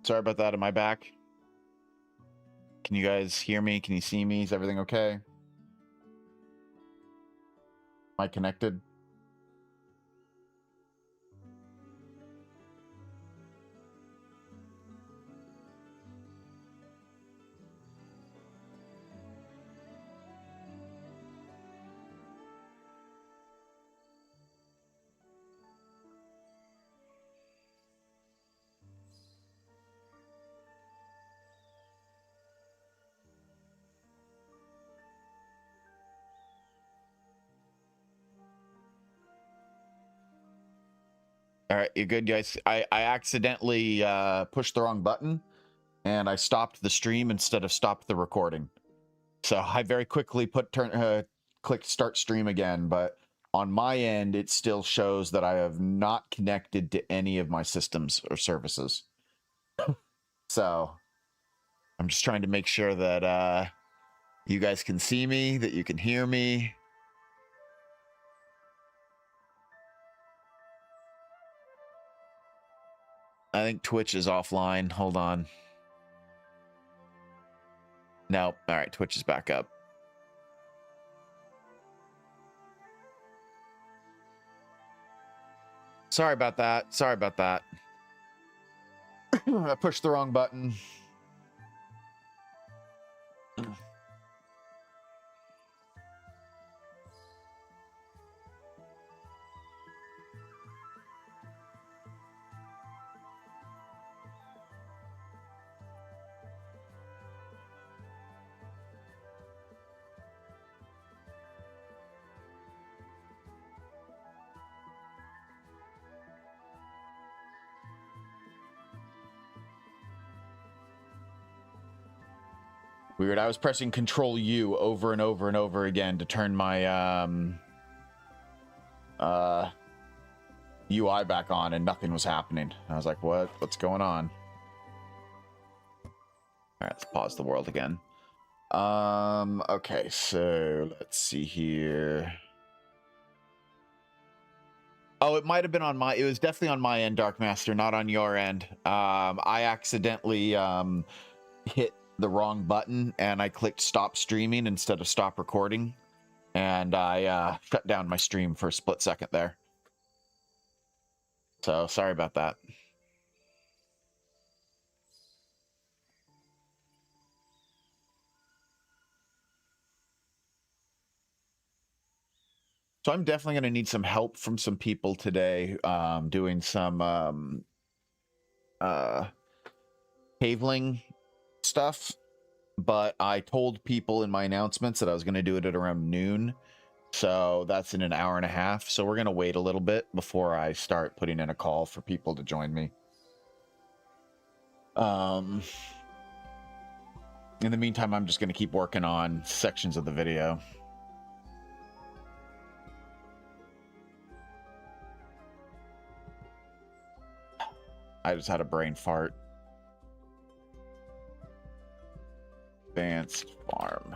Sorry about that. Am I back? Can you guys hear me? Can you see me? Is everything okay? Am I connected? All right, you good, guys? I accidentally pushed the wrong button, and I stopped the stream instead of stopped the recording. So I very quickly clicked start stream again, but on my end, it still shows that I have not connected to any of my systems or services. So I'm just trying to make sure that you guys can see me, that you can hear me. I think Twitch is offline. Hold on. No. All right, Twitch is back up. Sorry about that. Sorry about that. I pushed the wrong button. Weird. I was pressing Control U over and over and over again to turn my UI back on, and nothing was happening. I was like, "What? What's going on?" All right, let's pause the world again. Okay, so let's see here. Oh, it might have been on my. It was definitely on my end, Dark Master, not on your end. I accidentally hit the wrong button, and I clicked stop streaming instead of stop recording, and I shut down my stream for a split second there. So sorry about that. So I'm definitely going to need some help from some people today, doing some cabling stuff. But I told people in my announcements that I was going to do it at around noon. So that's in an hour and a half. So we're going to wait a little bit before I start putting in a call for people to join me. In the meantime, I'm just going to keep working on sections of the video. I just had a brain fart. Advanced farm.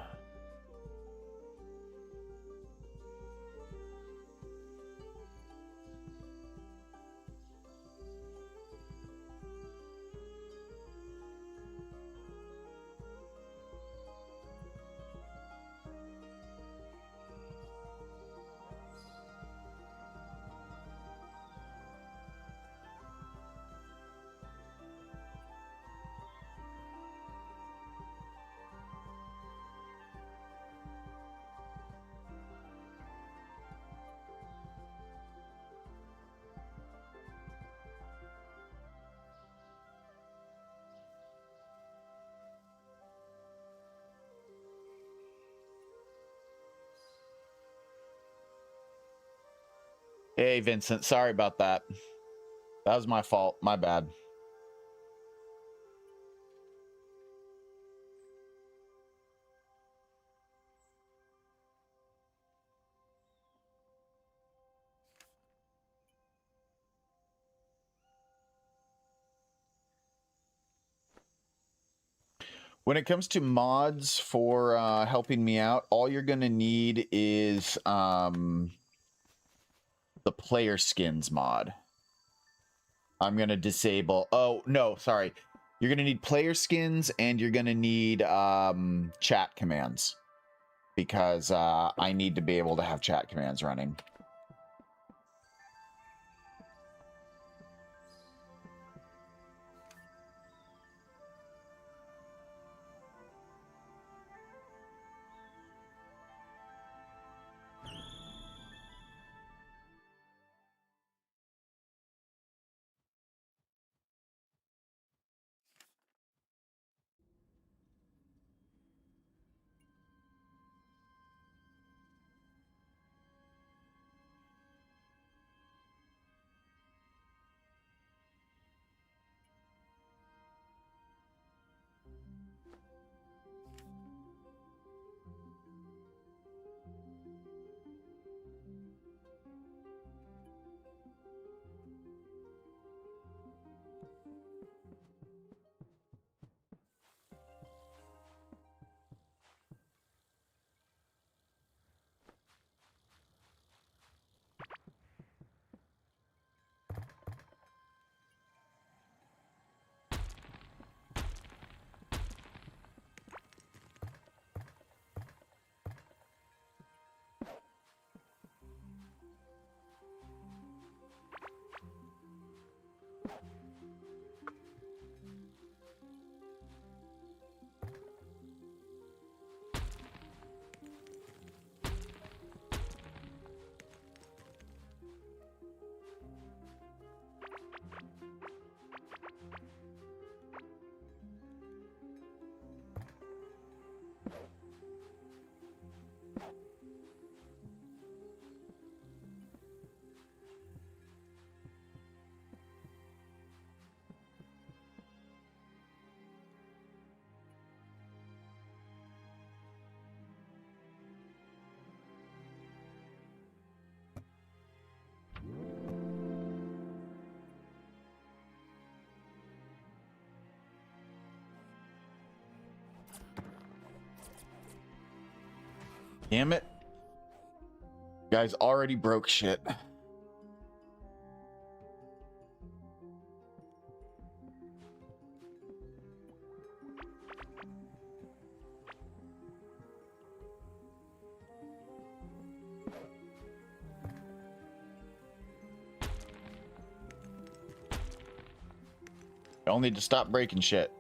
Hey, Vincent, sorry about that. That was my fault. My bad. When it comes to mods for helping me out, all you're going to need is the player skins mod. I'm going to disable... Oh, no, sorry. You're going to need player skins, and you're going to need chat commands, because I need to be able to have chat commands running. Damn it. Guys already broke shit. Y'all need to stop breaking shit.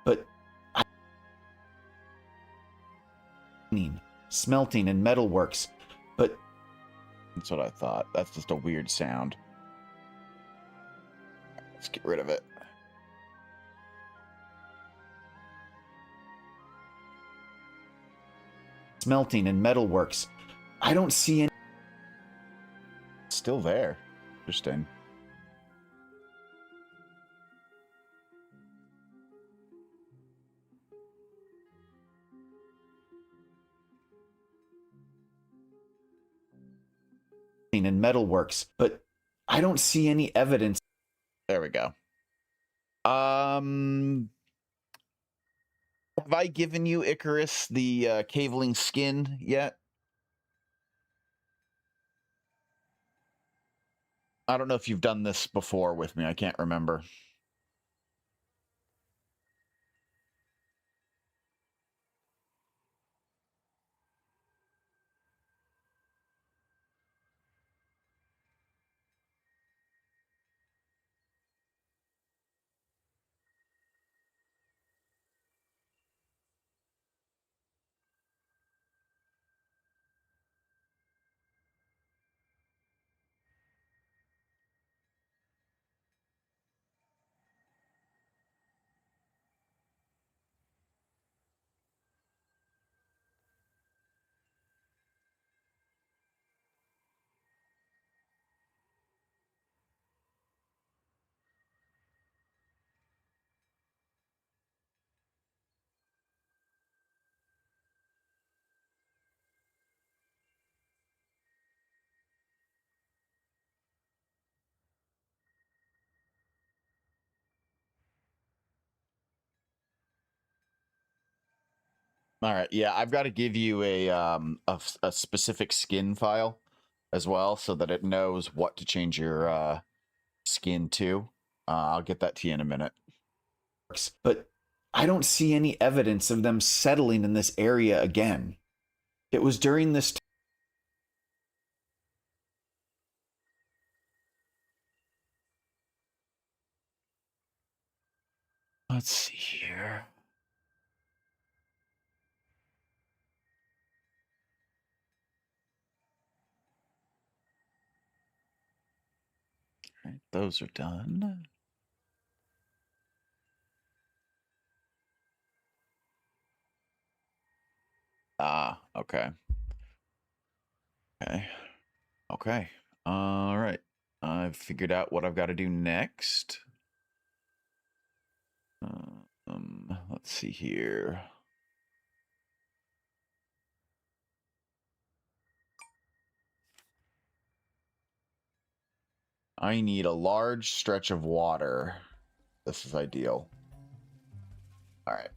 But smelting and metalworks. But that's what I thought. That's just a weird sound. Let's get rid of it. Smelting and metalworks. I don't see any. Still there. Interesting. And metalworks, but I don't see any evidence. There we go. Have I given you, Icarus, the caveling skin yet? I don't know if you've done this before with me. I can't remember. All right, yeah, I've got to give you a specific skin file as well, so that it knows what to change your skin to. I'll get that to you in a minute. But I don't see any evidence of them settling in this area again. It was during this. Let's see here. All right, those are done. Ah, okay. Okay. Okay. All right. I've figured out what I've got to do next. Let's see here. I need a large stretch of water. This is ideal. All right.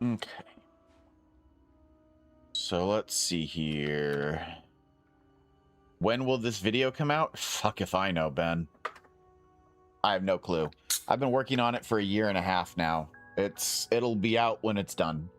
Okay. So let's see here. When will this video come out? Fuck if I know, Ben. I have no clue. I've been working on it for 1.5 years now. It'll be out when it's done.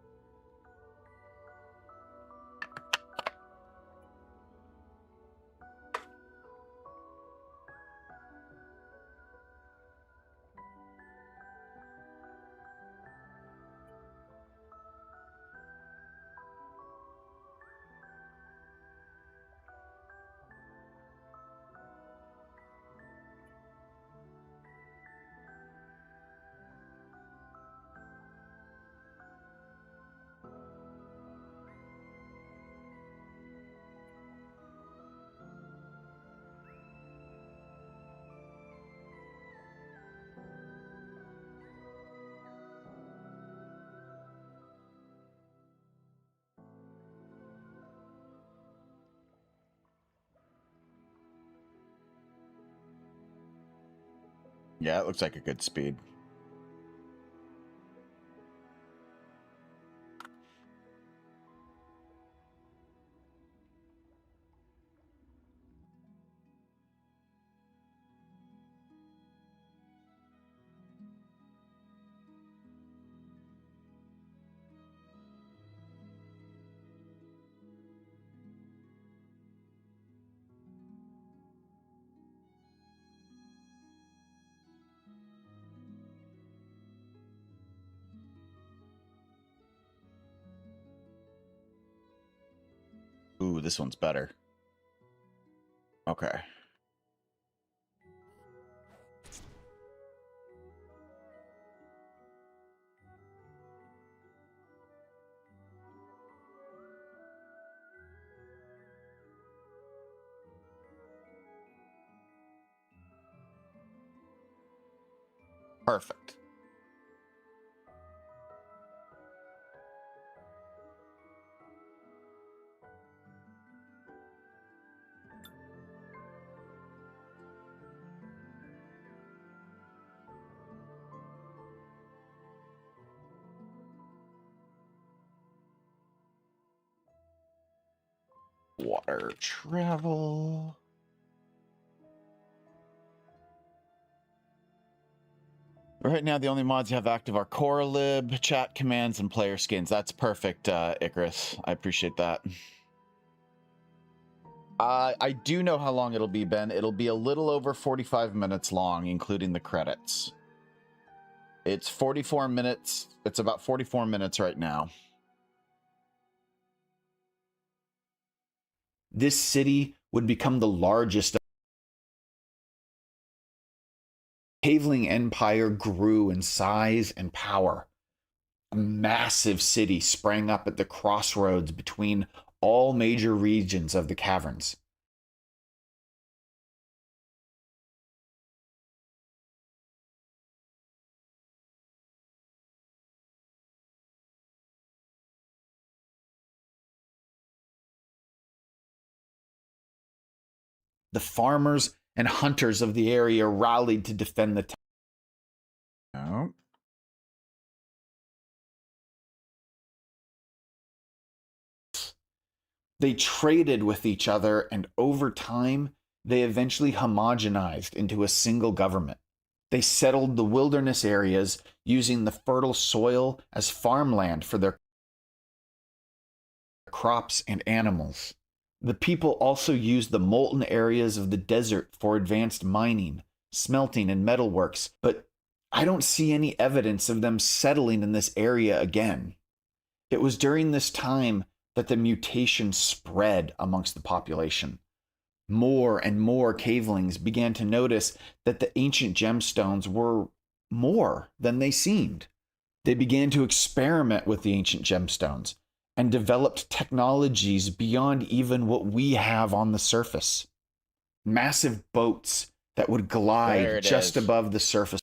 Yeah, it looks like a good speed. Ooh, this one's better. Okay. Perfect. Water travel. Right now, the only mods you have active are Corelib, chat commands, and player skins. That's perfect, Icarus. I appreciate that. I do know how long it'll be, Ben. It'll be a little over 45 minutes long, including the credits. It's 44 minutes. It's about 44 minutes right now. This city would become the largest Caveling Empire grew in size and power. A massive city sprang up at the crossroads between all major regions of the caverns. The farmers and hunters of the area rallied to defend the town. They traded with each other, and over time, they eventually homogenized into a single government. They settled the wilderness areas using the fertile soil as farmland for their crops and animals. The people also used the molten areas of the desert for advanced mining, smelting, and metalworks, but I don't see any evidence of them settling in this area again. It was during this time that the mutation spread amongst the population. More and more cavelings began to notice that the ancient gemstones were more than they seemed. They began to experiment with the ancient gemstones and developed technologies beyond even what we have on the surface. Massive boats that would glide just above the surface.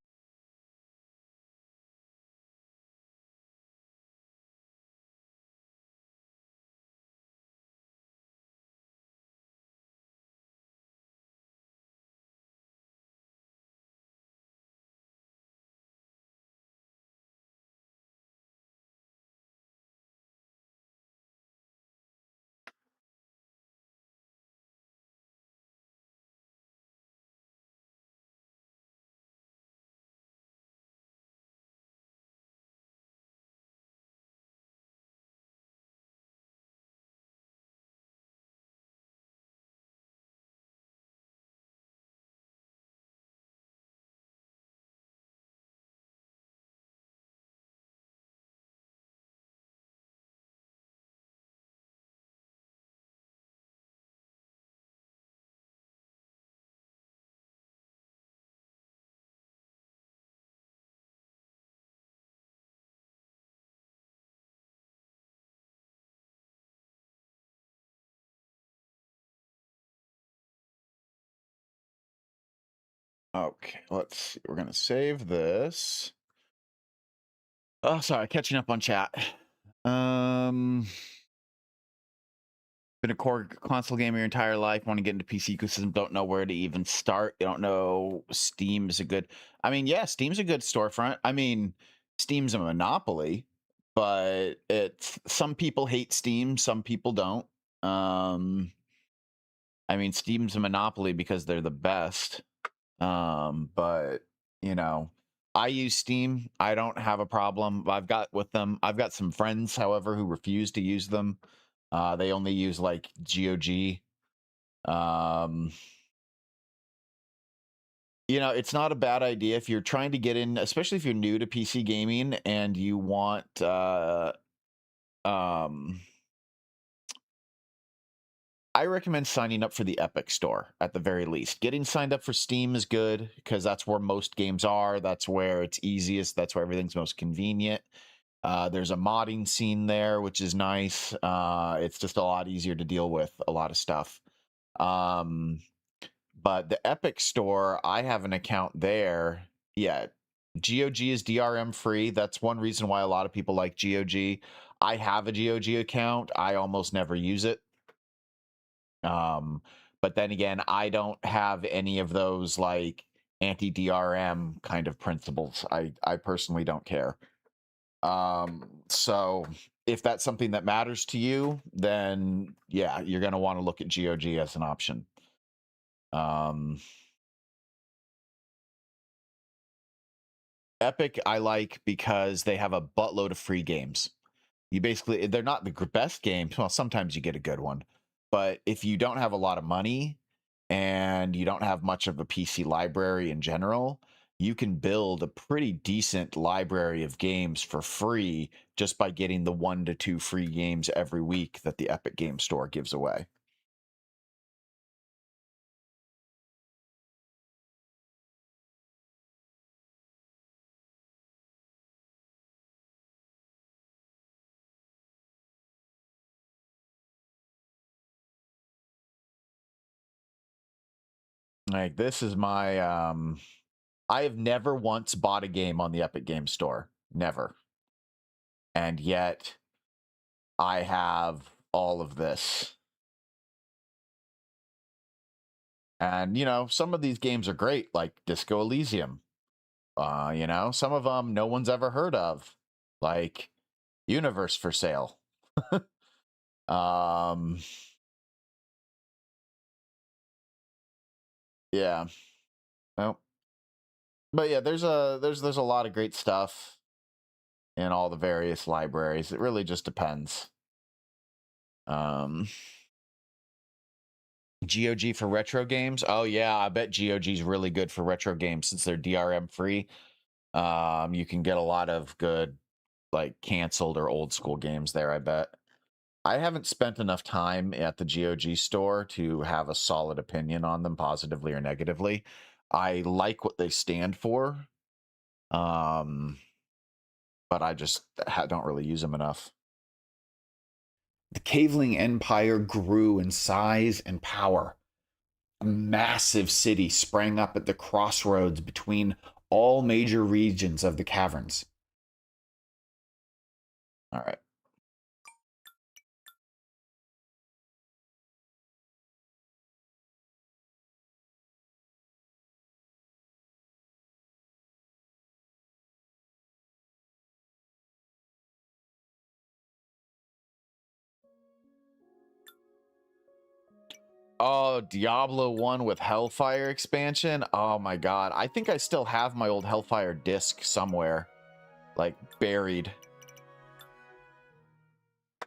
Okay, let's see. We're going to save this. Oh, sorry, catching up on chat. Been a core console gamer your entire life, want to get into PC ecosystem, don't know where to even start. You don't know Steam's a good. I mean, yeah, Steam's a good storefront. I mean, Steam's a monopoly, but it's some people hate Steam, some people don't. I mean, Steam's a monopoly because they're the best. But you know, I use Steam. I don't have a problem. I've got with them. I've got some friends, however, who refuse to use them. They only use like GOG. Um, you know, it's not a bad idea if you're trying to get in, especially if you're new to PC gaming and you want um I recommend signing up for the Epic Store at the very least. Getting signed up for Steam is good because that's where most games are. That's where it's easiest. That's where everything's most convenient. There's a modding scene there, which is nice. It's just a lot easier to deal with a lot of stuff. But the Epic Store, I have an account there. Yeah, GOG is DRM free. That's one reason why a lot of people like GOG. I have a GOG account. I almost never use it. But then again, I don't have any of those like anti-DRM kind of principles. I personally don't care. So if that's something that matters to you, then yeah, you're gonna want to look at GOG as an option. Epic I like because they have a buttload of free games. You basically, they're not the best games. Well, sometimes you get a good one, but if you don't have a lot of money and you don't have much of a PC library in general, you can build a pretty decent library of games for free just by getting the 1 to 2 free games every week that the Epic Game Store gives away. Like this is my I have never once bought a game on the Epic Game Store. Never. And yet I have all of this. And some of these games are great, like Disco Elysium. Some of them no one's ever heard of, like Universe for Sale. um yeah. Well, but yeah, there's a lot of great stuff in all the various libraries. It really just depends. Um GOG for retro games. Oh yeah, I bet GOG is really good for retro games since they're DRM free. You can get a lot of good like canceled or old school games there, I bet. I haven't spent enough time at the GOG store to have a solid opinion on them, positively or negatively. I like what they stand for, um, but I just don't really use them enough. The Caveling Empire grew in size and power. A massive city sprang up at the crossroads between all major regions of the caverns. All right. Oh, Diablo 1 with Hellfire expansion. Oh my god. I think I still have my old Hellfire disc somewhere, like buried.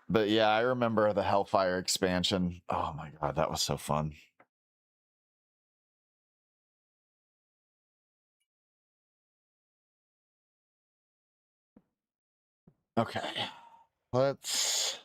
But yeah, I remember the Hellfire expansion. Oh my god, that was so fun. Okay. Let's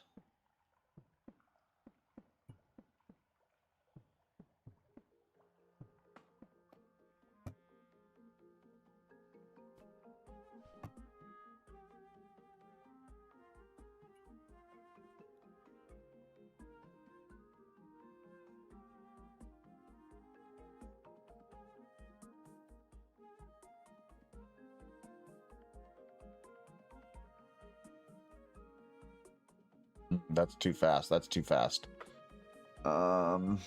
That's too fast. That's too fast. Um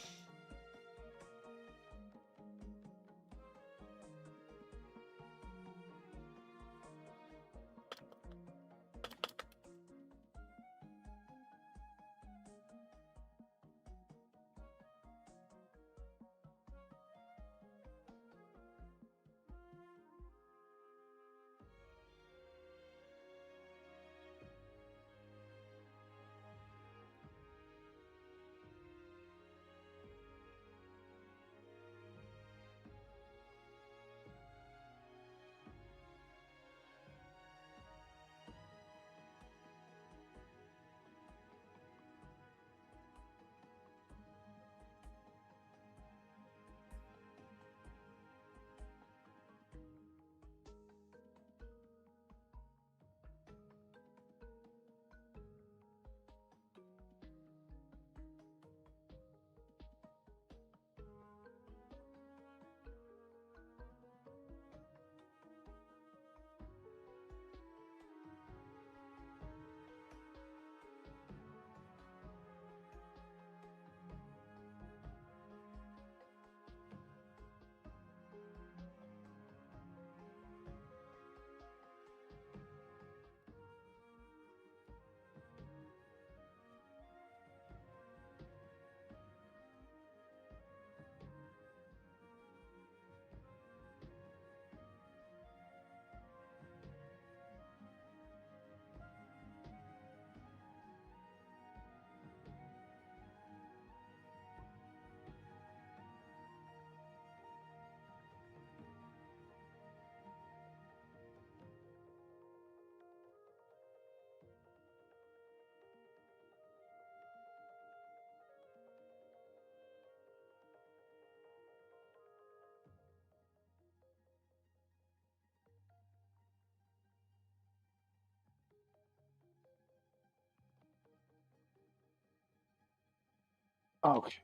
okay.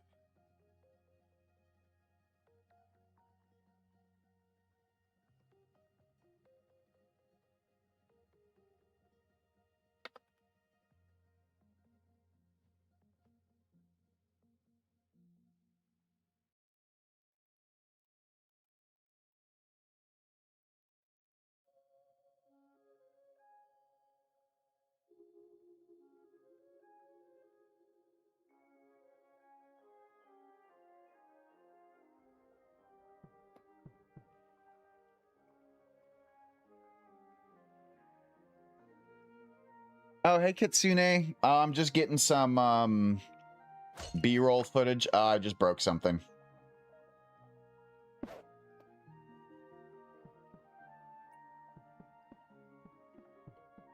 Oh, hey, Kitsune. I'm just getting some B-roll footage. I just broke something.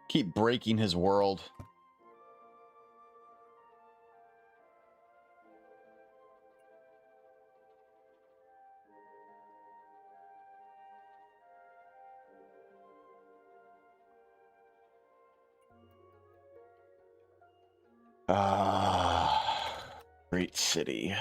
Keep breaking his world. Great city.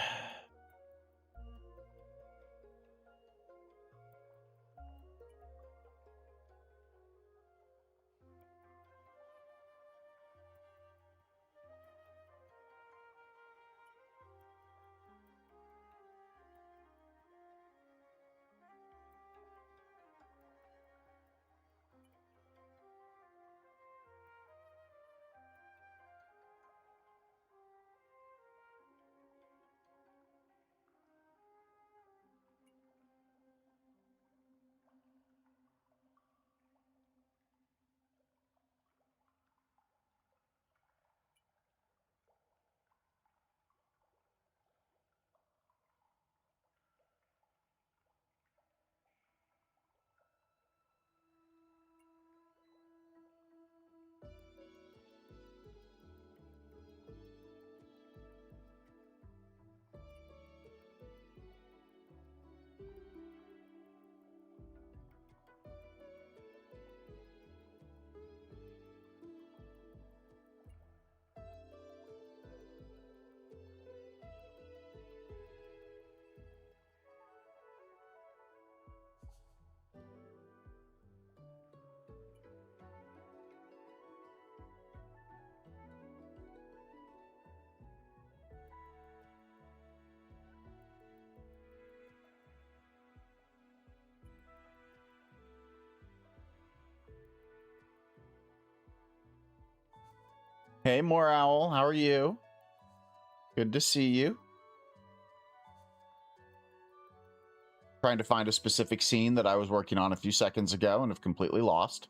Hey, More Owl, how are you? Good to see you. Trying to find a specific scene that I was working on a few seconds ago and have completely lost.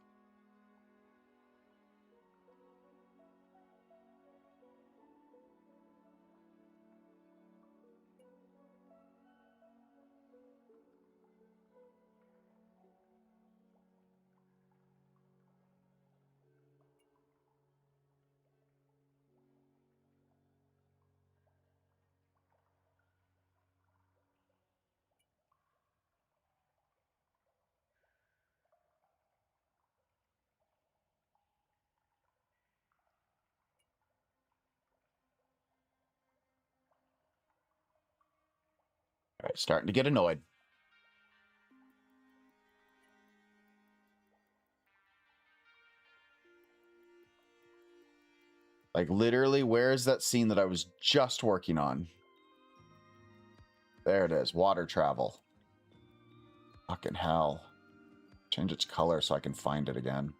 All right, starting to get annoyed. Like, literally, where is that scene that I was just working on? There it is. Water travel. Fucking hell. Change its color so I can find it again.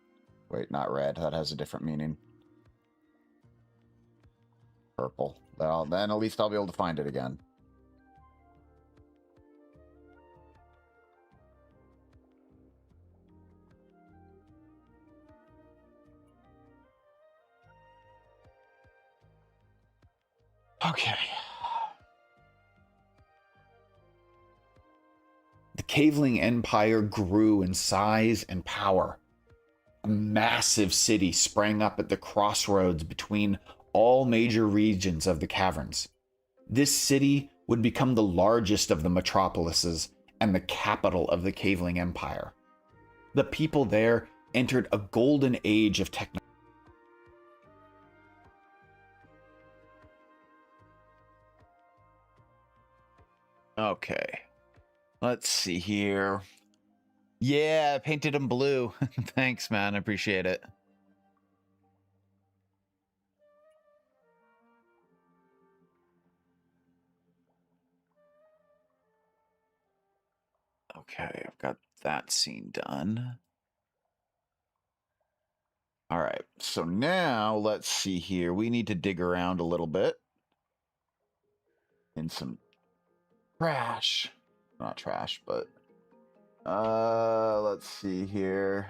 Wait, not red. That has a different meaning. Purple. Well, then at least I'll be able to find it again. Okay. The Caveling Empire grew in size and power. A massive city sprang up at the crossroads between all major regions of the caverns. This city would become the largest of the metropolises and the capital of the Caveling Empire. The people there entered a golden age of technology. Okay. Let's see here. Yeah, I painted them blue. Thanks, man. I appreciate it. Okay, I've got that scene done. All right, so now let's see here. We need to dig around a little bit in some trash. Not trash, but let's see here.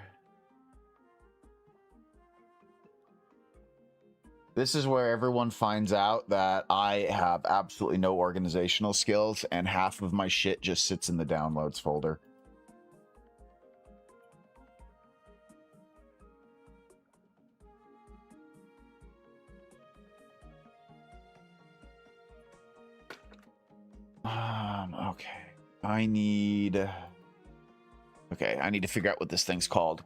This is where everyone finds out that I have absolutely no organizational skills and half of my shit just sits in the downloads folder. Okay. I need to figure out what this thing's called.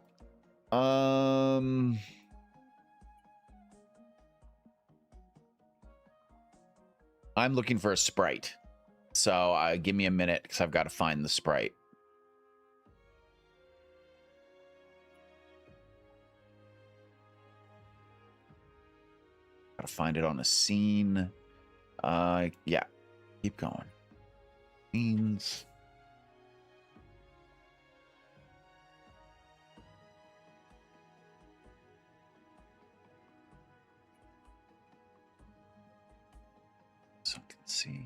I'm looking for a sprite. So give me a minute because I've got to find the sprite. Gotta find it on a scene. Yeah. Keep going. Scenes. So I can see.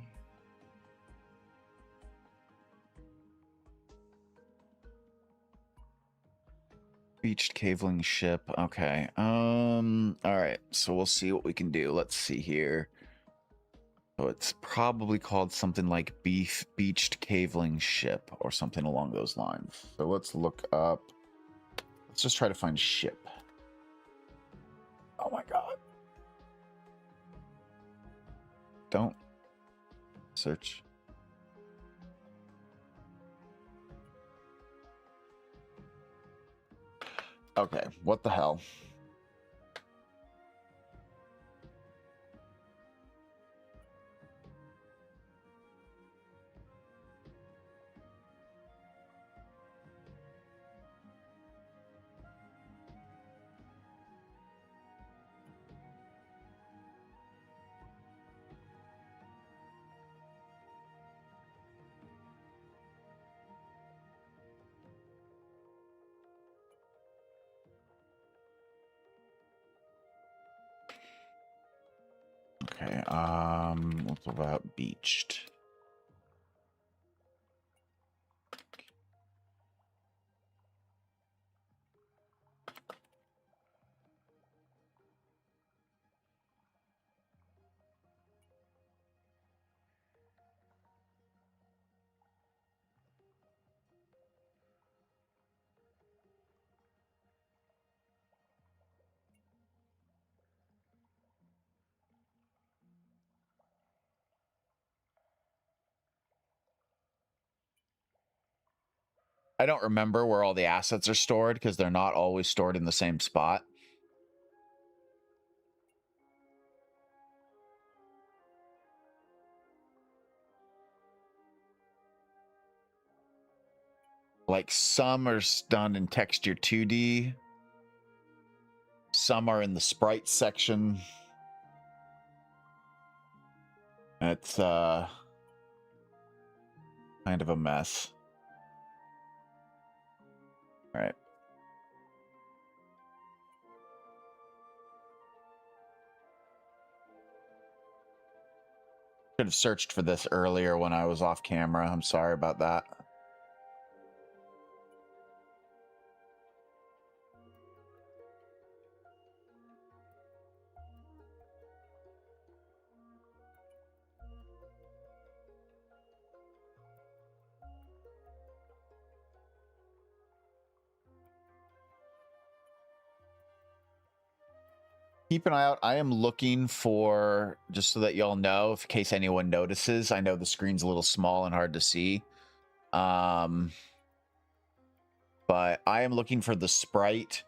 Beached caveling ship. Okay. All right. So we'll see what we can do. Let's see here. So it's probably called something like beached caveling ship or something along those lines. So let's look up. Let's just try to find ship. Oh my god. Don't search. Okay, what the hell? Okay, what's about beached? I don't remember where all the assets are stored because they're not always stored in the same spot. Like some are done in texture 2D. Some are in the sprite section. It's kind of a mess. All right. Should have searched for this earlier when I was off camera. I'm sorry about that. Keep an eye out. I am looking for, just so that y'all know, in case anyone notices, I know the screen's a little small and hard to see. But I am looking for the sprite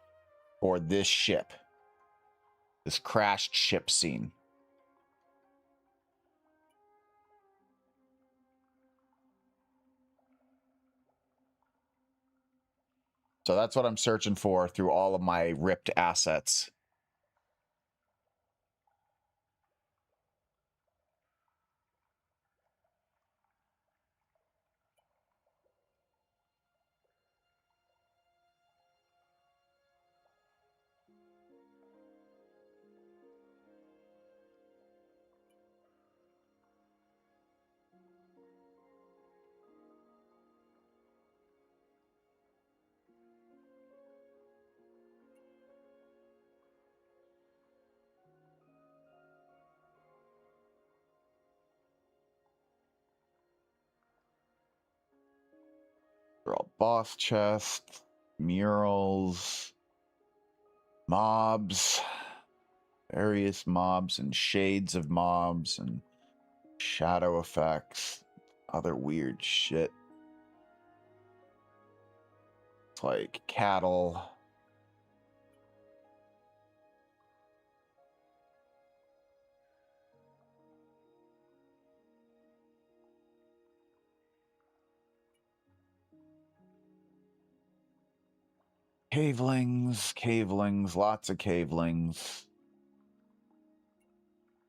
for this ship. This crashed ship scene. So that's what I'm searching for through all of my ripped assets. They're all boss chests, murals, mobs, various mobs and shades of mobs and shadow effects, other weird shit. It's like cattle. Cavelings, lots of cavelings.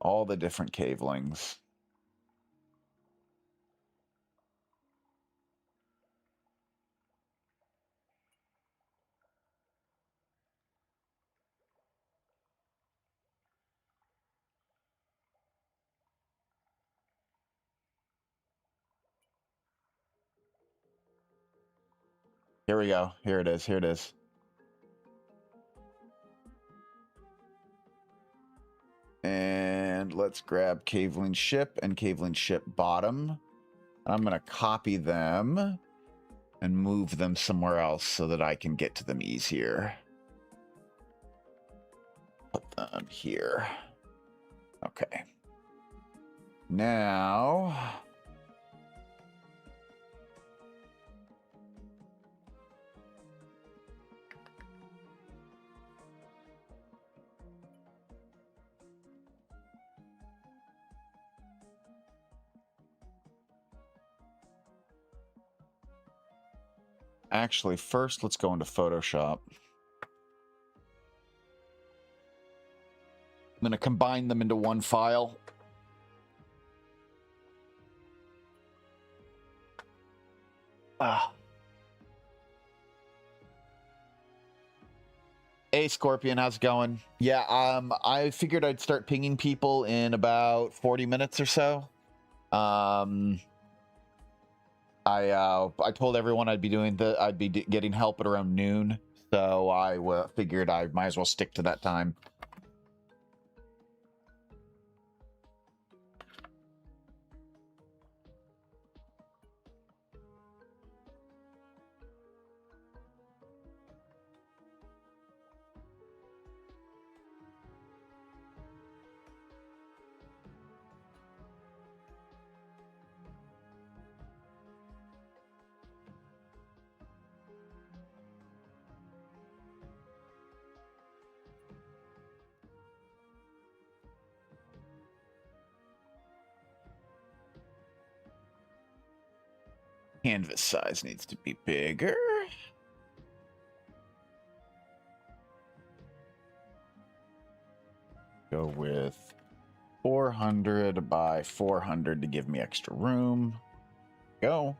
All the different cavelings. Here we go. Here it is. Here it is. And let's grab Caveling Ship and Caveling Ship Bottom. I'm going to copy them and move them somewhere else so that I can get to them easier. Put them here. Okay. Now... Actually, first, let's go into Photoshop. I'm going to combine them into one file. Hey, Scorpion, how's it going? Yeah, I figured I'd start pinging people in about 40 minutes or so. I told everyone I'd be getting help at around noon, so I figured I might as well stick to that time. Canvas size needs to be bigger. Go with 400 by 400 to give me extra room. Go.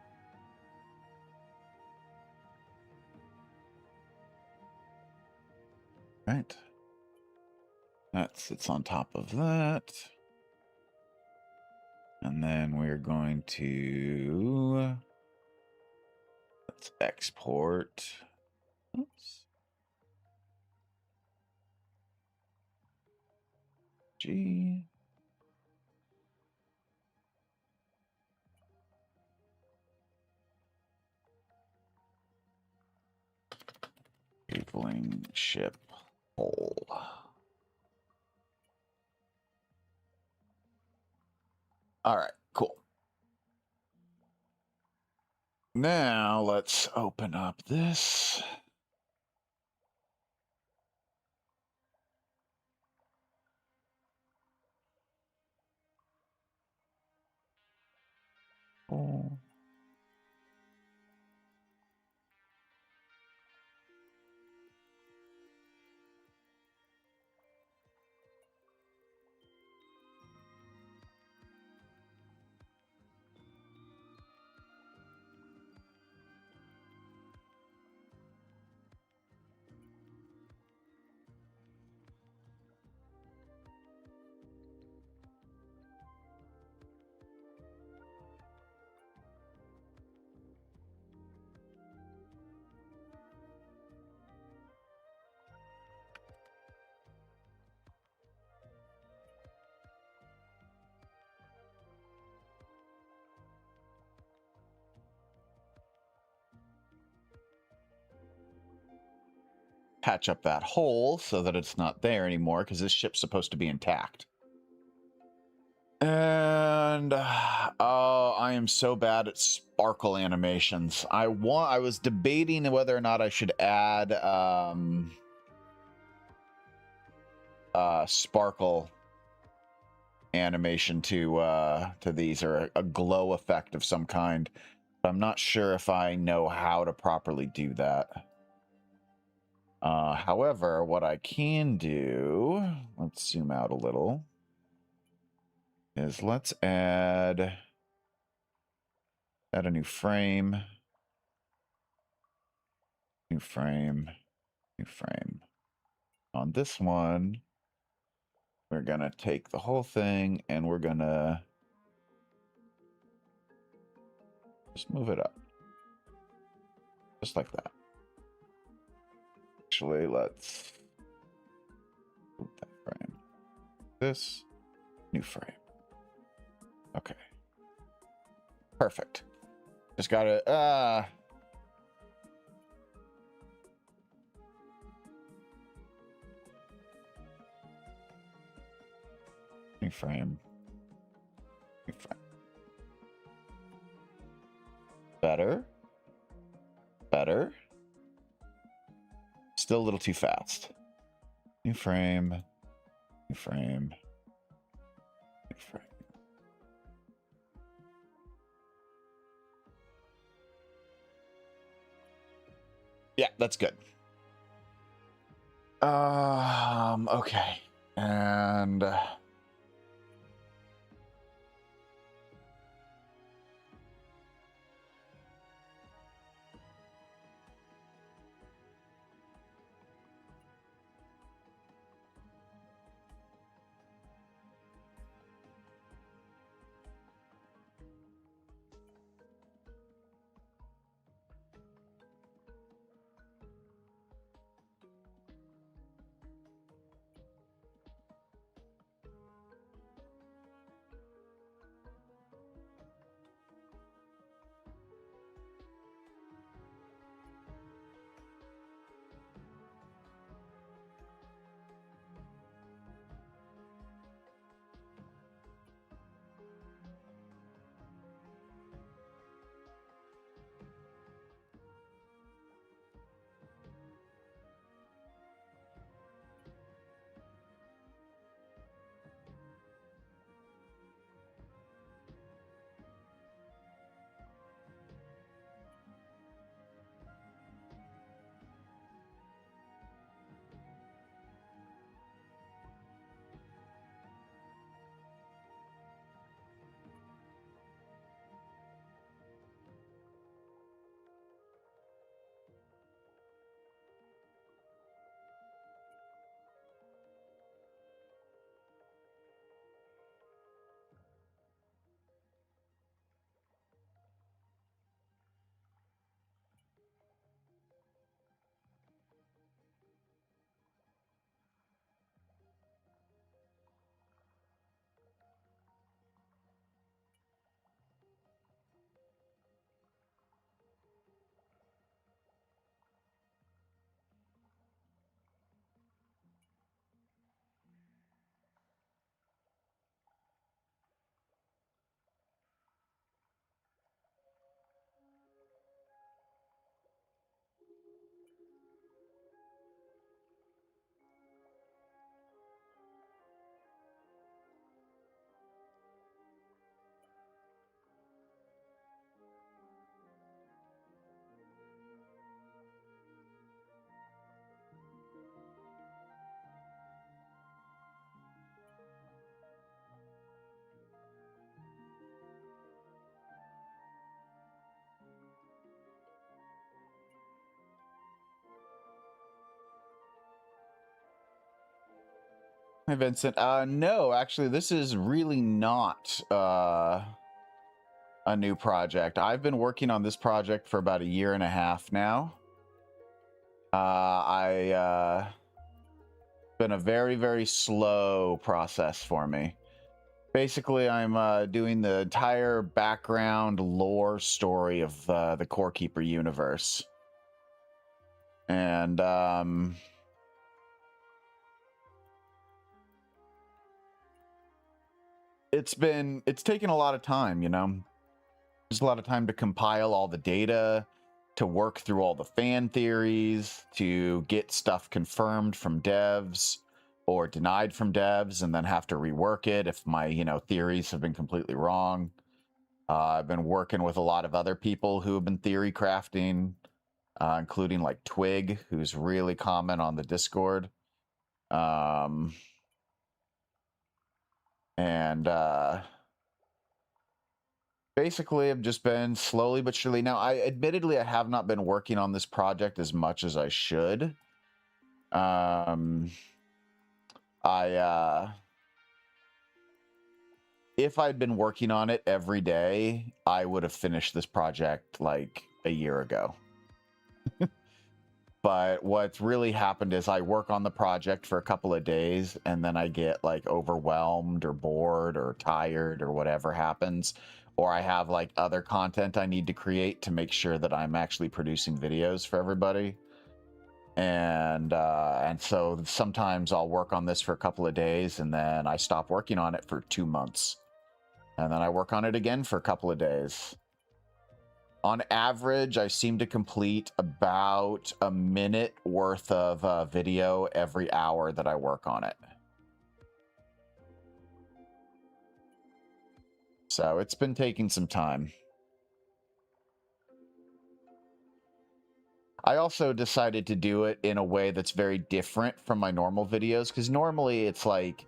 Right. That sits on top of that. And then we're going to... Let's export. Oops. G. Caveling ship hole. All right, cool. Now let's open up this. Oh. patch up that hole so that it's not there anymore, because this ship's supposed to be intact. And oh, I am so bad at sparkle animations. I was debating whether or not I should add sparkle animation to these, or a glow effect of some kind. But I'm not sure if I know how to properly do that. However, what I can do, let's zoom out a little, is let's add a new frame, new frame, new frame. On this one, we're gonna take the whole thing and we're gonna just move it up. Just like that. Actually, let's move that frame. This, new frame. Okay. Perfect. Just gotta, new frame. New frame. Better. Better. Still a little too fast. New frame. New frame. New frame. Yeah, that's good. Okay. And Hey, Vincent. No, actually, this is really not a new project. I've been working on this project for about 1.5 years now. Been a very, very slow process for me. Basically, I'm doing the entire background lore story of the Core Keeper universe. And it's taken a lot of time, you know. There's a lot of time to compile all the data, to work through all the fan theories, to get stuff confirmed from devs or denied from devs, and then have to rework it if my, you know, theories have been completely wrong. I've been working with a lot of other people who have been theory crafting, including like Twig, who's really common on the Discord. And basically, I've just been slowly but surely. Now, I have not been working on this project as much as I should. If I'd been working on it every day, I would have finished this project like a year ago. But what's really happened is I work on the project for a couple of days and then I get like overwhelmed or bored or tired or whatever happens. Or I have like other content I need to create to make sure that I'm actually producing videos for everybody. And so sometimes I'll work on this for a couple of days and then I stop working on it for 2 months. And then I work on it again for a couple of days. On average, I seem to complete about a minute worth of video every hour that I work on it. So it's been taking some time. I also decided to do it in a way that's very different from my normal videos, because normally it's like,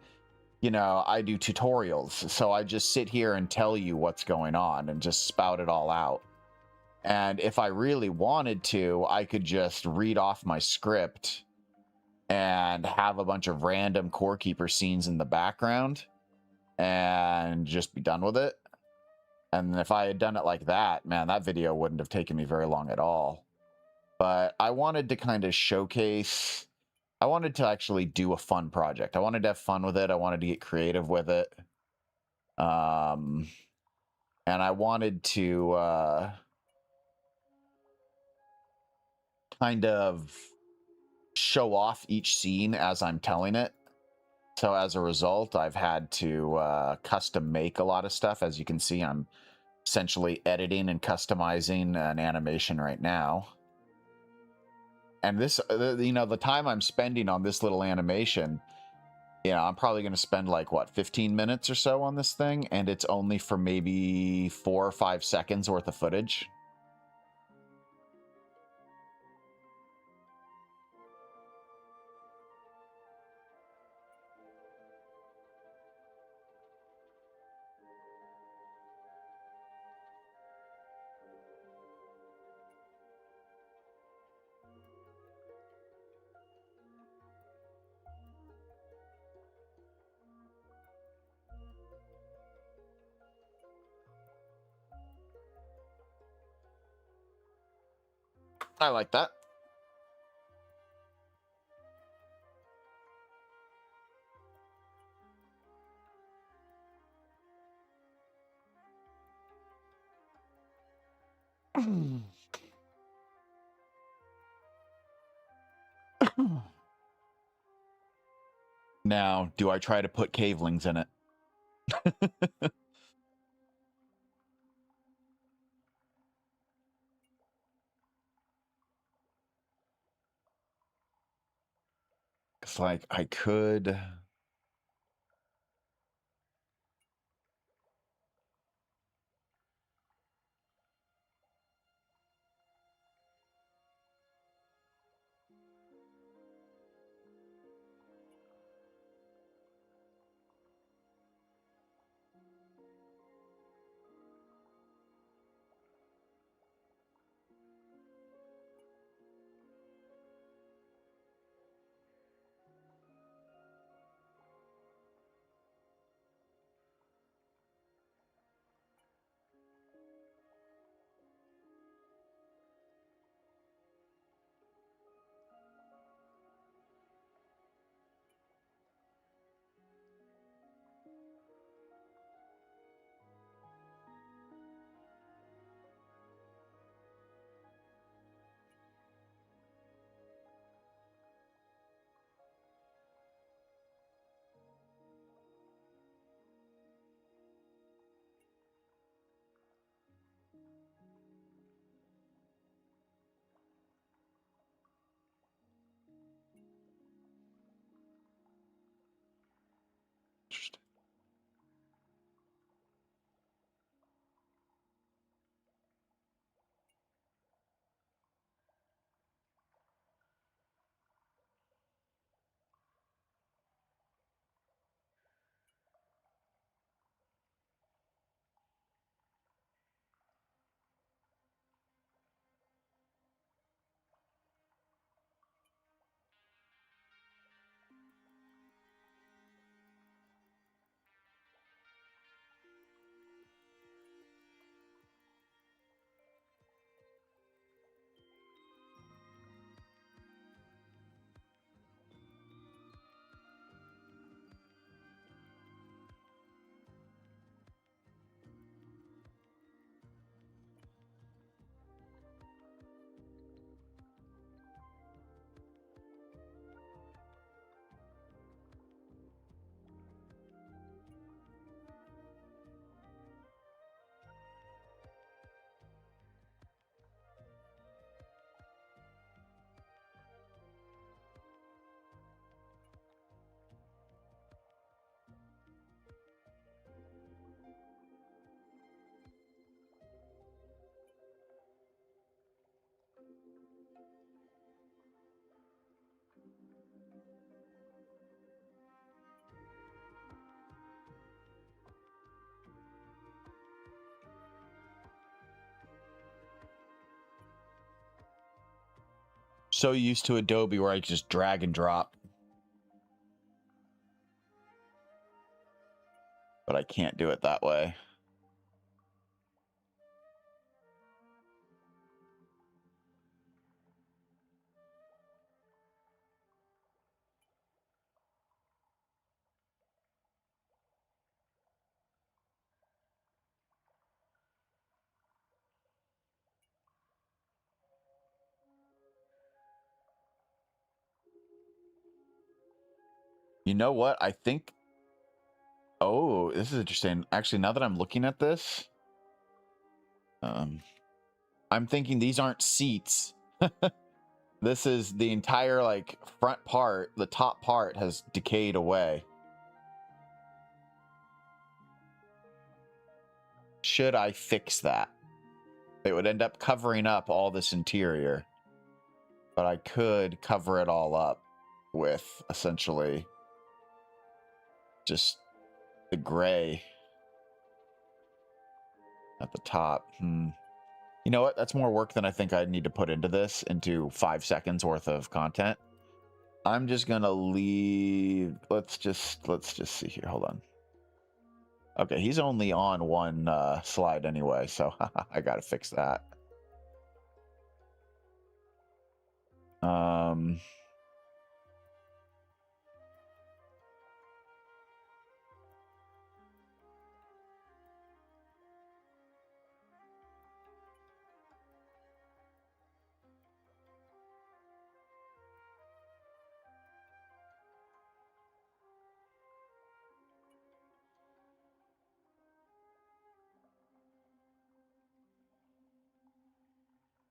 you know, I do tutorials. So I just sit here and tell you what's going on and just spout it all out. And if I really wanted to, I could just read off my script and have a bunch of random core keeper scenes in the background and just be done with it. And if I had done it like that, man, that video wouldn't have taken me very long at all. But I wanted to kind of showcase, I wanted to actually do a fun project. I wanted to have fun with it. I wanted to get creative with it. And I wanted to kind of show off each scene as I'm telling it. So as a result, I've had to custom make a lot of stuff. As you can see, I'm essentially editing and customizing an animation right now. And this, you know, the time I'm spending on this little animation, you know, I'm probably going to spend like, what, 15 minutes or so on this thing, and it's only for maybe 4 or 5 seconds worth of footage. I like that. Now, do I try to put cavelings in it? It's like, I could... so used to Adobe where I just drag and drop. But I can't do it that way. You know what? I think... Oh, this is interesting. Actually, now that I'm looking at this, I'm thinking these aren't seats. This is the entire, like, front part. The top part has decayed away. Should I fix that? It would end up covering up all this interior. But I could cover it all up with, essentially, just the gray at the top. You know what? That's more work than I think I need to put into this, into 5 seconds worth of content. I'm just gonna leave. Let's just see here. Hold on. Okay, he's only on one slide anyway, so I gotta fix that.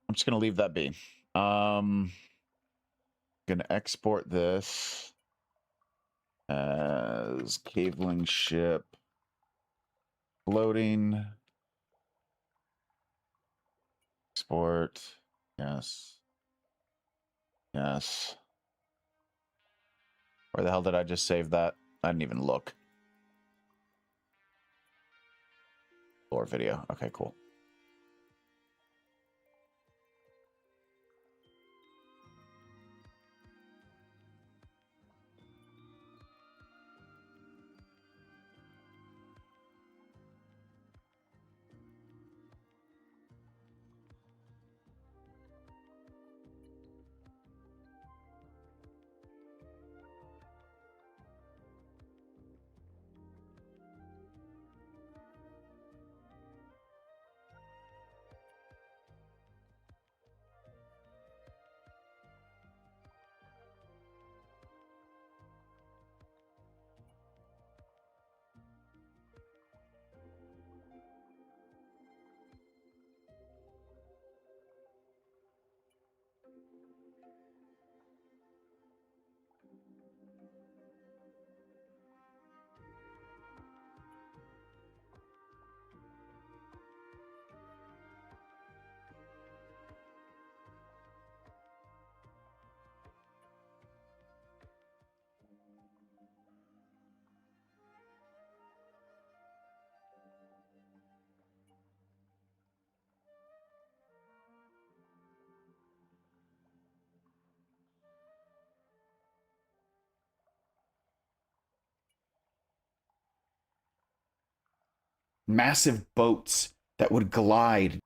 I'm just gonna leave that be. Gonna export this as cabling ship floating. Export. Yes. Yes. Where the hell did I just save that? I didn't even look. Lore video. Okay, cool. Massive boats that would glide.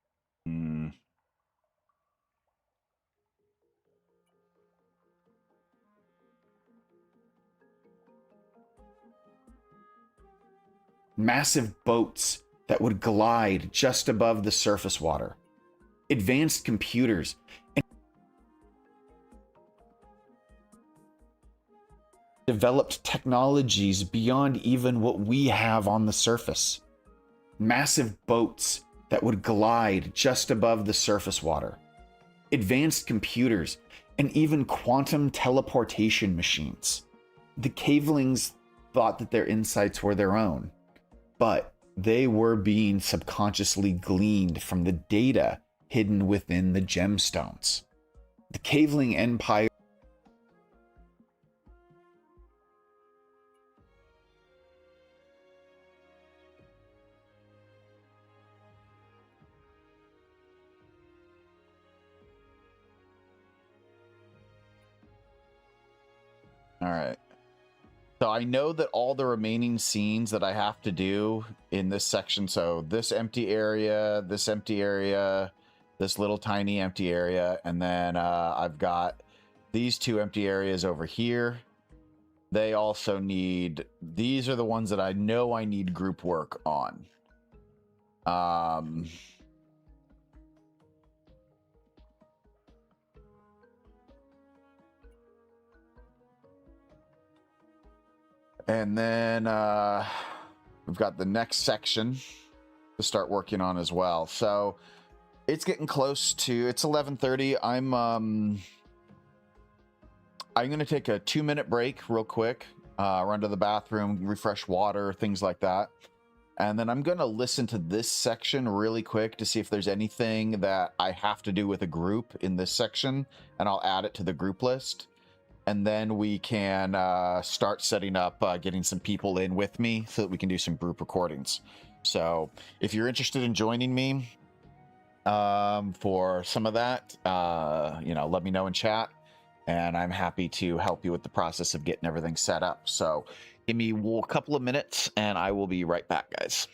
Massive boats that would glide just above the surface water. Advanced computers. And developed technologies beyond even what we have on the surface. Massive boats that would glide just above the surface water. Advanced computers, and even quantum teleportation machines. The Cavelings thought that their insights were their own, but they were being subconsciously gleaned from the data hidden within the gemstones. The Caveling Empire All right. So I know that all the remaining scenes that I have to do in this section, so this empty area, this little tiny empty area, and then I've got these two empty areas over here. They also need, these are the ones that I know I need group work on. And then we've got the next section to start working on as well. So it's getting close to, it's 11:30. I'm going to take a 2-minute break real quick, run to the bathroom, refresh water, things like that. And then I'm going to listen to this section really quick to see if there's anything that I have to do with a group in this section, and I'll add it to the group list. And then we can start setting up, getting some people in with me so that we can do some group recordings. So if you're interested in joining me for some of that, let me know in chat, and I'm happy to help you with the process of getting everything set up. So give me a couple of minutes and I will be right back, guys.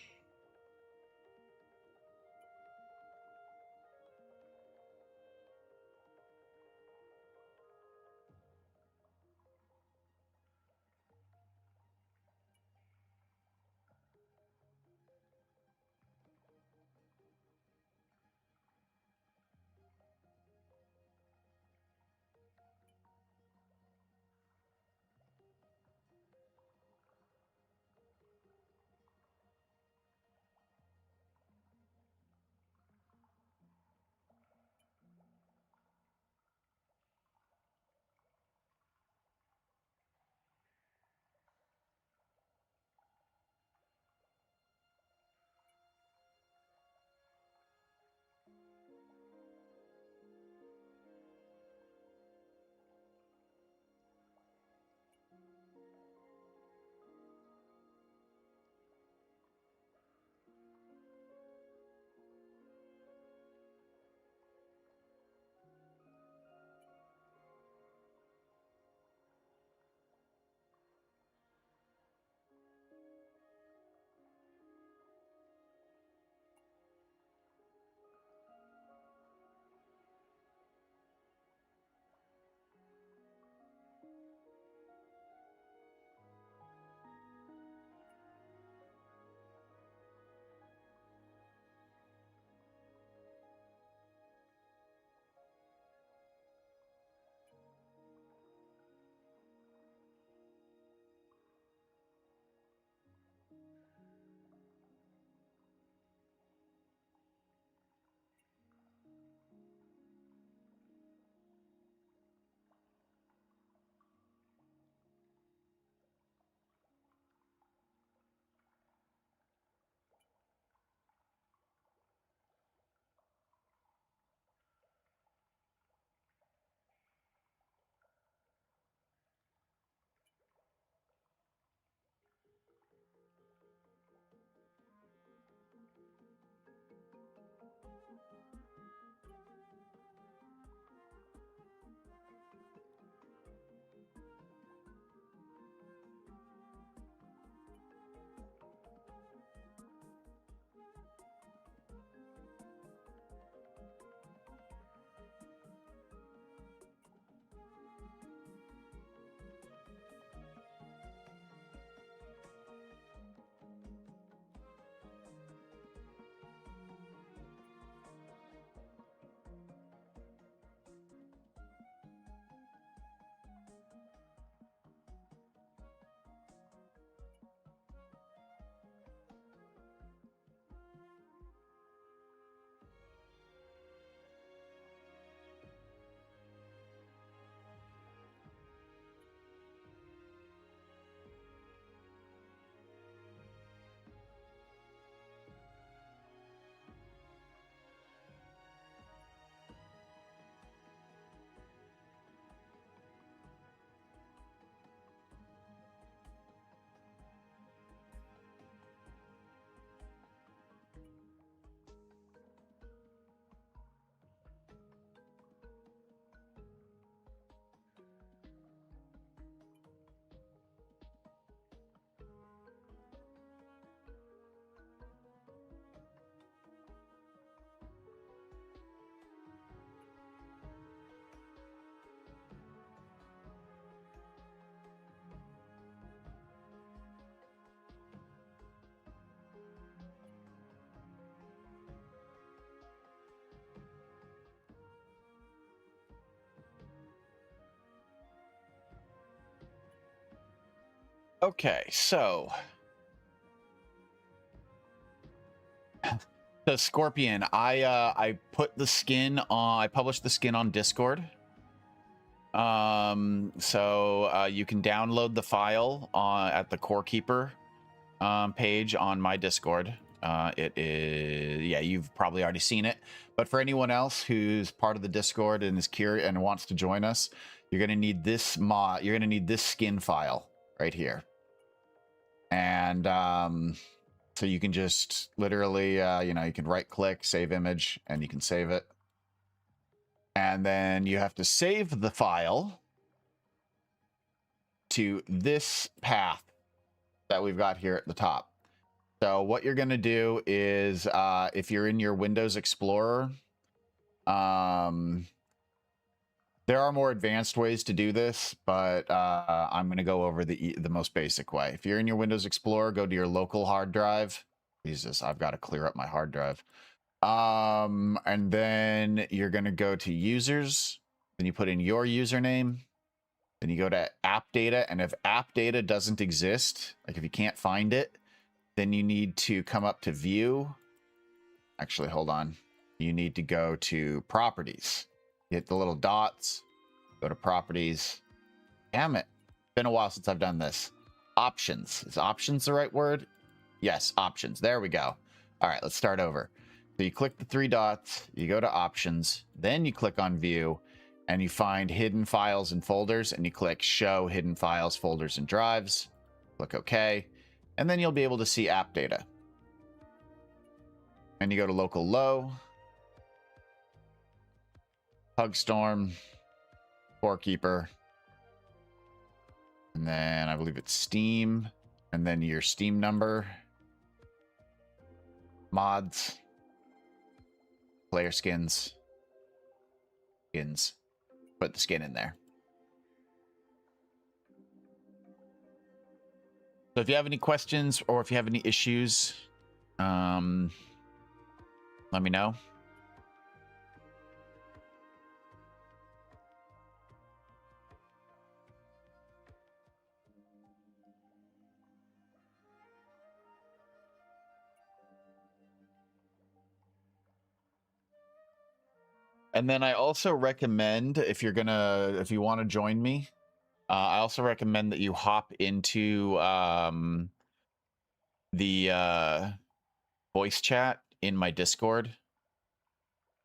Okay, so the Scorpion, I put the skin on. I published the skin on Discord. So you can download the file at the Core Keeper page on my Discord. It is, yeah, you've probably already seen it, but for anyone else who's part of the Discord and is curious and wants to join us, you're going to need this mod. You're going to need this skin file right here. And so you can just literally, you can right click, save image, and you can save it. And then you have to save the file to this path that we've got here at the top. So what you're going to do is, if you're in your Windows Explorer, there are more advanced ways to do this, but I'm going to go over the most basic way. If you're in your Windows Explorer, go to your local hard drive. Jesus, I've got to clear up my hard drive. And then you're going to go to users. Then you put in your username. Then you go to app data. And if app data doesn't exist, like if you can't find it, then you need to come up to view. Actually, hold on. You need to go to properties. Hit the little dots. Go to properties. Damn it. Been a while since I've done this. Options. Is options the right word? Yes, options. There we go. All right, let's start over. So you click the three dots, you go to options, then you click on view, and you find hidden files and folders, and you click show hidden files, folders, and drives. Click OK, and then you'll be able to see app data. And you go to local low, Hugstorm, Core Keeper, and then I believe it's Steam, and then your Steam number, mods, player skins. Put the skin in there. So if you have any questions or if you have any issues, let me know. And then I also recommend, if you want to join me, I also recommend that you hop into the voice chat in my Discord.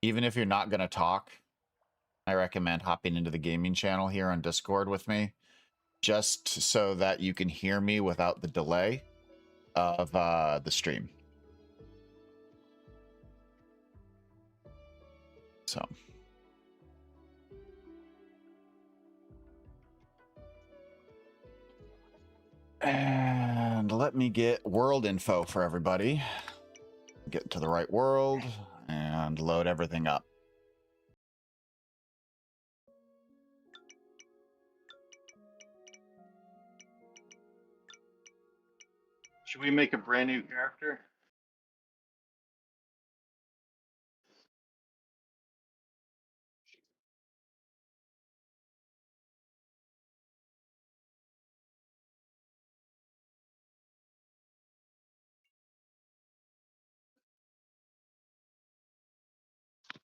Even if you're not going to talk, I recommend hopping into the gaming channel here on Discord with me, just so that you can hear me without the delay of the stream. So. And let me get world info for everybody. Get to the right world and load everything up. Should we make a brand new character?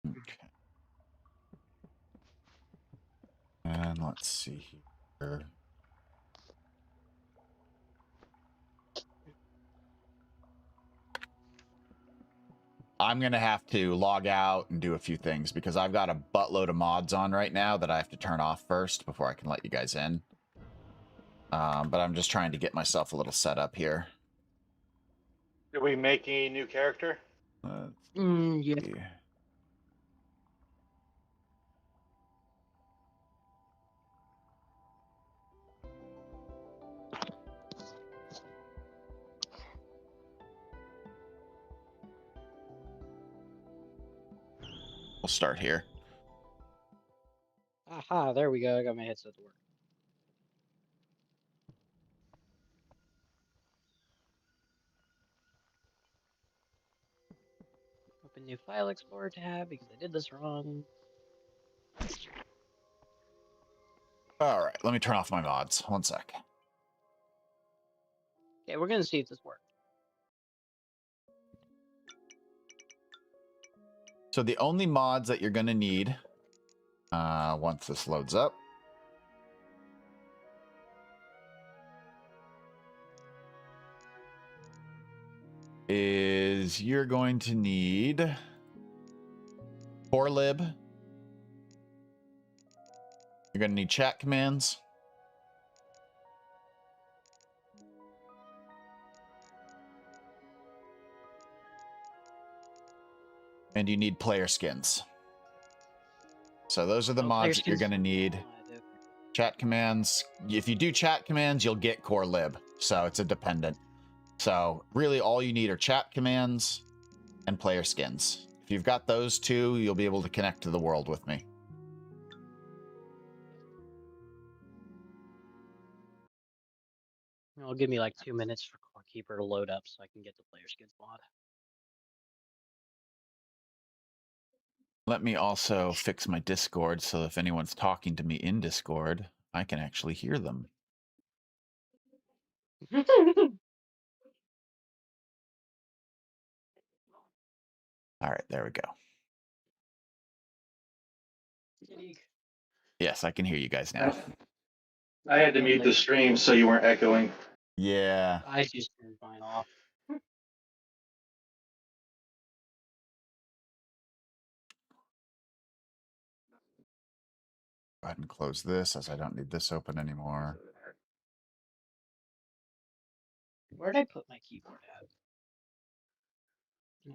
Okay. And let's see here. I'm going to have to log out and do a few things because I've got a buttload of mods on right now that I have to turn off first before I can let you guys in. But I'm just trying to get myself a little set up here. Are we making a new character? Yeah. We'll start here. Aha, there we go. I got my headset to work. Open new file explorer tab because I did this wrong. All right, let me turn off my mods. One sec. Okay, we're gonna see if this works. So the only mods that you're going to need once this loads up is you're going to need corelib. You're going to need chat commands. And you need player skins. So those are the Oh, mods player that you're skins going to need. mod, okay. Chat commands. If you do chat commands, you'll get corelib. So it's a dependent. So really all you need are chat commands and player skins. If you've got those two, you'll be able to connect to the world with me. It'll give me like 2 minutes for Core Keeper to load up so I can get the player skins mod. Let me also fix my Discord so if anyone's talking to me in Discord, I can actually hear them. All right, there we go. Unique. Yes, I can hear you guys now. I had to mute the stream so you weren't echoing. Yeah. I just turned mine off. Go ahead and close this as I don't need this open anymore. Where'd I put my keyboard at?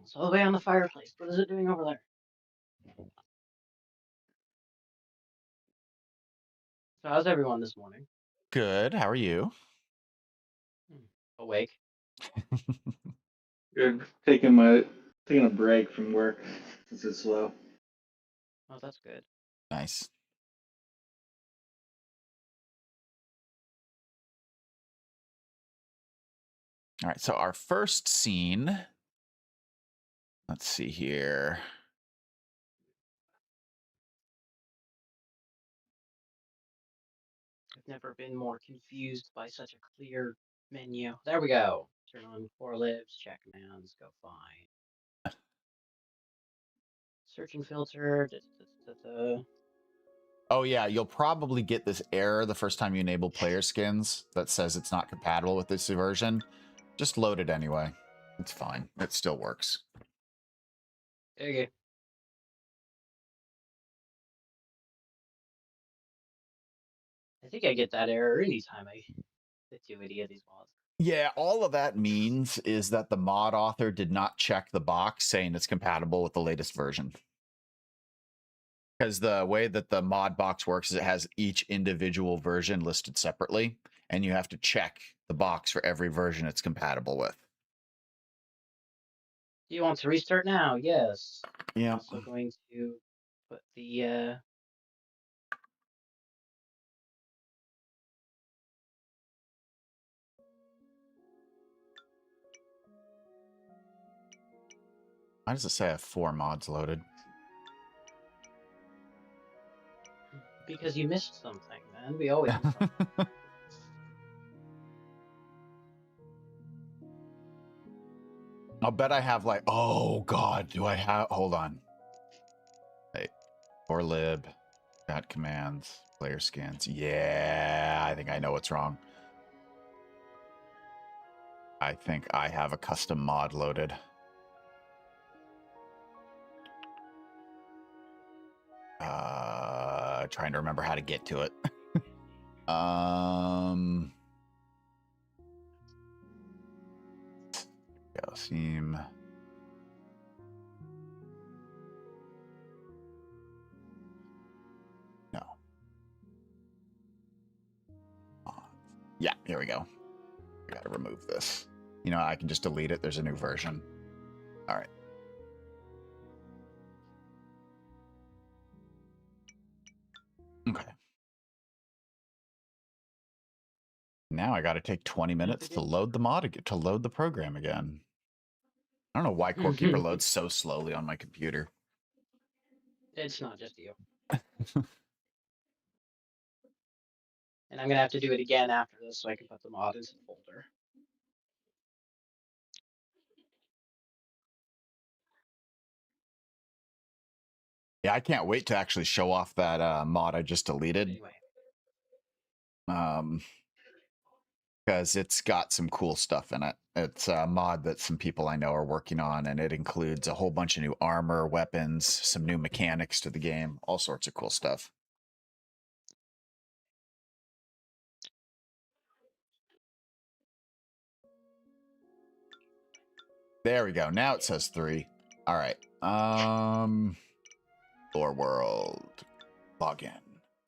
It's all the way on the fireplace. What is it doing over there? So how's everyone this morning? Good. How are you? Awake? Good. Taking a break from work since it's slow. Oh, that's good. Nice. All right, so our first scene, let's see here. I've never been more confused by such a clear menu. There we go. Turn on corelibs, check commands, go find. Search and filter. Oh yeah, you'll probably get this error the first time you enable player skins that says it's not compatible with this version. Just load it anyway. It's fine. It still works. Okay. I think I get that error anytime I do any of these mods. Yeah, all of that means is that the mod author did not check the box saying it's compatible with the latest version. Because the way that the mod box works is it has each individual version listed separately, and you have to check the box for every version it's compatible with. Do you want to restart now? Yes. Yeah. I'm also going to put the Why does it say I have 4 mods loaded? because you missed something, man. We always miss something. I'll bet I have like, oh god, do I have, hold on. Hey, corelib, chat commands, player skins. Yeah, I think I know what's wrong. I think I have a custom mod loaded. Trying to remember how to get to it. Go theme. No. Yeah, here we go. I gotta remove this. You know, I can just delete it. There's a new version. All right. Okay. Now I got to take 20 minutes to load the mod again, to load the program again. I don't know why Core Keeper loads so slowly on my computer. It's not just you. And I'm gonna have to do it again after this so I can put the mod into the folder. Yeah, I can't wait to actually show off that mod I just deleted. Anyway, Because it's got some cool stuff in it. It's a mod that some people I know are working on, and it includes a whole bunch of new armor, weapons, some new mechanics to the game, all sorts of cool stuff. There we go. Now it says 3. All right. Lore world. Login.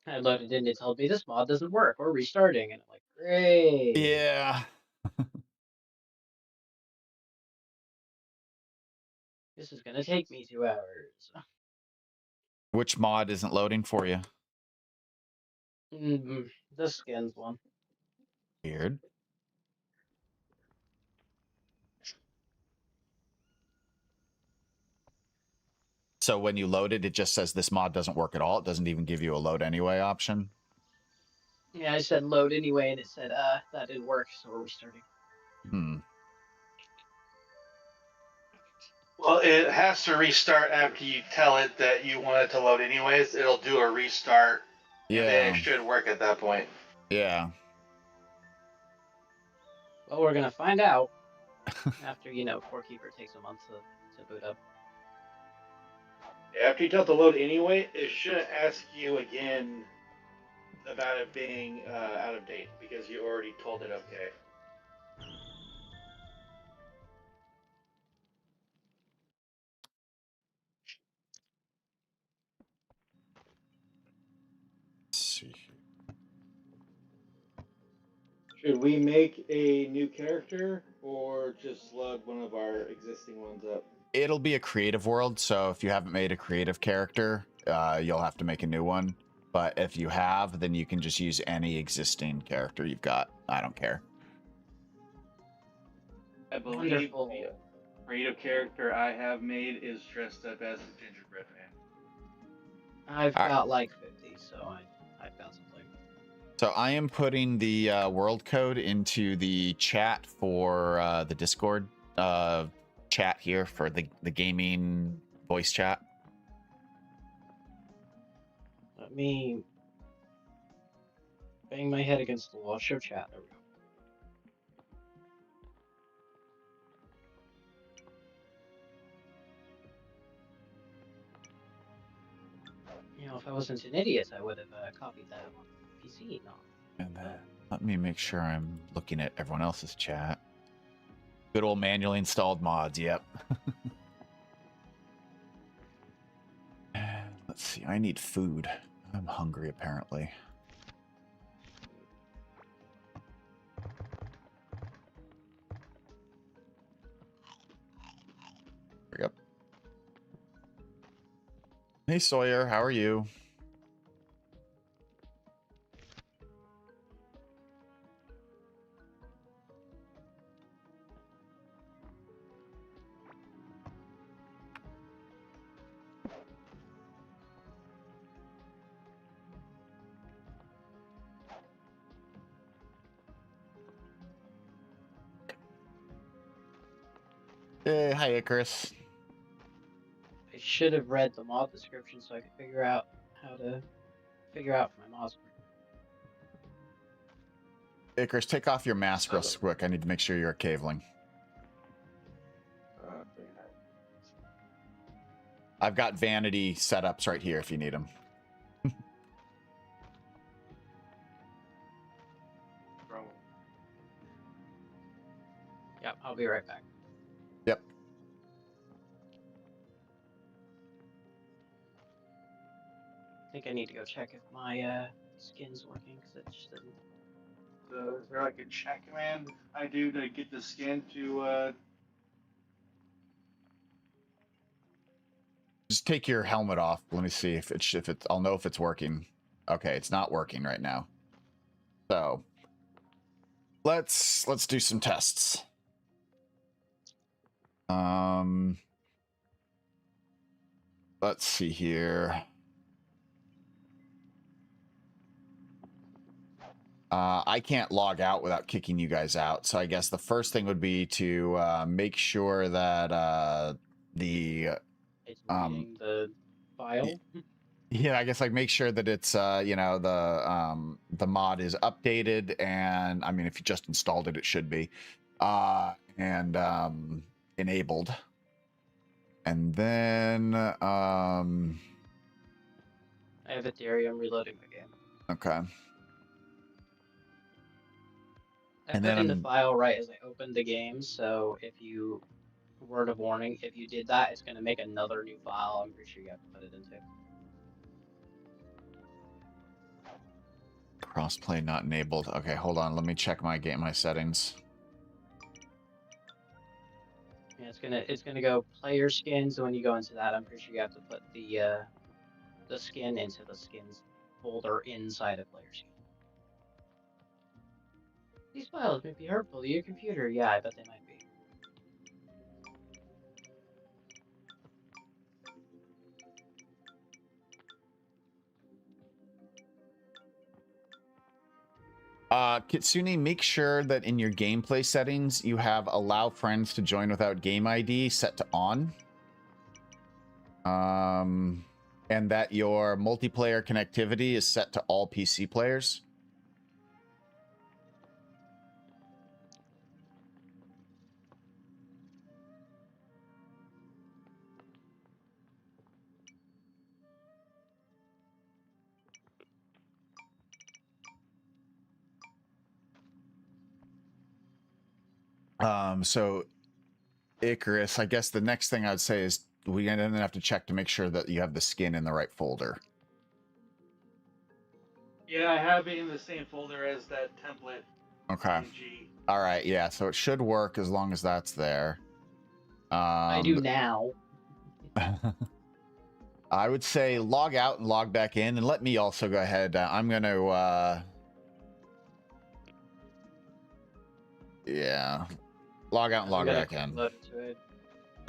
I loaded in, it told me this mod doesn't work. We're restarting, and I'm like, great. Yeah. This is gonna take me 2 hours. Which mod isn't loading for you? The skins one. Weird. So when you load it, it just says this mod doesn't work at all. It doesn't even give you a load anyway option. Yeah, I said load anyway, and it said, that didn't work, so we're restarting. Well, it has to restart after you tell it that you want it to load anyways. It'll do a restart, and then it should work at that point. Yeah. Well, we're gonna find out after, Core Keeper takes a month to boot up. After you tell it to load anyway, it shouldn't ask you again about it being out of date because you already told it okay. Let's see. Should we make a new character or just slug one of our existing ones up? It'll be a creative world, so if you haven't made a creative character, you'll have to make a new one. But if you have, then you can just use any existing character you've got. I don't care. I believe Wonderful. the creative character I have made is dressed up as a gingerbread man. I've got like 50, so I've got something. So I am putting the world code into the chat for the Discord chat here for the gaming voice chat. Let me bang my head against the wall. Show chat. There we go. If I wasn't an idiot, I would have copied that on PC. No. And then let me make sure I'm looking at everyone else's chat. Good old manually installed mods. Yep. Let's see. I need food. I'm hungry, apparently. There we go. Hey, Sawyer. How are you? Hey, hi, Icarus. I should have read the mod description so I could figure out how to figure out if my mods work. Icarus, take off your mask real quick. I need to make sure you're a caveling. I've got vanity setups right here if you need them. Yep, I'll be right back. Yep. I think I need to go check if my skin's working because it just didn't. So is there like a chat command I do to get the skin to Just take your helmet off. Let me see if it's I'll know if it's working. Okay, it's not working right now. So let's do some tests. Let's see here. I can't log out without kicking you guys out. So I guess the first thing would be to make sure that It's reading the file. Yeah, I guess like make sure that it's the mod is updated, and I mean if you just installed it, it should be and enabled. And then I have Ethereum reloading the game. okay. I And put in the then file right as I opened the game, so if you, word of warning, if you did that, it's going to make another new file. I'm pretty sure you have to put it into. crossplay not enabled. Okay, hold on. Let me check my settings. Yeah, it's gonna go player skins. So when you go into that, I'm pretty sure you have to put the skin into the skins folder inside of player skin. These files may be hurtful to your computer. Yeah, I bet they might be. Kitsune, make sure that in your gameplay settings you have allow friends to join without game ID set to on. And that your multiplayer connectivity is set to all PC players. So Icarus, I guess the next thing I'd say is we then have to check to make sure that you have the skin in the right folder. Yeah, I have it in the same folder as that template. Okay. PNG. All right. Yeah. So it should work as long as that's there. I do now. I would say log out and log back in, and let me also go ahead. I'm going to, yeah, log out and log back in.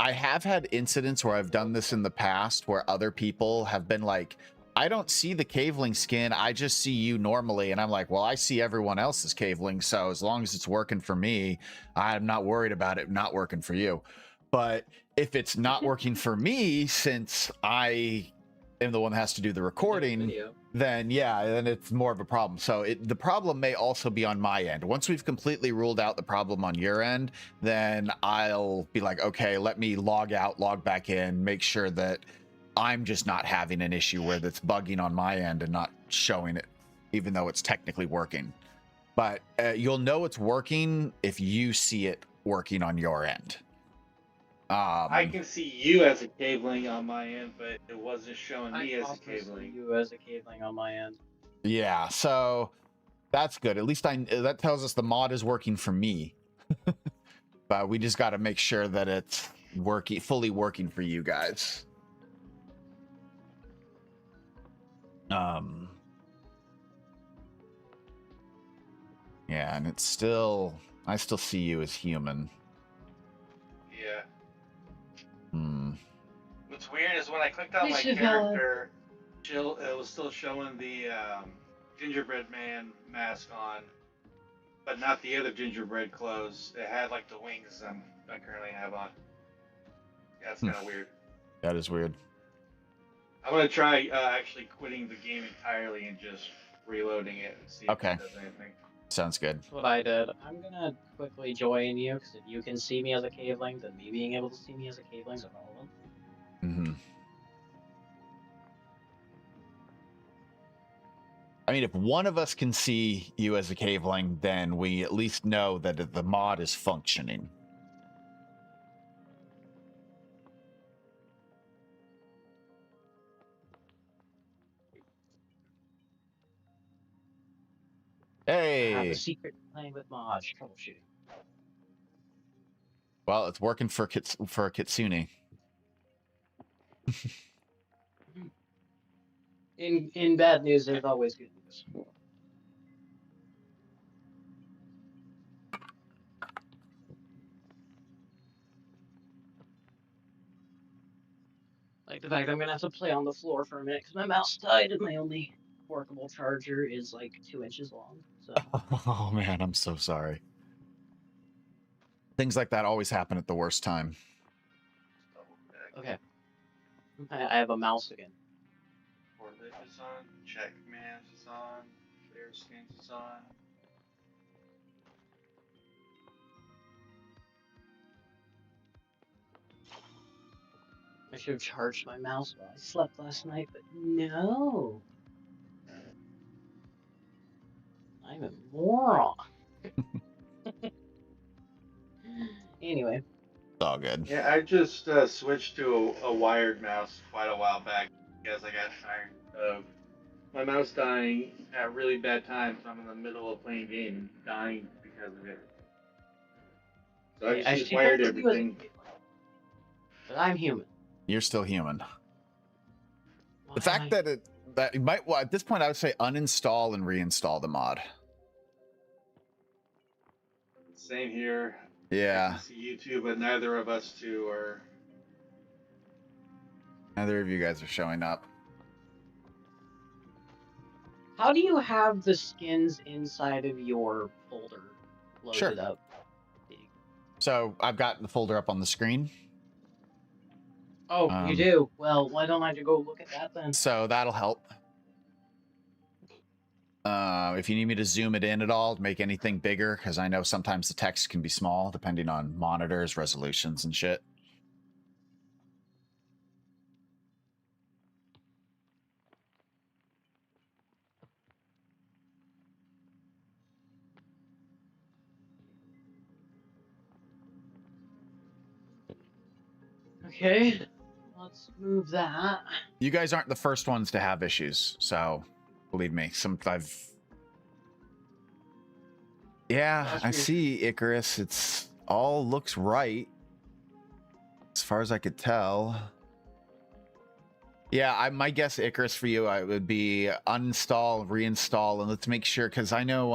I have had incidents where I've done this in the past where other people have been like, I don't see the Caveling skin. I just see you normally. And I'm like, well, I see everyone else's Caveling. So as long as it's working for me, I'm not worried about it not working for you. But if it's not working for me, since I am the one that has to do the recording, then yeah, then it's more of a problem. So the problem may also be on my end. Once we've completely ruled out the problem on your end, then I'll be like, okay, let me log out, log back in, make sure that I'm just not having an issue where that's bugging on my end and not showing it, even though it's technically working. But you'll know it's working if you see it working on your end. I can see you as a Caveling on my end, but it wasn't showing me as a Caveling. You as a Caveling on my end. Yeah, so that's good. At least that tells us the mod is working for me. But we just got to make sure that it's fully working for you guys. Yeah, and it's still, I still see you as human. Yeah. Hmm. What's weird is when I clicked on my character, it was still showing the gingerbread man mask on, but not the other gingerbread clothes. It had like the wings I currently have on. Yeah, it's kind of weird. That is weird. I'm gonna try actually quitting the game entirely and just reloading it and see if it does anything. Sounds good. That's what I did. I'm gonna quickly join you, because if you can see me as a Caveling, then me being able to see me as a Caveling is irrelevant. Mm-hmm. I mean, if one of us can see you as a Caveling, then we at least know that the mod is functioning. Hey! I have a secret playing with mods, troubleshooting. Well, it's working for Kitsune. In bad news, there's always good news. Like the fact I'm gonna have to play on the floor for a minute because my mouse died and my only workable charger is like 2 inches long. So. Oh man, I'm so sorry. Things like that always happen at the worst time. Okay. I have a mouse again. Portlet is on. Check commands is on. Player skins is on. I should have charged my mouse while I slept last night, but no. I'm a moron. Anyway. It's all good. Yeah, I just switched to a wired mouse quite a while back because I got tired of my mouse dying at really bad times. I'm in the middle of playing a game and dying because of it. So I just wired everything. But I'm human. You're still human. Why The fact that you might, well, at this point, I would say uninstall and reinstall the mod. Same here. Yeah. I can see YouTube, but neither of us two are. Neither of you guys are showing up. How do you have the skins inside of your folder loaded up? So I've got the folder up on the screen. Oh, you do? Well, why don't I go look at that then? So that'll help. If you need me to zoom it in at all, make anything bigger, because I know sometimes the text can be small depending on monitors, resolutions, and shit. Okay, let's move that. You guys aren't the first ones to have issues, so believe me. Yeah, I see, Icarus. It's all looks right as far as I could tell. Yeah, my guess, Icarus, for you, I would be uninstall, reinstall, and let's make sure, because I know,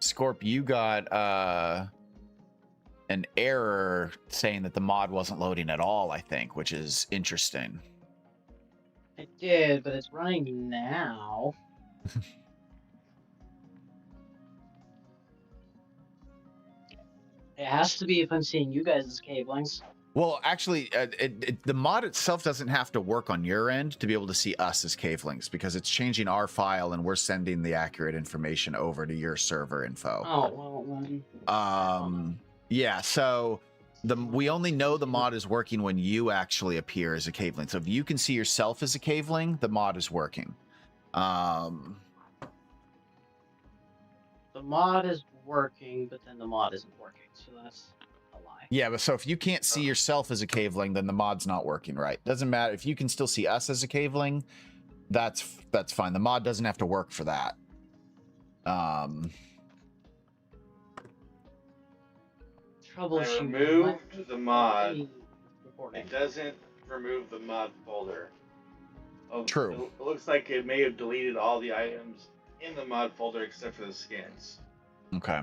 Scorp, you got an error saying that the mod wasn't loading at all, I think, which is interesting. It did, but it's running now. It has to be if I'm seeing you guys' cablings. Well, actually, the mod itself doesn't have to work on your end to be able to see us as cavelings, because it's changing our file and we're sending the accurate information over to your server info. Oh, well, yeah, so we only know the mod is working when you actually appear as a caveling. So if you can see yourself as a caveling, the mod is working. The mod is working, but then the mod isn't working, so that's a lie. Yeah, but so if you can't see yourself as a caveling, then the mod's not working right. Doesn't matter if you can still see us as a caveling. That's fine. The mod doesn't have to work for that. I removed the mod. It doesn't remove the mod folder. Oh, true. It looks like it may have deleted all the items in the mod folder except for the skins. Okay.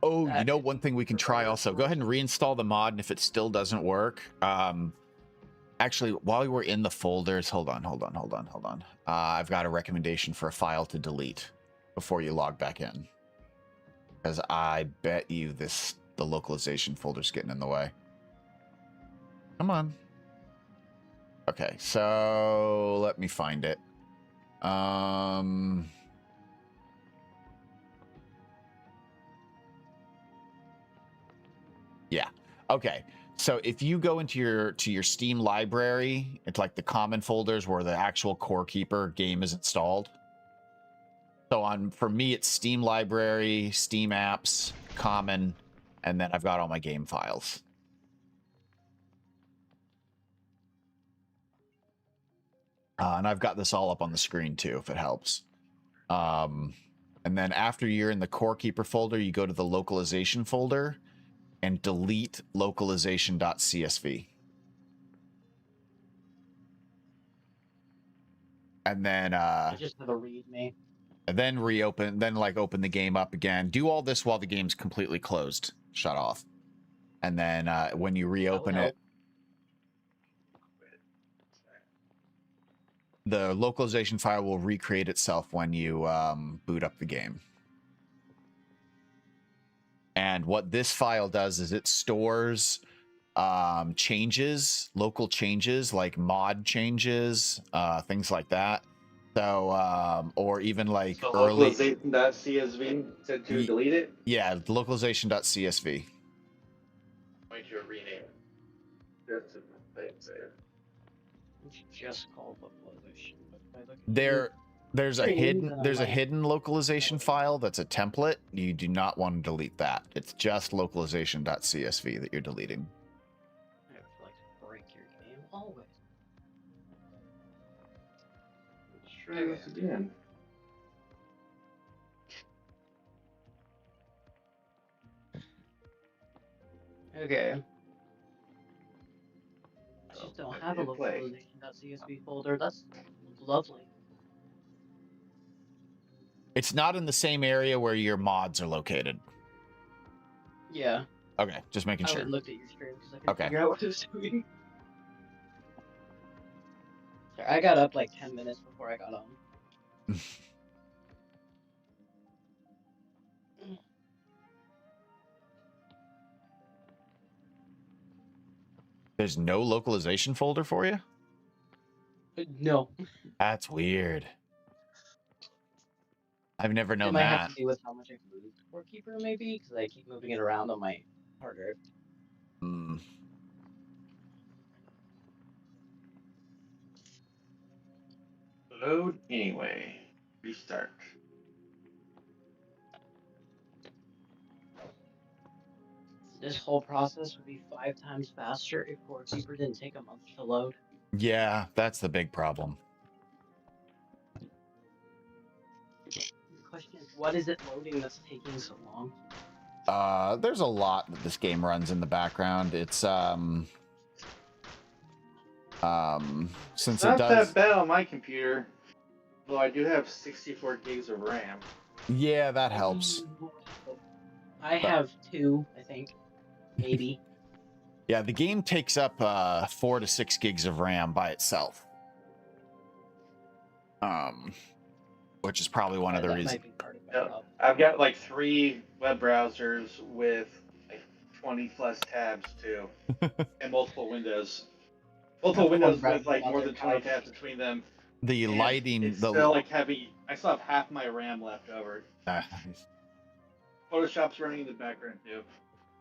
Oh, you know, one thing we can try also. Go ahead and reinstall the mod, and if it still doesn't work, actually, while we're in the folders, hold on. I've got a recommendation for a file to delete before you log back in, because I bet you the localization folder's getting in the way. Come on. Okay, so let me find it. Yeah. Okay. So if you go into your Steam library, it's like the common folders where the actual Core Keeper game is installed. So for me, it's Steam library, Steam apps, common, and then I've got all my game files. And I've got this all up on the screen too, if it helps. And then after you're in the Core Keeper folder, you go to the localization folder and delete localization.csv. And then I just have a readme. And then open the game up again. Do all this while the game's completely closed, shut off. And then when you reopen it, the localization file will recreate itself when you boot up the game. And what this file does is it stores changes, local changes like mod changes, things like that. So, or even like So early, localization.csv said to Ye- delete it. yeah, localization.csv. Going to rename it. Just to say it. It's just called localization. But if I look at There's a Streams, and I there's a might- hidden localization file that's a template. You do not want to delete that. It's just localization.csv that you're deleting. I would like to break your game always. Let's try this again. Okay. I just don't let have a it play. localization.csv folder. That's lovely. It's not in the same area where your mods are located. Yeah. Okay, just making I sure. went and looked at your stream because I couldn't Okay. figure out what it was doing. Sorry, I got up like 10 minutes before I got on. There's no localization folder for you? No. That's weird. I've never It known might that. have to do with how much I moved Scorekeeper, maybe, because I keep moving it around on my hard drive. Hmm. Load anyway. Restart. This whole process would be 5 times faster if Scorekeeper didn't take a month to load. Yeah, that's the big problem. The question is, what is it loading that's taking so long? There's a lot that this game runs in the background. It's since It's it not does. that bad on my computer, though I do have 64 gigs of RAM. Yeah, that helps. I have 2, I think. Maybe. Yeah, the game takes up 4 to 6 gigs of RAM by itself. Which is probably one of the That reasons. might be part of my Yep. problem. I've got like 3 web browsers with like 20 plus tabs too, and multiple windows. Multiple One windows browser with like more than browser 20 tabs between them. The and lighting, It's the still like heavy. I still have half my RAM left over. Photoshop's running in the background too.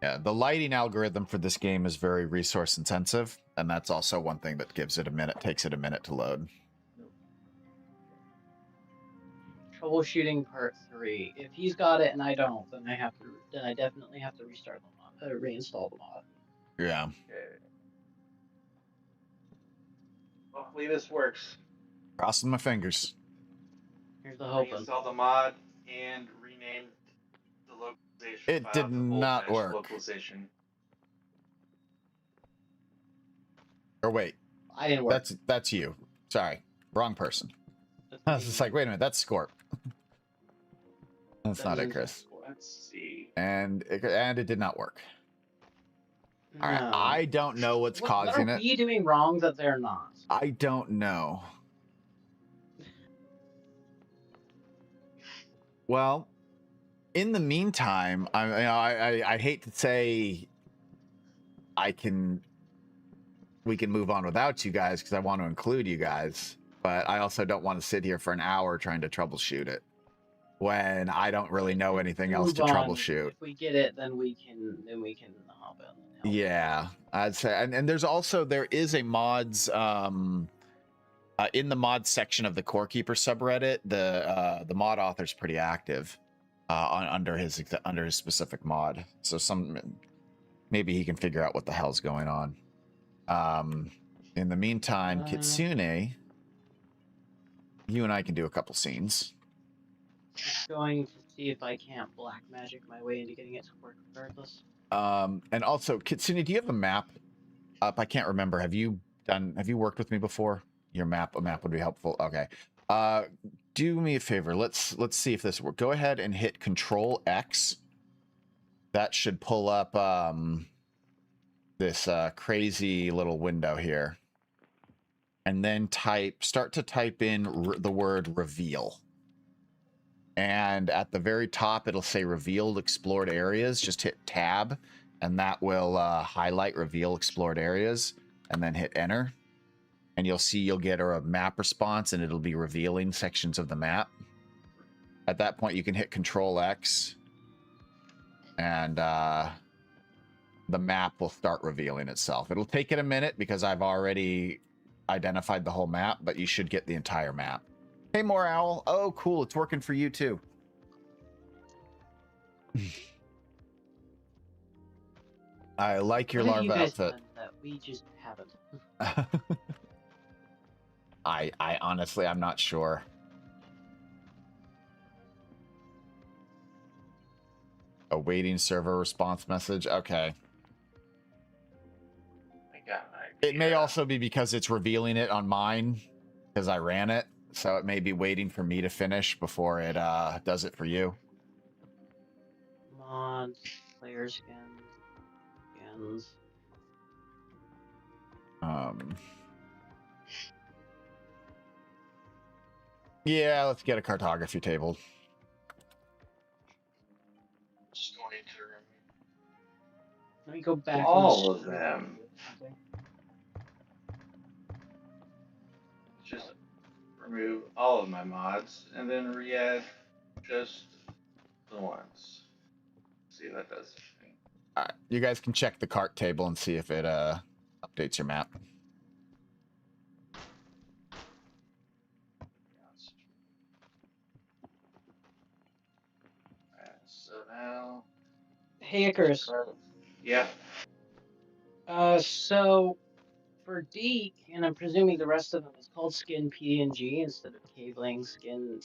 yeah, the lighting algorithm for this game is very resource intensive, and that's also one thing that gives it a minute, takes it a minute to load. Troubleshooting part 3. If he's got it and I don't, then I definitely have to restart the mod, reinstall the mod. Yeah. Okay. Hopefully this works. Crossing my fingers. Here's the hope. Reinstall the mod and rename the localization It file did to not full-fledged work. Localization. Or wait, I didn't work. that's you. Sorry, wrong person. I was just like, wait a minute, that's Scorp. That's not it, Chris. Let's see. And it did not work. All right, No. I don't know what's causing What are it. we doing wrong that they're not? I don't know. Well, in the meantime, I hate to say we can move on without you guys because I want to include you guys, but I also don't want to sit here for an hour trying to troubleshoot it when I don't really know anything else to Move on. troubleshoot. If we get it, then we can hop in. and help. Yeah, I'd say, and there is a mods in the mod section of the Corekeeper subreddit. The mod author's pretty active under his specific mod, so maybe he can figure out what the hell's going on. In the meantime, Kitsune, you and I can do a couple scenes. Just going to see if I can't black magic my way into getting it to work regardless. And also, Kitsune, do you have a map up? I can't remember. Have you worked with me before? A map would be helpful. Okay. Do me a favor. Let's see if this works. Go ahead and hit Control X. That should pull up this crazy little window here. And then start to type in the word reveal. And at the very top, it'll say revealed explored areas. Just hit tab and that will highlight reveal explored areas, and then hit enter. And you'll see you'll get a map response, and it'll be revealing sections of the map. At that point, you can hit Control X, and the map will start revealing itself. It'll take it a minute because I've already identified the whole map, but you should get the entire map. Hey, More Owl. Oh, cool. It's working for you, too. I like your What have larva you guys outfit. done that we just haven't? I honestly, I'm not sure. Awaiting server response message. Okay. I got an It may idea. also be because it's revealing it on mine because I ran it. So it may be waiting for me to finish before it does it for you. Mods, player skins. Yeah, let's get a cartography table. Just going to Let me go back. all of them. Just remove all of my mods and then re-add just the ones. See if that does anything. All right, you guys can check the cart table and see if it updates your map. So now, Hey, Icarus. yeah. So for Deke, and I'm presuming the rest of them, it's called Skin PNG instead of Cabling Skin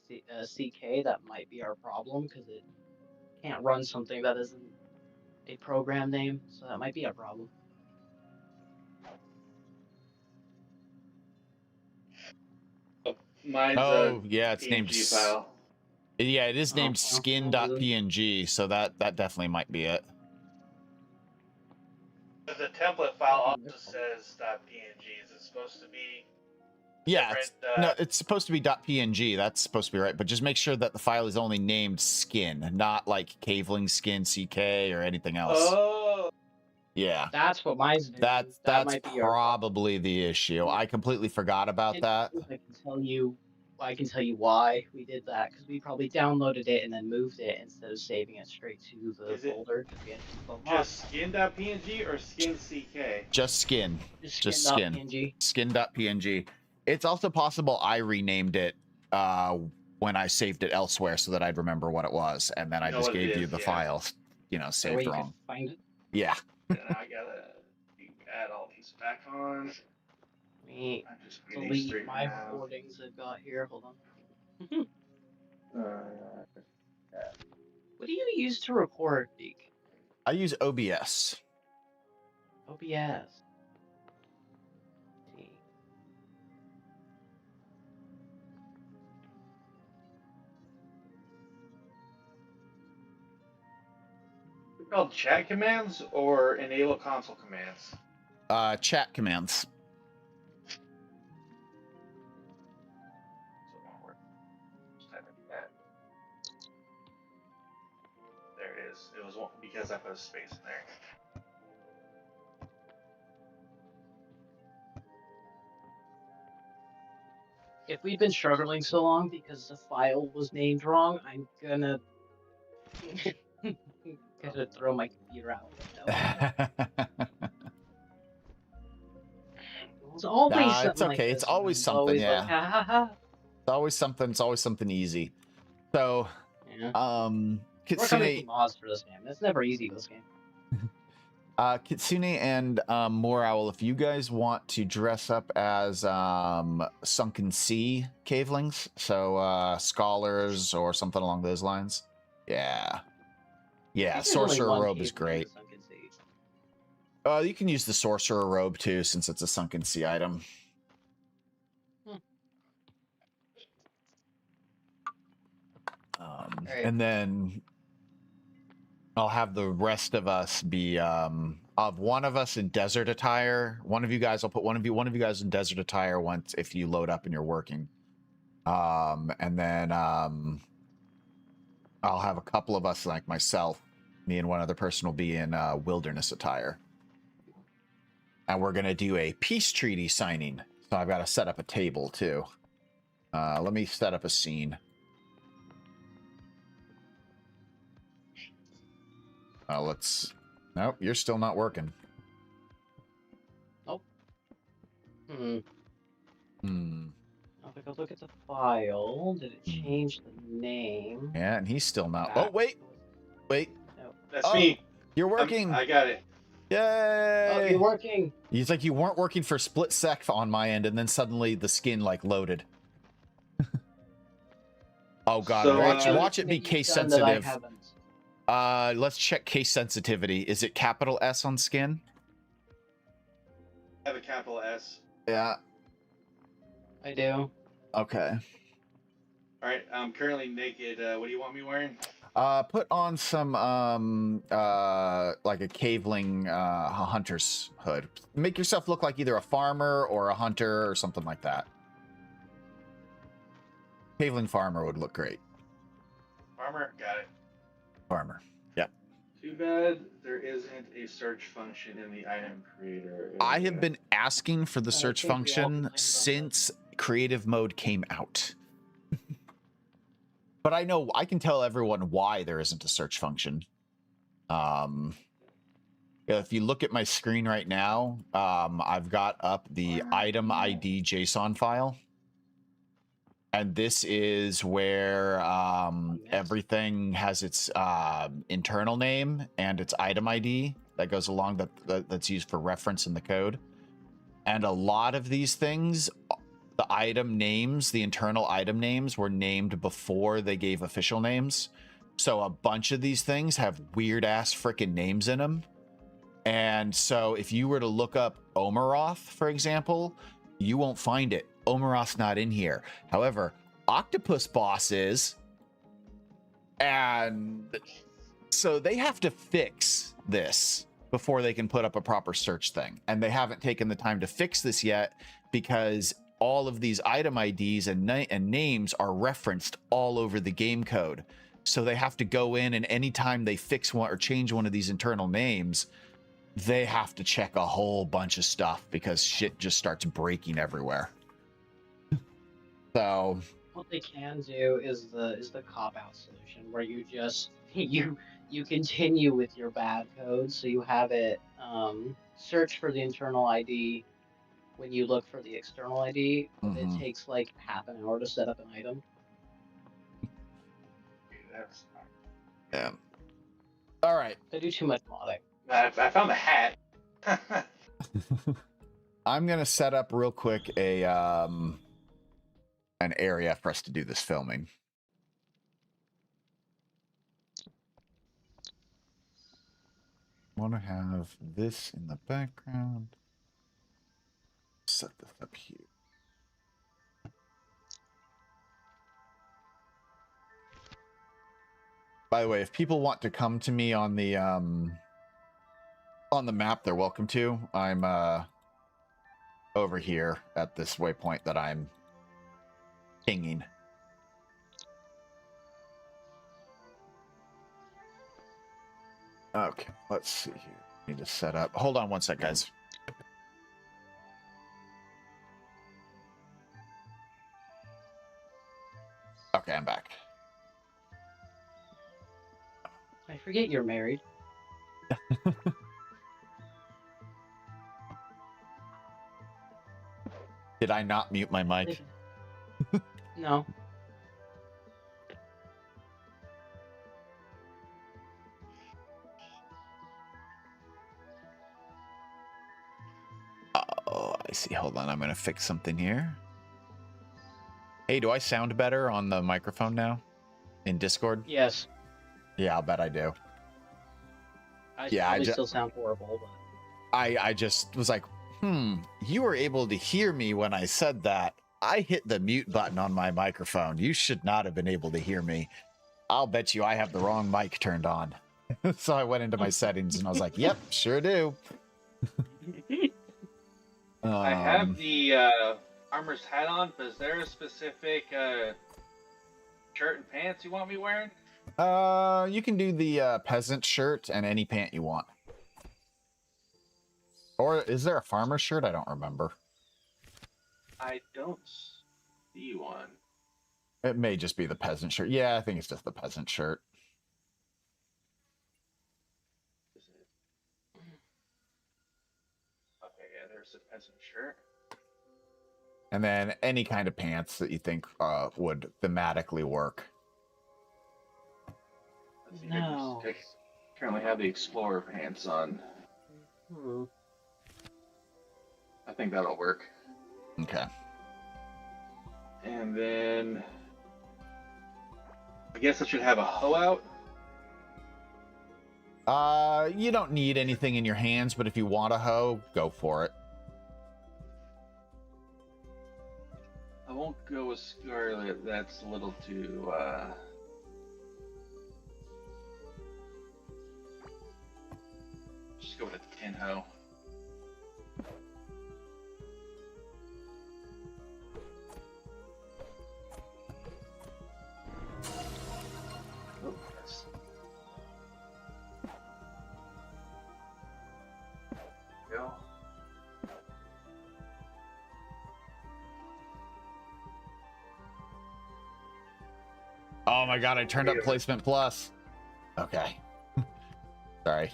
CK. That might be our problem because it can't run something that isn't a program name, so that might be a problem. Mine's yeah, it's PNG named. file. Yeah, it is Oh, named well, skin.png, so that definitely might be it. But the template file also says .png. Is it supposed to be? Yeah, different, no, it's supposed to be .png. That's supposed to be right, but just make sure that the file is only named skin, not like Caveling Skin CK or anything else. Oh. Yeah, that's what mine's doing. that's might be our probably the issue. I completely forgot about that. I can tell you why we did that because we probably downloaded it and then moved it instead of saving it straight to the Is it folder. We had to just skin.png or skin.ck? Just skin. Just skin. Skin.png. Skin.png. It's also possible I renamed it when I saved it elsewhere so that I'd remember what it was, and then I just gave you the file, saved wrong. Find it. Yeah. And I gotta add all these back on. Let me I'm just getting these delete straight my now. recordings I've got here. Hold on. What do you use to record, Deke? I use OBS. OBS. They're called chat commands or enable console commands? Chat commands. There it is. It was because I put a space in there. If we've been struggling so long because the file was named wrong, I'm gonna throw my computer out. It's always Nah, something it's okay. like It's this, always and something, always yeah. Like, ha, ha, ha. It's always something easy. So, Yeah. We're coming Kitsune, mods for this game. It's never easy, this game. Kitsune and More Owl, if you guys want to dress up as Sunken Sea cavelings, so scholars or something along those lines, yeah, sorcerer robe is great. You can use the sorcerer robe too, since it's a Sunken Sea item. And then I'll have the rest of us be of one of us in desert attire. One of you guys, I'll put one of you guys in desert attire once if you load up and you're working. And then I'll have a couple of us like myself Me and one other person will be in wilderness attire. And we're going to do a peace treaty signing. So I've got to set up a table, too. Let me set up a scene. Let's... Nope, you're still not working. Nope. If I go look at the file, did it change the name? Yeah, and he's still not... Oh, wait! Wait. No. That's me. You're working! I got it. Yay! Oh, you're working! It's like you weren't working for split sec on my end, and then suddenly the skin, like, loaded. Oh, God. So, watch it be case sensitive. Let's check case sensitivity. Is it capital S on skin? I have a capital S. Yeah. I do. Okay. All right, I'm currently naked. What do you want me wearing? Put on some like a caveling hunter's hood. Make yourself look like either a farmer or a hunter or something like that. Caveling farmer would look great. Farmer, got it. Farmer. Yep. Too bad there isn't a search function in the item creator. I have been asking for the search think we all function complained about since creative mode came out. But I know I can tell everyone why there isn't a search function. If you look at my screen right now, I've got up the item ID JSON file. And this is where everything has its internal name and its item ID that goes along that's used for reference in the code. And a lot of these things, the item names, the internal item names were named before they gave official names. So a bunch of these things have weird ass freaking names in them. And so if you were to look up Omeroth, for example, you won't find it. Omeroth's not in here. However, Octopus Boss is. And so they have to fix this before they can put up a proper search thing. And they haven't taken the time to fix this yet because all of these item IDs and names are referenced all over the game code. So they have to go in, and anytime they fix one or change one of these internal names, they have to check a whole bunch of stuff because shit just starts breaking everywhere. So what they can do is the cop-out solution where you just you continue with your bad code, so you have it search for the internal ID when you look for the external ID. It takes like half an hour to set up an item. That's yeah. All right. They do too much modding. I found the hat. I'm gonna set up real quick a an area for us to do this filming. Want to have this in the background. Set this up here. By the way, if people want to come to me on the map, they're welcome to. I'm over here at this waypoint that I'm pinging. Okay, let's see here. Need to set up. Hold on one sec, guys. Okay, I'm back. I forget you're married. Did I not mute my mic? No. Oh, I see. Hold on. I'm going to fix something here. Hey, do I sound better on the microphone now in Discord? Yes. Yeah, I'll bet I do. I still sound horrible, but I just was like, you were able to hear me when I said that. I hit the mute button on my microphone. You should not have been able to hear me. I'll bet you I have the wrong mic turned on. So I went into my settings and I was like, yep, sure do. I have the armor's hat on, but is there a specific shirt and pants you want me wearing? You can do the peasant shirt and any pant you want. Or is there a farmer shirt? I don't remember. I don't see one. It may just be the peasant shirt. Yeah, I think it's just the peasant shirt. Is it? Okay, yeah, there's a peasant shirt. And then any kind of pants that you think would thematically work. Let's see, No. I currently have the Explorer pants on. I think that'll work. Okay. And then I guess I should have a hoe out. You don't need anything in your hands, but if you want a hoe, go for it. I won't go with Scarlet. That's a little too. Just go with a tin hoe. Oh, yes. Go. Oh my god, I turned up placement plus. Okay. Sorry.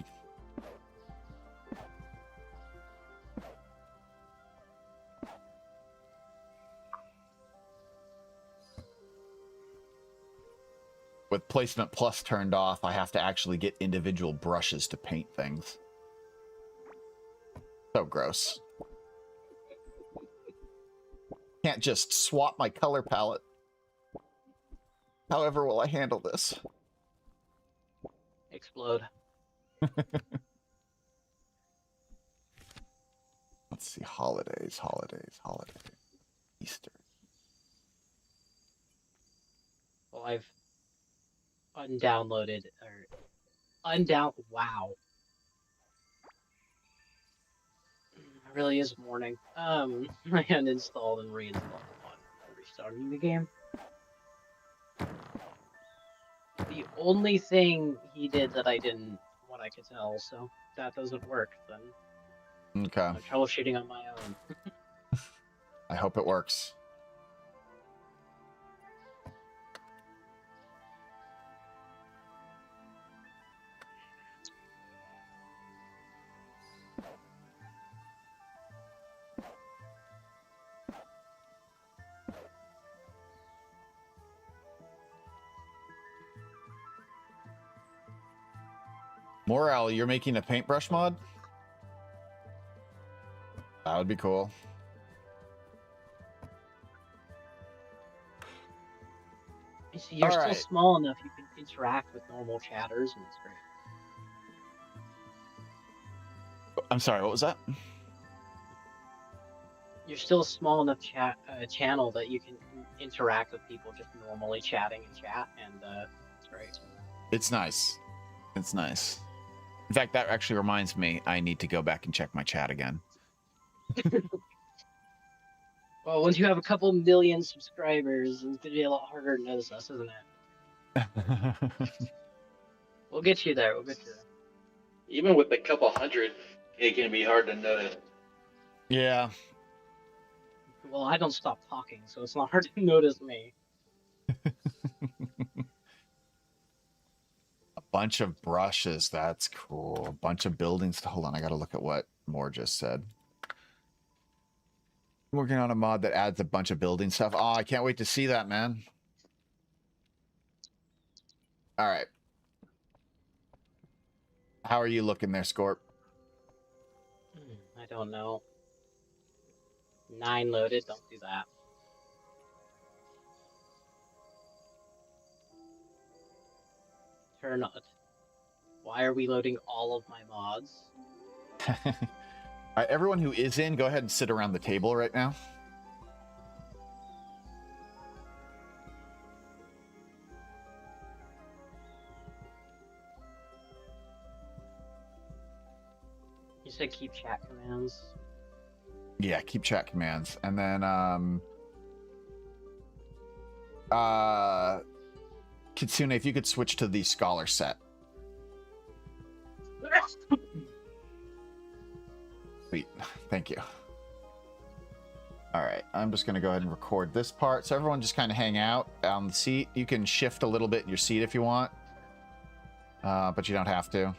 With placement plus turned off, I have to actually get individual brushes to paint things. So gross. Can't just swap my color palette. However will I handle this? Explode. Let's see, holidays. Easter. Well, I've undownloaded or wow. It really is morning. I uninstalled and reinstalled on restarting the game. The only thing he did that I didn't, what I could tell, so that doesn't work then. Okay. I'm troubleshooting on my own. I hope it works. Morale, you're making a paintbrush mod? That would be cool. You see, you're All still right. small enough you can interact with normal chatters, and it's great. I'm sorry, what was that? You're still a small enough channel that you can interact with people just normally chatting in chat, and it's great. It's nice. It's nice. In fact, that actually reminds me, I need to go back and check my chat again. Well, once you have a couple million subscribers, it's gonna be a lot harder to notice us, isn't it? We'll get you there. We'll get you there. Even with a couple hundred, it can be hard to notice. Yeah. Well, I don't stop talking, so it's not hard to notice me. A bunch of brushes. That's cool. A bunch of buildings. Hold on, I gotta look at what Moore just said. I'm working on a mod that adds a bunch of building stuff. Oh, I can't wait to see that, man. All right. How are you looking there, Scorp? I don't know. 9 loaded. Don't do that. Turn on. Why are we loading all of my mods? All right, everyone who is in, go ahead and sit around the table right now. You said keep chat commands. Yeah, keep chat commands. And then Kitsune, if you could switch to the scholar set. Sweet. Thank you. All right, I'm just going to go ahead and record this part. So everyone just kind of hang out on the seat. You can shift a little bit in your seat if you want, but you don't have to.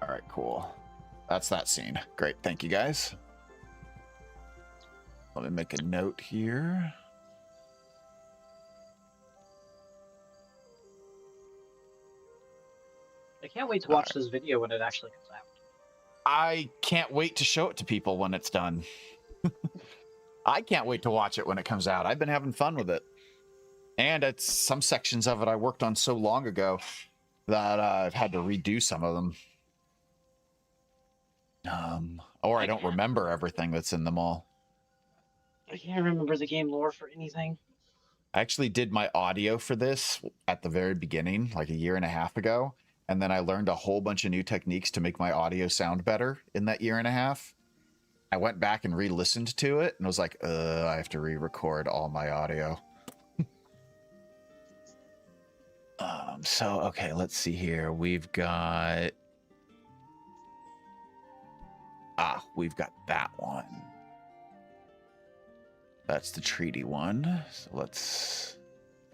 All right, cool. That's that scene. Great. Thank you, guys. Let me make a note here. I can't wait to watch this video when it actually comes out. I can't wait to show it to people when it's done. I can't wait to watch it when it comes out. I've been having fun with it. And it's some sections of it I worked on so long ago that I've had to redo some of them. Or I don't remember everything that's in them all. I can't remember the game lore for anything. I actually did my audio for this at the very beginning, like a year and a half ago. And then I learned a whole bunch of new techniques to make my audio sound better in that year and a half. I went back and re-listened to it and was like, I have to re-record all my audio. So, okay, let's see here. We've got... we've got that one. That's the treaty one. So let's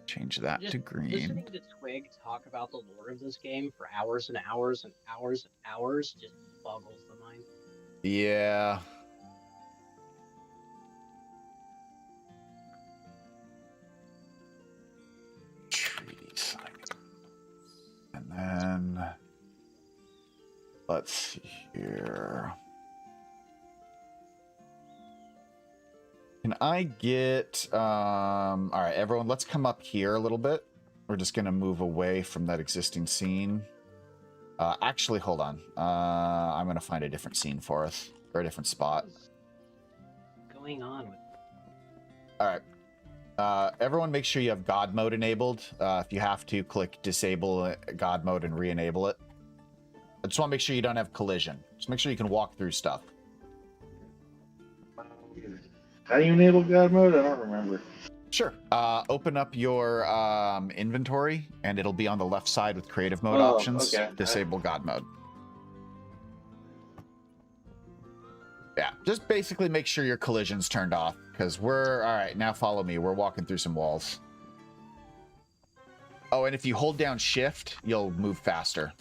change that to green. Listening to Twig talk about the lore of this game for hours and hours and hours and hours just boggles the mind. Yeah. Treaty signing. And then let's see here. Can I get all right, everyone, let's come up here a little bit. We're just gonna move away from that existing scene. Actually, hold on. I'm gonna find a different scene for us, or a different spot. What's going on with All right. Everyone make sure you have God mode enabled. If you have to, click disable God mode and re-enable it. I just want to make sure you don't have collision. Just make sure you can walk through stuff. How do you enable God mode? I don't remember. Sure. Open up your inventory, and it'll be on the left side with creative mode options. Okay. Disable God mode. Yeah, just basically make sure your collision's turned off, because we're... All right, now follow me. We're walking through some walls. Oh, and if you hold down shift, you'll move faster.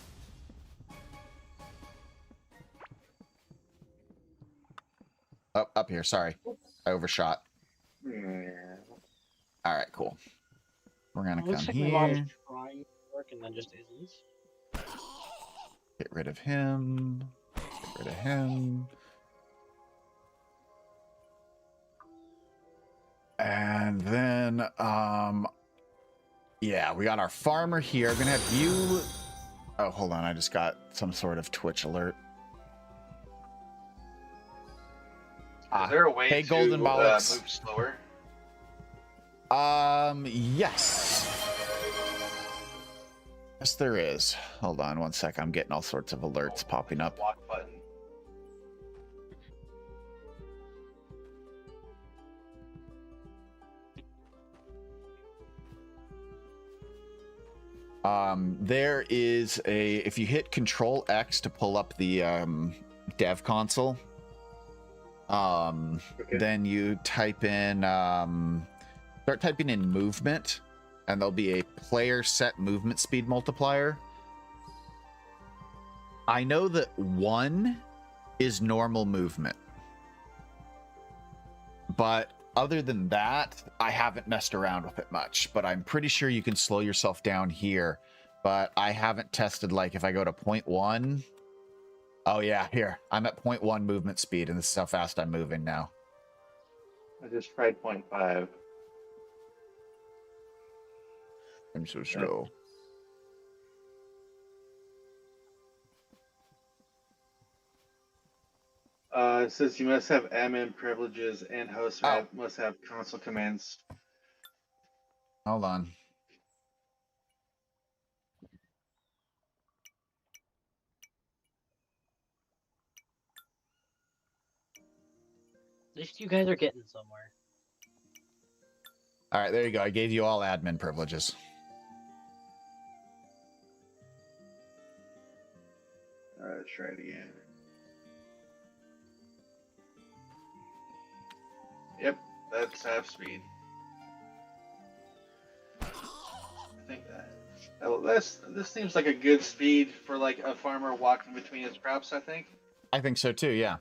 Oh, up here, sorry. I overshot. Yeah. All right, cool. We're gonna it? Looks come like my mod is here. trying to work and then just isn't. Get rid of him. Get rid of him. And then, yeah, we got our farmer here. I'm gonna have you... Oh, hold on. I just got some sort of Twitch alert. Is there a way hey, to Golden Bollocks. move slower? Yes. Yes, there is. Hold on one sec. I'm getting all sorts of alerts popping up. Walk button. There is a... If you hit Control X to pull up the dev console, Okay. then you type in... start typing in movement, and there'll be a player set movement speed multiplier. I know that 1 is normal movement, but other than that, I haven't messed around with it much. But I'm pretty sure you can slow yourself down here, but I haven't tested, like, if I go to 0.1. Oh yeah, here, I'm at 0.1 movement speed, and this is how fast I'm moving now. I just tried 0.5. I'm so slow. It says you must have admin privileges and host must have console commands. Hold on. At least you guys are getting somewhere. All right, there you go. I gave you all admin privileges. All right, let's try it again. Yep, that's half speed. I think this seems like a good speed for like a farmer walking between his crops. I think. I think so too. Yeah.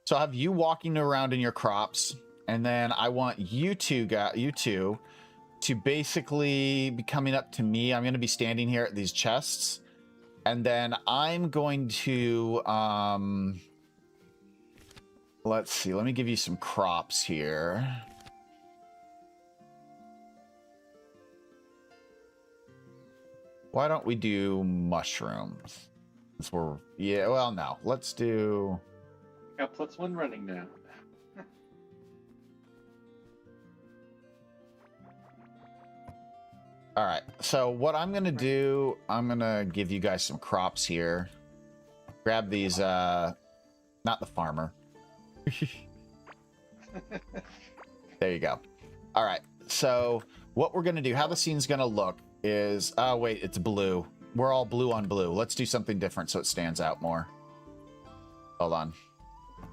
So I have you walking around in your crops, and then I want you two to basically be coming up to me. I'm going to be standing here at these chests, and then I'm going to let's see. Let me give you some crops here. Why don't we do mushrooms? Yeah, well, no. Let's do... Got +1 running now. All right. So what I'm going to do, I'm going to give you guys some crops here. Grab these, not the farmer. There you go. All right. So what we're going to do, how the scene's going to look is, oh, wait, it's blue. We're all blue on blue. Let's do something different so it stands out more. Hold on.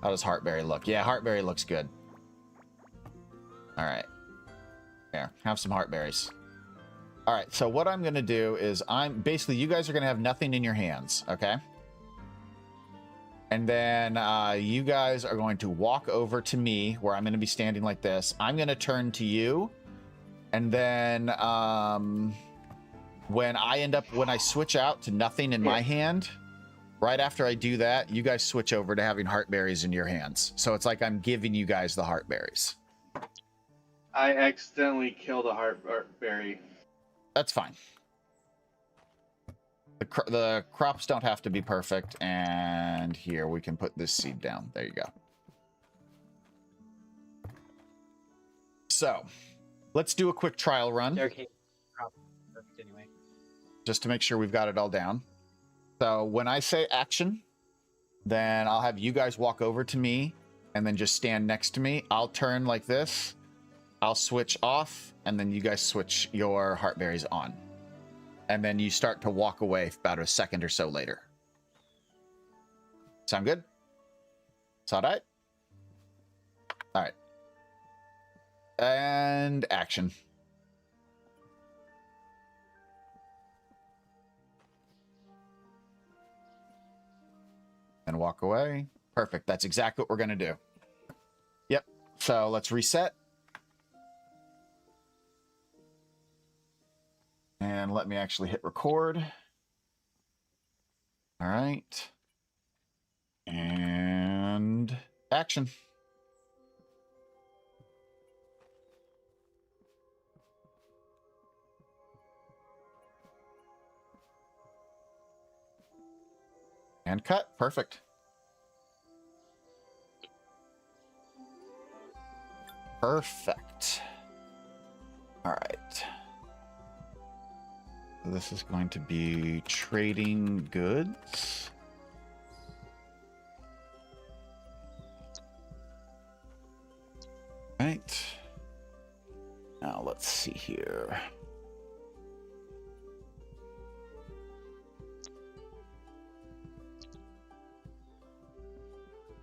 How does Heartberry look? Yeah, Heartberry looks good. All right. There, have some Heartberries. All right, so what I'm going to do is basically, you guys are going to have nothing in your hands, okay? And then you guys are going to walk over to me where I'm going to be standing like this. I'm going to turn to you. And then when I switch out to nothing in my hand, right after I do that, you guys switch over to having Heartberries in your hands. So it's like I'm giving you guys the Heartberries. I accidentally killed a Heartberry. That's fine. The crops don't have to be perfect. And here, we can put this seed down. There you go. So, let's do a quick trial run. Okay. Perfect anyway. Just to make sure we've got it all down. So, when I say action, then I'll have you guys walk over to me and then just stand next to me. I'll turn like this. I'll switch off, and then you guys switch your Heartberries on. And then you start to walk away about a second or so later. Sound good? Sound all right? All right. And action. And walk away. Perfect. That's exactly what we're going to do. Yep. So let's reset. And let me actually hit record. All right. And action. And cut. Perfect. Perfect. All right. This is going to be trading goods. Right. Now let's see here.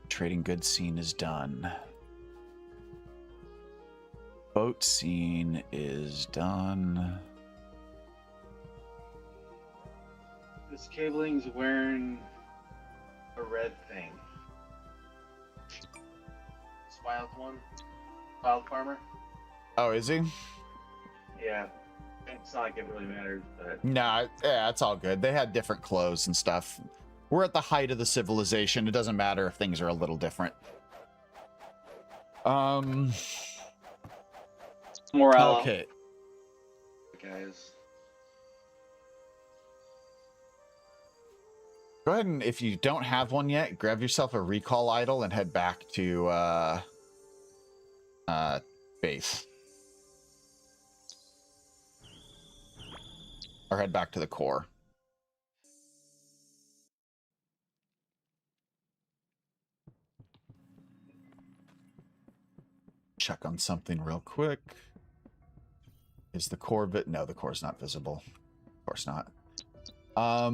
Trading goods scene is done. Boat scene is done. This cabling's wearing a red thing. This wild farmer. Oh, is he? Yeah. It's not like it really matters, but Nah, yeah, it's all good. They had different clothes and stuff. We're at the height of the civilization. It doesn't matter if things are a little different. morale. Okay. Guys. Go ahead and, if you don't have one yet, grab yourself a recall idol and head back to base. Or head back to the core. check on something real quick. Is the core no, the core's not visible. Of course not. I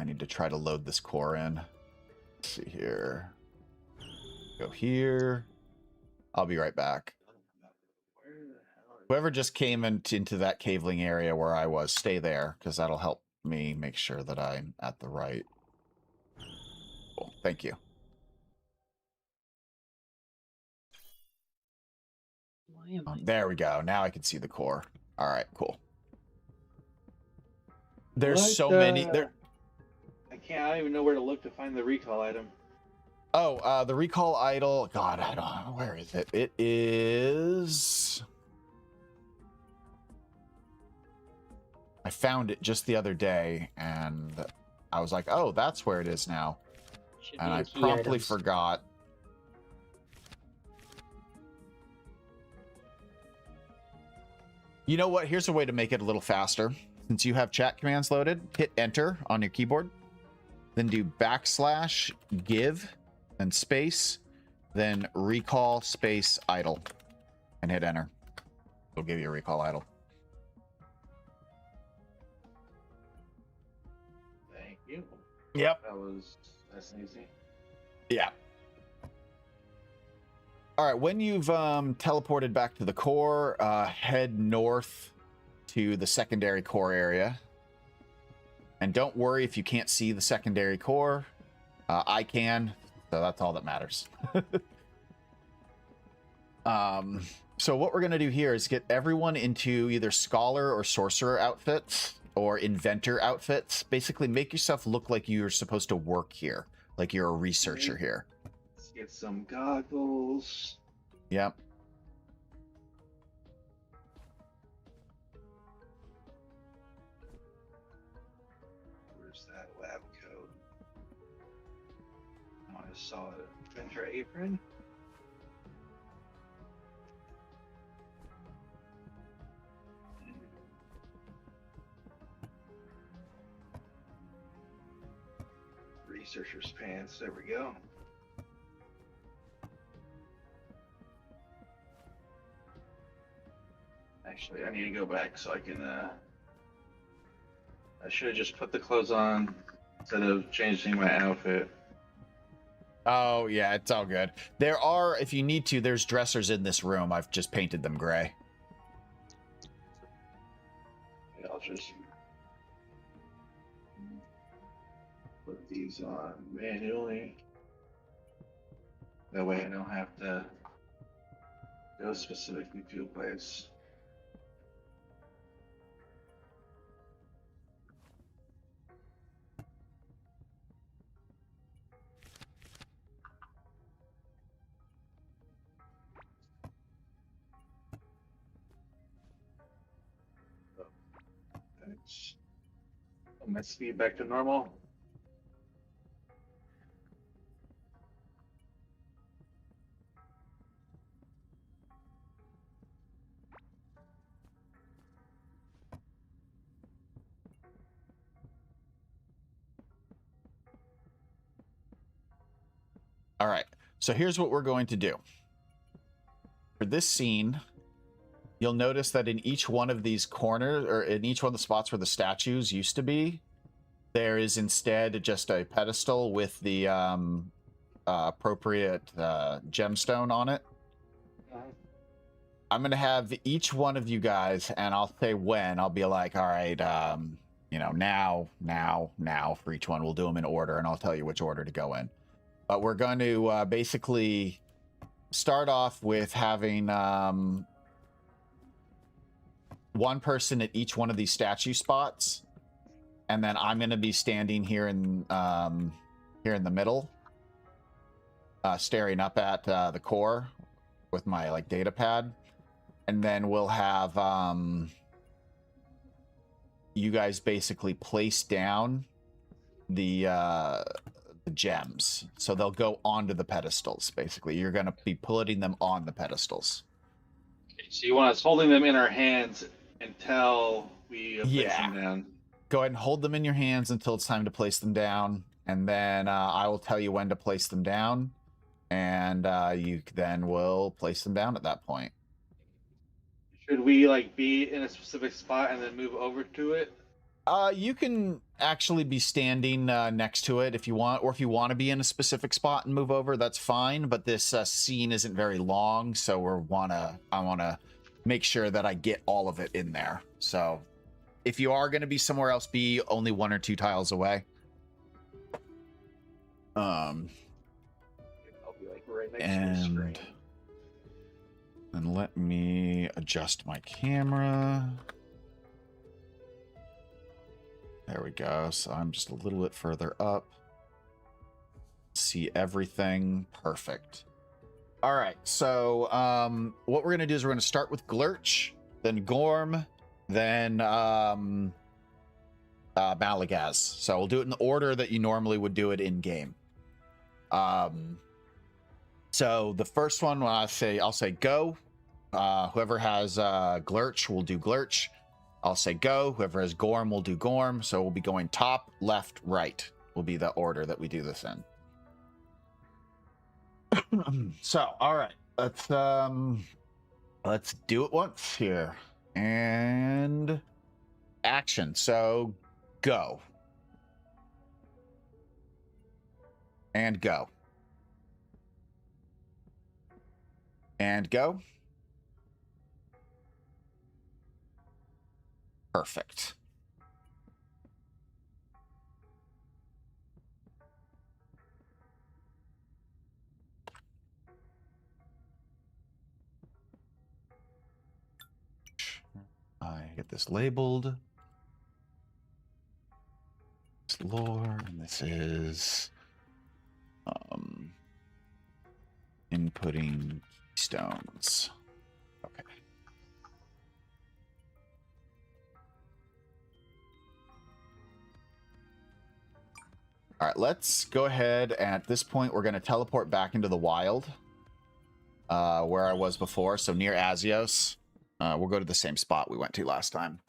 need to try to load this core in. Let's see here. Go here. I'll be right back. Where the hell is Whoever just came into that caveling area where I was, stay there, because that'll help me make sure that I'm at the right. Cool. Thank you. Why am I? There we go. Now I can see the core. All right, cool. There's What so the- many. There. I don't even know where to look to find the recall item. Oh, the recall idol. God, I don't know. Where is it? It is. I found it just the other day, and I was like, "Oh, that's where it is now," Should and be I in key promptly items. forgot. You know what? Here's a way to make it a little faster. Since you have chat commands loaded, hit enter on your keyboard, then do \give and space, then recall space idle, and hit enter. It'll give you a recall idle. Thank you. Yep. That's easy. Yeah. All right. When you've teleported back to the core, head north to the secondary core area. And don't worry if you can't see the secondary core. I can, so that's all that matters. So what we're going to do here is get everyone into either scholar or sorcerer outfits or inventor outfits. Basically, make yourself look like you're supposed to work here, like you're a researcher here. Let's get some goggles. Yep. Where's that lab coat? Oh, I saw it. Adventure apron. Researcher's pants. There we go. Actually, I need to go back so I can. I should have just put the clothes on instead of changing my outfit. Oh, yeah, it's all good. There are, if you need to, there's dressers in this room. I've just painted them gray. Yeah, I'll just put these on manually. That way I don't have to go specifically to a place. Thanks. My speed back to normal. All right, so here's what we're going to do. For this scene, you'll notice that in each one of these corners, or in each one of the spots where the statues used to be, there is instead just a pedestal with the appropriate gemstone on it. I'm going to have each one of you guys, and I'll say when. I'll be like, all right, you know, now for each one. We'll do them in order, and I'll tell you which order to go in. But we're going to basically start off with having one person at each one of these statue spots, and then I'm going to be standing here in the middle, staring up at the core with my like data pad, and then we'll have you guys basically place down the gems, so they'll go onto the pedestals. Basically, you're going to be putting them on the pedestals. Okay, so you want us holding them in our hands until we place them down. Go ahead and hold them in your hands until it's time to place them down, and then I will tell you when to place them down. and you then will place them down at that point. Should we like be in a specific spot and then move over to it? You can actually be standing next to it if you want, or if you want to be in a specific spot and move over, that's fine. But this scene isn't very long, so I want to make sure that I get all of it in there. So if you are going to be somewhere else, be only 1 or 2 tiles away. I'll be like right next to the screen. And let me adjust my camera. There we go. So I'm just a little bit further up. See everything. Perfect. All right. So what we're going to do is we're going to start with Glurch, then Gorm, then Malagaz. So we'll do it in the order that you normally would do it in game. So the first one, when I'll say go. Whoever has Glurch will do Glurch. I'll say go. Whoever has Gorm will do Gorm. So we'll be going top, left, right will be the order that we do this in. So, all right, let's do it once here. And action. So go. And go. And go. Perfect. I get this labeled. It's lore, and this is inputting keystones. Okay. All right, let's go ahead. At this point, we're going to teleport back into the wild, where I was before, so near Azios. We'll go to the same spot we went to last time.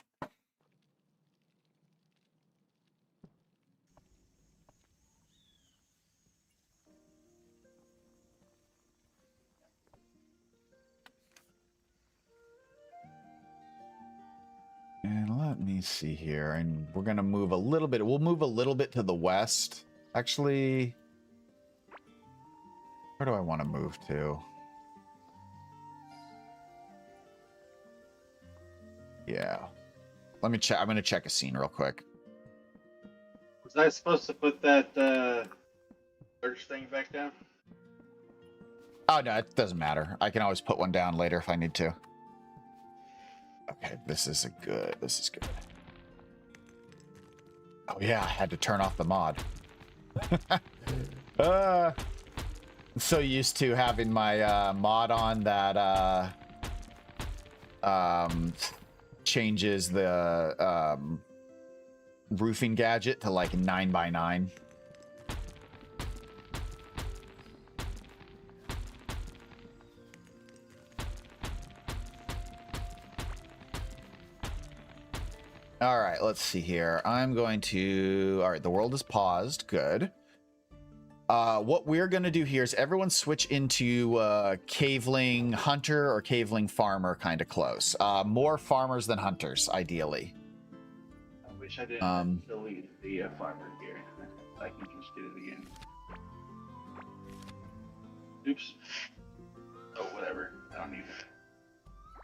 And let me see here. And we're going to move a little bit. We'll move a little bit to the west. Actually, where do I want to move to? Yeah. Let me check. I'm going to check a scene real quick. Was I supposed to put that search thing back down? Oh, no, it doesn't matter. I can always put one down later if I need to. Okay, this is good. Oh, yeah, I had to turn off the mod. I'm so used to having my mod on that changes the roofing gadget to like 9x9. All right, let's see here. I'm going to... All right, the world is paused. Good. What we're going to do here is everyone switch into Caveling Hunter or Caveling Farmer kind of close. More farmers than hunters, ideally. I wish I didn't delete the farmer here. I can just get it again. Oops. Oh, whatever. I don't need it.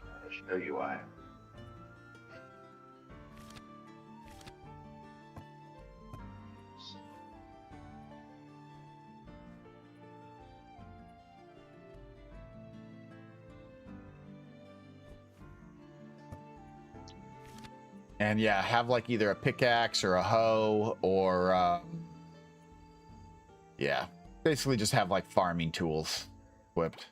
I'll show you why. And yeah, have like either a pickaxe or a hoe or yeah, basically just have like farming tools equipped.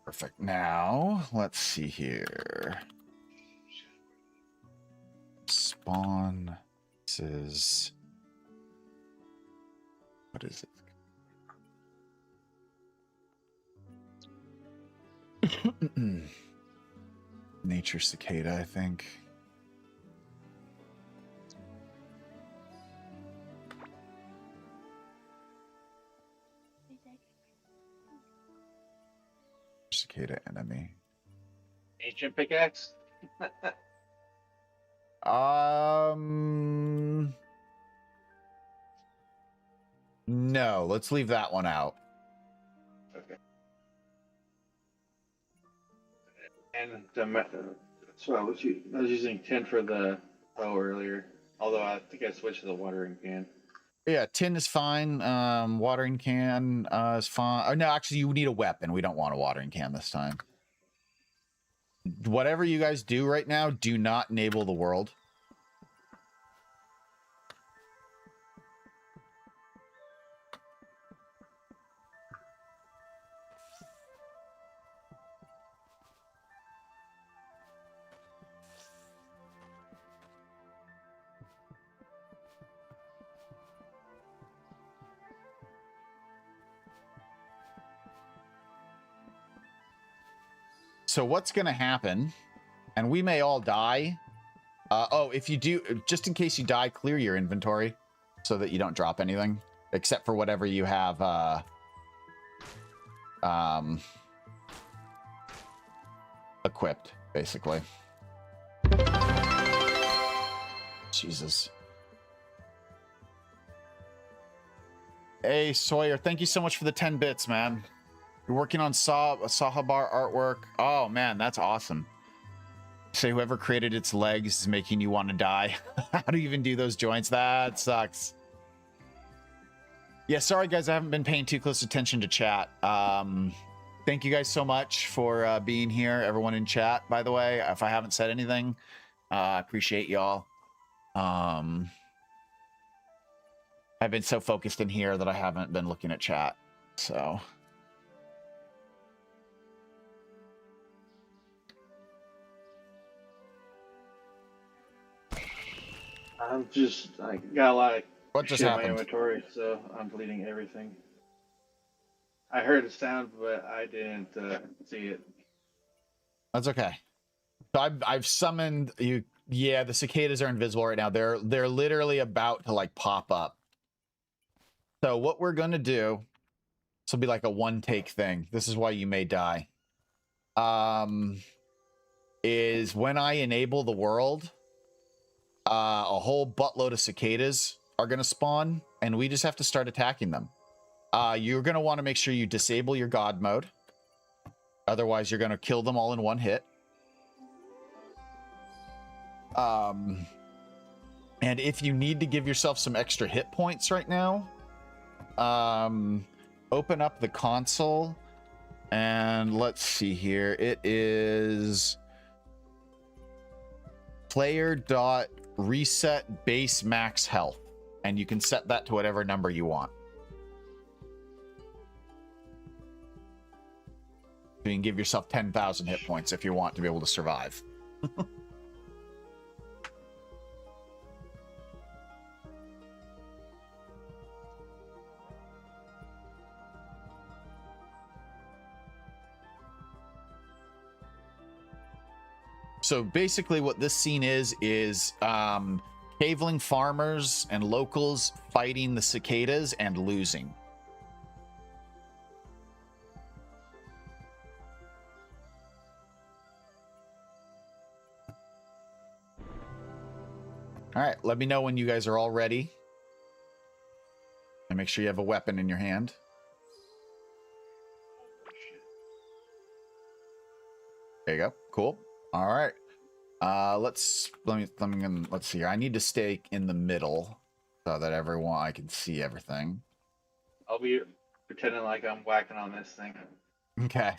Perfect. Now, let's see here. Spawn. This is... What is it? Nature cicada, I think. Cicada enemy. Ancient pickaxe. No, let's leave that one out. Okay. And so I was using 10 for the bow earlier. Although I think I switched to the watering can. Yeah, tin is fine. Watering can is fine. Oh, no, actually, you need a weapon. We don't want a watering can this time. Whatever you guys do right now, do not enable the world. So what's going to happen, and we may all die. Oh, if you do, just in case you die, clear your inventory so that you don't drop anything, except for whatever you have equipped, basically. Jesus. Hey, Sawyer, thank you so much for the 10 bits, man. You're working on Sahabar artwork. Oh, man, that's awesome. Say whoever created its legs is making you want to die. How do you even do those joints? That sucks. Yeah, sorry, guys. I haven't been paying too close attention to chat. Thank you guys so much for being here. Everyone in chat, by the way. If I haven't said anything, I appreciate y'all. I've been so focused in here that I haven't been looking at chat. So... I got a lot of what just shit in my happened? inventory, so I'm deleting everything. I heard the sound, but I didn't see it. That's okay. So I've summoned you. Yeah, the cicadas are invisible right now. They're literally about to like pop up. So what we're gonna do, this will be like a one-take thing. This is why you may die. Is when I enable the world, a whole buttload of cicadas are gonna spawn, and we just have to start attacking them. You're gonna want to make sure you disable your God mode. Otherwise, you're gonna kill them all in one hit. And if you need to give yourself some extra hit points right now, open up the console and let's see here. It is player.reset base max health, and you can set that to whatever number you want. You can give yourself 10,000 hit points if you want to be able to survive. So basically what this scene is caveling farmers and locals fighting the cicadas and losing. All right, let me know when you guys are all ready. And make sure you have a weapon in your hand. There you go. Cool. All right. Let's see here. I need to stay in the middle so that I can see everything. I'll be pretending like I'm whacking on this thing. Okay.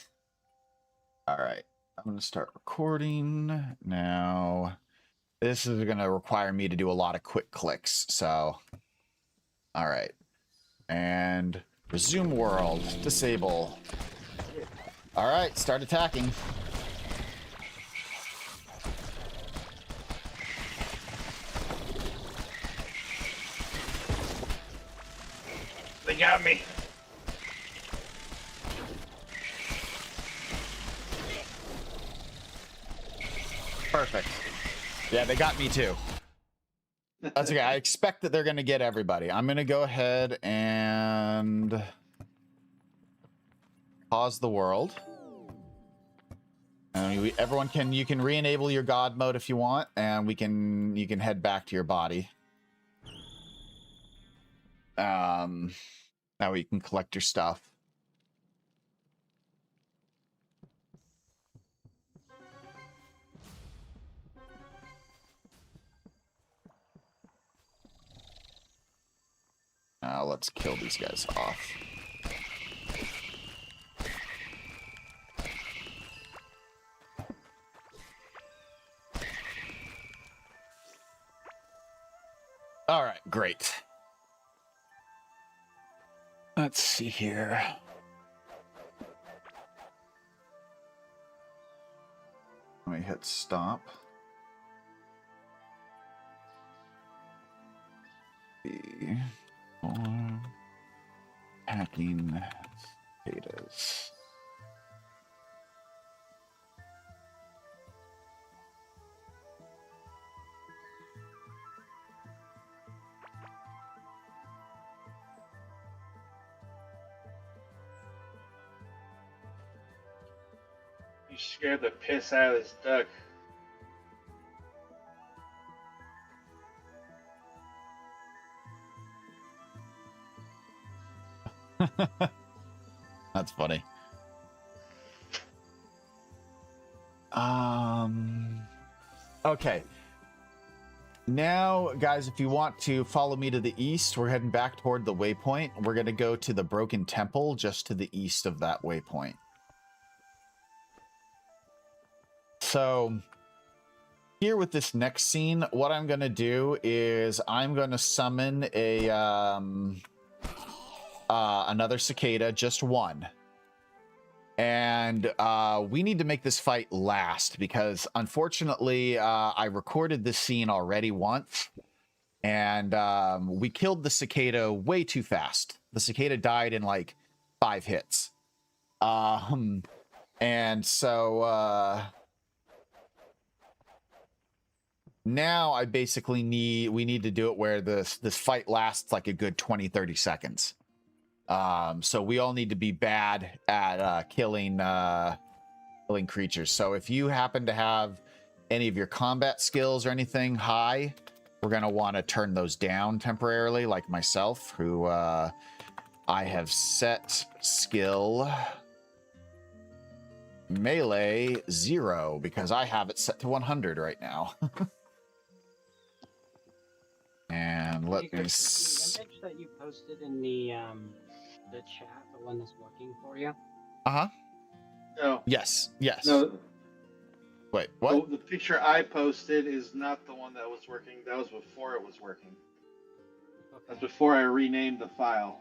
All right. I'm going to start recording now. This is going to require me to do a lot of quick clicks. So, all right. And resume world. Disable. All right. Start attacking. They got me. Perfect. Yeah, they got me too. That's okay. I expect that they're going to get everybody. I'm going to go ahead and pause the world. And everyone you can re-enable your God mode if you want, and you can head back to your body. That way you can collect your stuff. Now let's kill these guys off. All right, great. Let's see here. Let me hit stop. Hacking cicadas. You scared the piss out of this duck. That's funny. Okay. Now, guys, if you want to follow me to the east, we're heading back toward the waypoint. We're going to go to the Broken Temple just to the east of that waypoint. So, here with this next scene, what I'm going to do is I'm going to summon a another cicada, just one. And we need to make this fight last because, unfortunately, I recorded this scene already once, and we killed the cicada way too fast. The cicada died in like 5 hits. And so now I basically we need to do it where this fight lasts like a good 20-30 seconds. So we all need to be bad at killing creatures. So if you happen to have any of your combat skills or anything high, we're going to want to turn those down temporarily, like myself, who I have set skill melee 0 because I have it set to 100 right now. And let me... The image that you posted in the chat, the one that's working for you? Uh-huh. No. Yes. No. Wait, what? The picture I posted is not the one that was working. That was before it was working. Okay. That's before I renamed the file.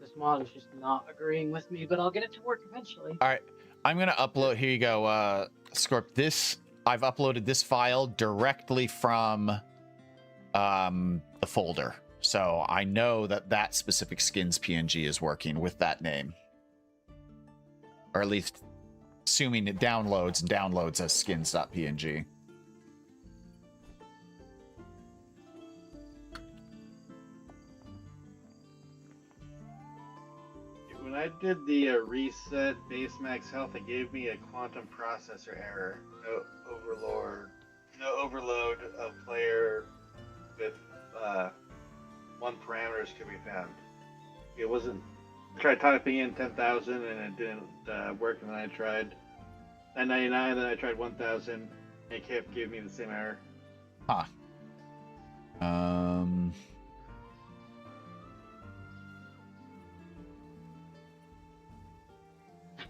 This mod is just not agreeing with me, but I'll get it to work eventually. All right. I'm going to upload... Here you go, Scorp. I've uploaded this file directly from the folder. So I know that specific skins PNG is working with that name. Or at least assuming it downloads as skins.png. When I did the reset base max health, it gave me a quantum processor error. No overload of player with one parameters could be found. It wasn't. I tried typing in 10,000 and it didn't work, and then I tried 999, then I tried 1,000, and it kept giving me the same error. Huh.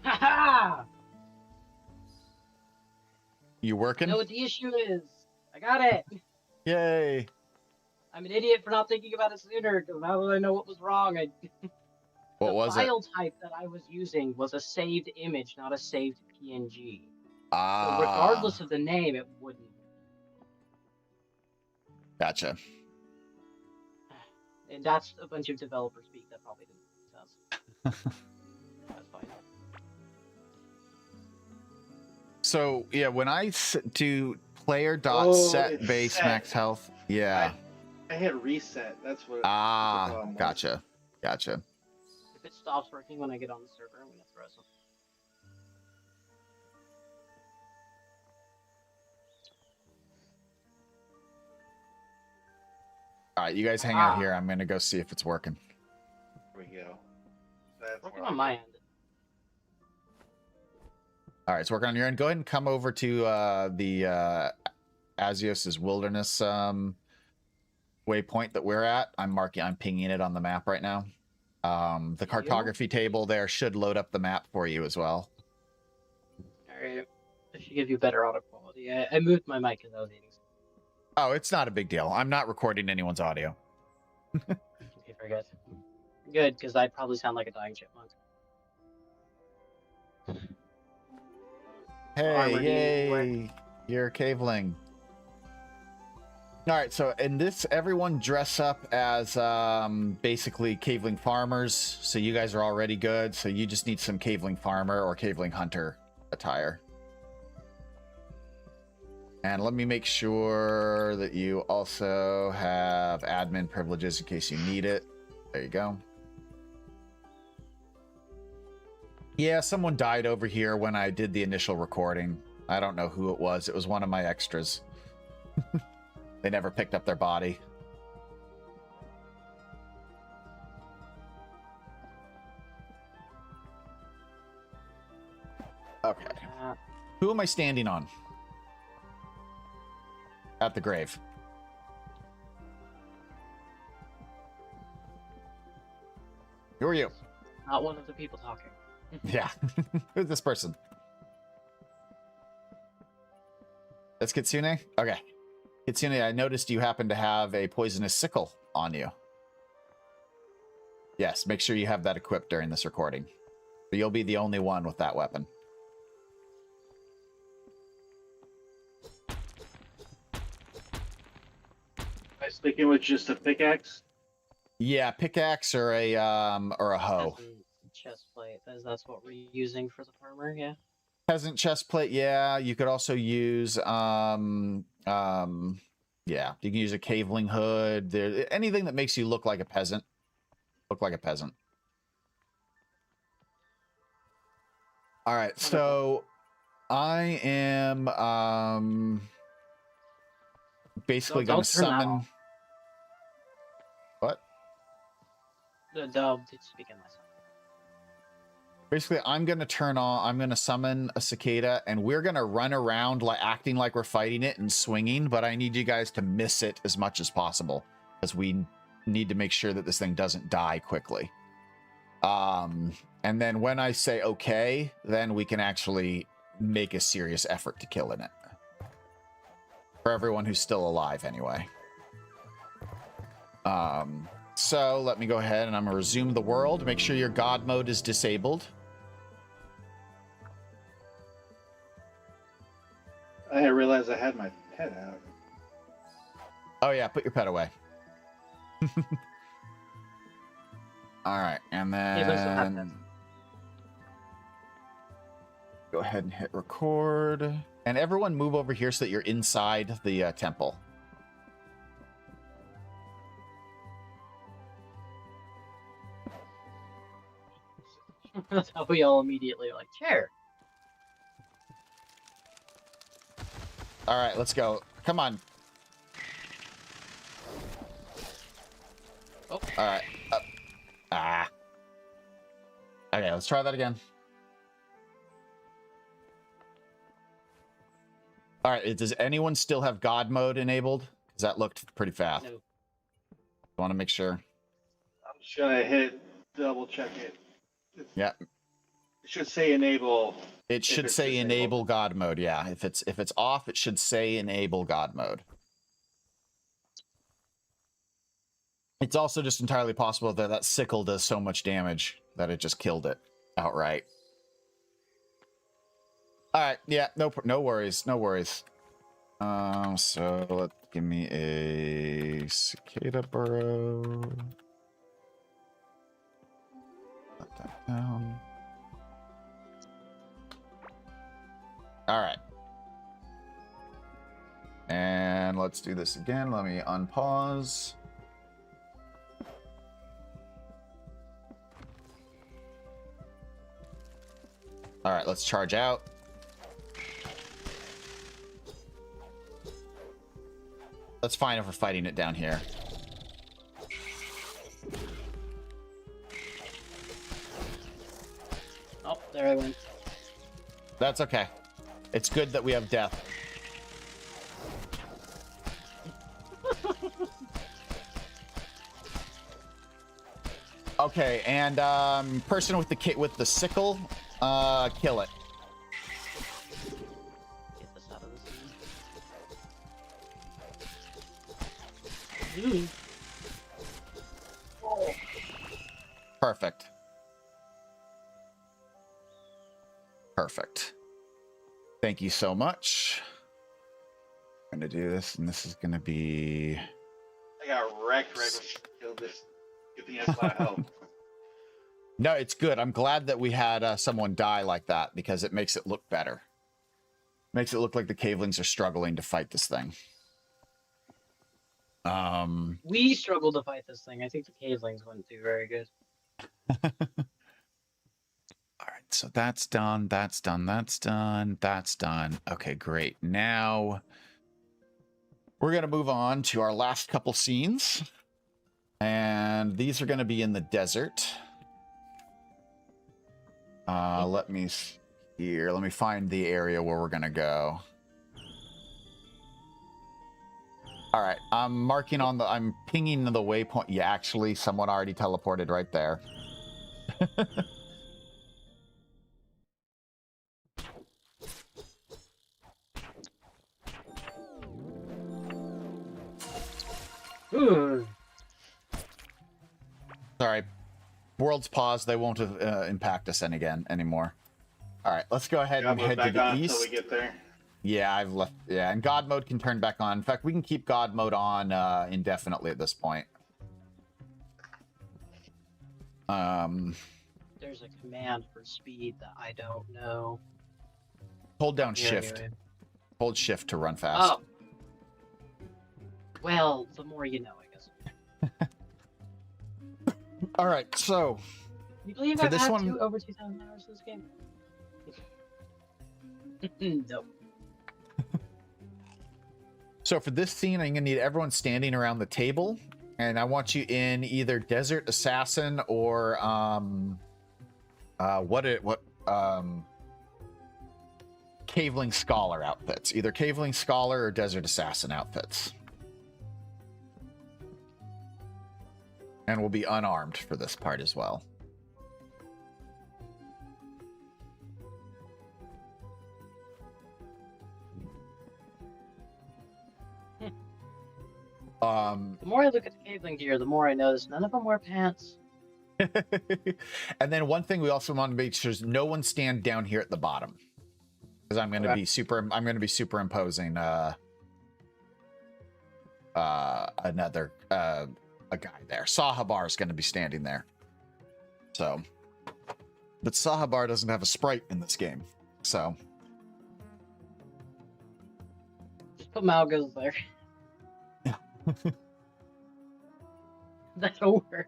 Haha! You working? I know what the issue is. I got it. Yay. I'm an idiot for not thinking about it sooner, because now that I know what was wrong, What was it? The file type that I was using was a saved image, not a saved PNG. Ah. So regardless of the name, it wouldn't. Gotcha. And that's a bunch of developer speak that probably didn't make sense. That's fine. So yeah, when I do player dot Oh, set it's base set. max health, yeah. I hit reset. That's what. Ah, the problem was. gotcha. If it stops working when I get on the server, I'm gonna throw some. All right, you guys hang out here. I'm gonna go see if it's working. There we go. That's Working where on my end. All right, it's working on your end. Go ahead and come over to the Azios's Wilderness waypoint that we're at. I'm pinging it on the map right now. The cartography table there should load up the map for you as well. Alright. It should give you better audio quality. I moved my mic because I was eating. Oh, it's not a big deal. I'm not recording anyone's audio. Okay, very good. Good, because I probably sound like a dying chipmunk. Hey, yay! You're a caveling. All right, so in this, everyone dress up as basically caveling farmers. So you guys are already good. So you just need some caveling farmer or caveling hunter attire. And let me make sure that you also have admin privileges in case you need it. There you go. Yeah, someone died over here when I did the initial recording. I don't know who it was. It was one of my extras. They never picked up their body. Okay. Who am I standing on? At the grave. Who are you? Not one of the people talking. Yeah. Who's this person? That's Kitsune? Okay. Kitsune, I noticed you happen to have a poisonous sickle on you. Yes, make sure you have that equipped during this recording. But you'll be the only one with that weapon. Am I sticking with just a pickaxe? Yeah, pickaxe or a hoe. Chest plate. That's what we're using for the farmer, yeah. Peasant chest plate, yeah. You could also use yeah, you can use a caveling hood. There, anything that makes you look like a peasant. Look like a peasant. All right, so I am basically going to summon. What? The dove did speak in myself. Basically, I'm going to summon a cicada, and we're going to run around like acting like we're fighting it and swinging, but I need you guys to miss it as much as possible, because we need to make sure that this thing doesn't die quickly. And then when I say okay, then we can actually make a serious effort to kill in it. For everyone who's still alive, anyway. So let me go ahead and I'm going to resume the world. Make sure your God mode is disabled. I didn't realize I had my pet out. Oh yeah, put your pet away. All right, and then go ahead and hit record. And everyone move over here so that you're inside the temple. That's how we all immediately are like, chair. All right, let's go. Come on. Oh. All right. Okay, let's try that again. All right, does anyone still have God mode enabled? Because that looked pretty fast. No. I want to make sure. I'm just gonna hit double check it. Yeah. It should say enable. It should say enable God mode. Yeah, if it's off, it should say enable God mode. It's also just entirely possible that that sickle does so much damage that it just killed it outright. All right, yeah, no worries, no worries. So give me a cicada burrow. Put that down. All right. And let's do this again. Let me unpause. All right, let's charge out. That's fine if we're fighting it down here. Oh, there I went. That's okay. It's good that we have death. Okay, and person with the sickle, kill it. Get this out of the scene. Perfect. Perfect. Thank you so much. I'm gonna do this, and this is gonna be. I got wrecked right when you killed this. Good thing I had a lot of help. No, it's good. I'm glad that we had someone die like that because it makes it look better. Makes it look like the Cavelings are struggling to fight this thing. We struggled to fight this thing. I think the Cavelings wouldn't do very good. All right, so that's done. That's done. That's done. That's done. Okay, great. Now we're gonna move on to our last couple scenes, and these are gonna be in the desert. Let me see here. Let me find the area where we're gonna go. All right, I'm marking on the. I'm pinging the waypoint. Yeah, actually, someone already teleported right there. Sorry, world's pause. They won't impact us anymore. All right, let's go ahead and head to the east. Until we get there. Yeah, I've left. Yeah, and God mode can turn back on. In fact, we can keep God mode on indefinitely at this point. There's a command for speed that I don't know. Hold down Here, shift. anyway. Hold shift to run fast. Oh. Well, the more you know, I guess. All right, so Can you believe For I've this had one- over 2,000 hours in this game? Nope. So for this scene, I'm gonna need everyone standing around the table, and I want you in either Desert Assassin or Caveling Scholar outfits. Either Caveling Scholar or Desert Assassin outfits. And we'll be unarmed for this part as well. The more I look at the Caveling gear, the more I notice none of them wear pants. And then one thing we also want to make sure is no one stand down here at the bottom, because I'm going to be superimposing another a guy there. Sahabar is going to be standing there. So, but Sahabar doesn't have a sprite in this game, so Just put Malgus there. That'll work.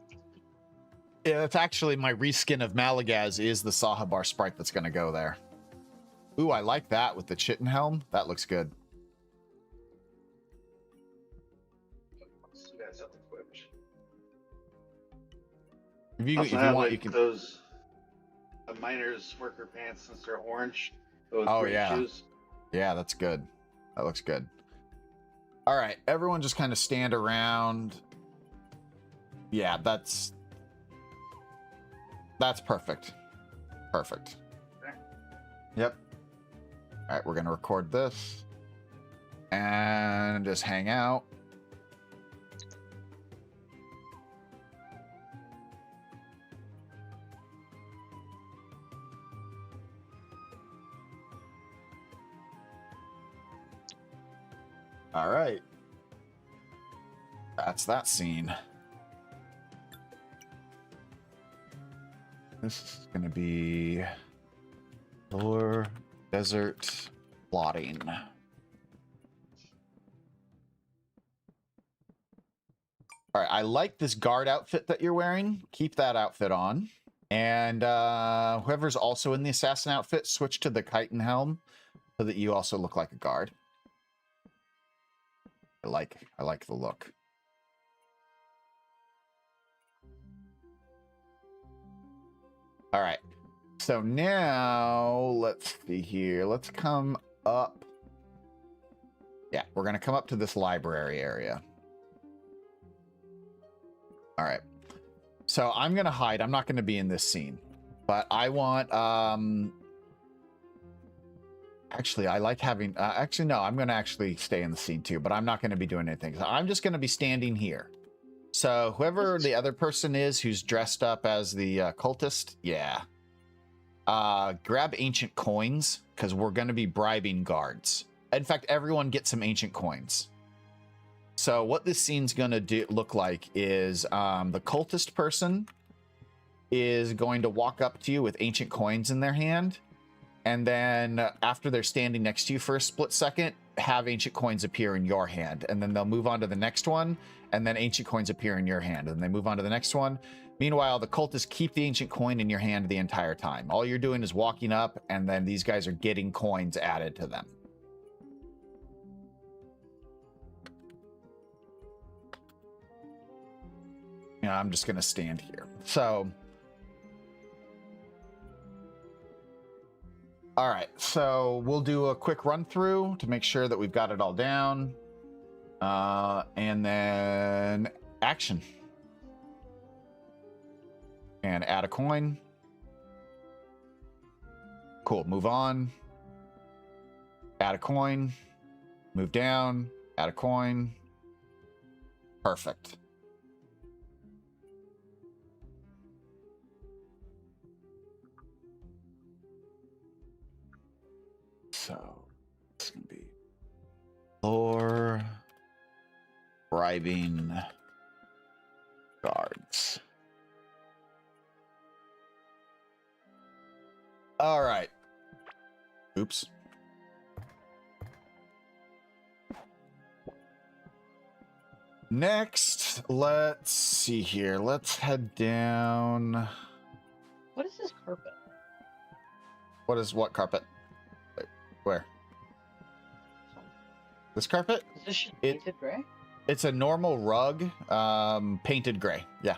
yeah, that's actually my reskin of Malagaz is the Sahabar sprite that's going to go there. Ooh, I like that with the Chitin helm. That looks good. Let's do that something quick. If you Also want, have like you can. those miners worker pants since they're orange. Those Oh, green yeah. shoes. Yeah, that's good. That looks good. All right, everyone just kind of stand around. Yeah, that's perfect. Perfect. Okay. Yep. All right, we're going to record this and just hang out. All right. That's that scene. this is going to be Lore Desert Plotting. All right, I like this guard outfit that you're wearing. Keep that outfit on. And whoever's also in the assassin outfit, switch to the chitin helm so that you also look like a guard. I like the look. All right. So now let's see here. Let's come up. Yeah, we're going to come up to this library area. All right. So I'm going to hide. I'm not going to be in this scene. But I want actually, I like having actually no, I'm going to actually stay in the scene too, but I'm not going to be doing anything. So I'm just going to be standing here. So whoever the other person is who's dressed up as the cultist, yeah. Grab ancient coins because we're going to be bribing guards. In fact, everyone gets some ancient coins. So what this scene's going to look like is the cultist person is going to walk up to you with ancient coins in their hand. And then after they're standing next to you for a split second, have ancient coins appear in your hand. And then they'll move on to the next one. And then ancient coins appear in your hand. And they move on to the next one. Meanwhile, the cultists keep the ancient coin in your hand the entire time. All you're doing is walking up, and then these guys are getting coins added to them. Yeah, I'm just going to stand here. So, all right. So we'll do a quick run through to make sure that we've got it all down. And then action. And add a coin. Cool. Move on. Add a coin. Move down. Add a coin. Perfect. So it's going to be lore bribing guards. All right. Oops. Next, let's see here. Let's head down. What is this carpet? What carpet? Wait, where? This carpet? Is this shit painted gray? It's a normal rug, painted gray. Yeah.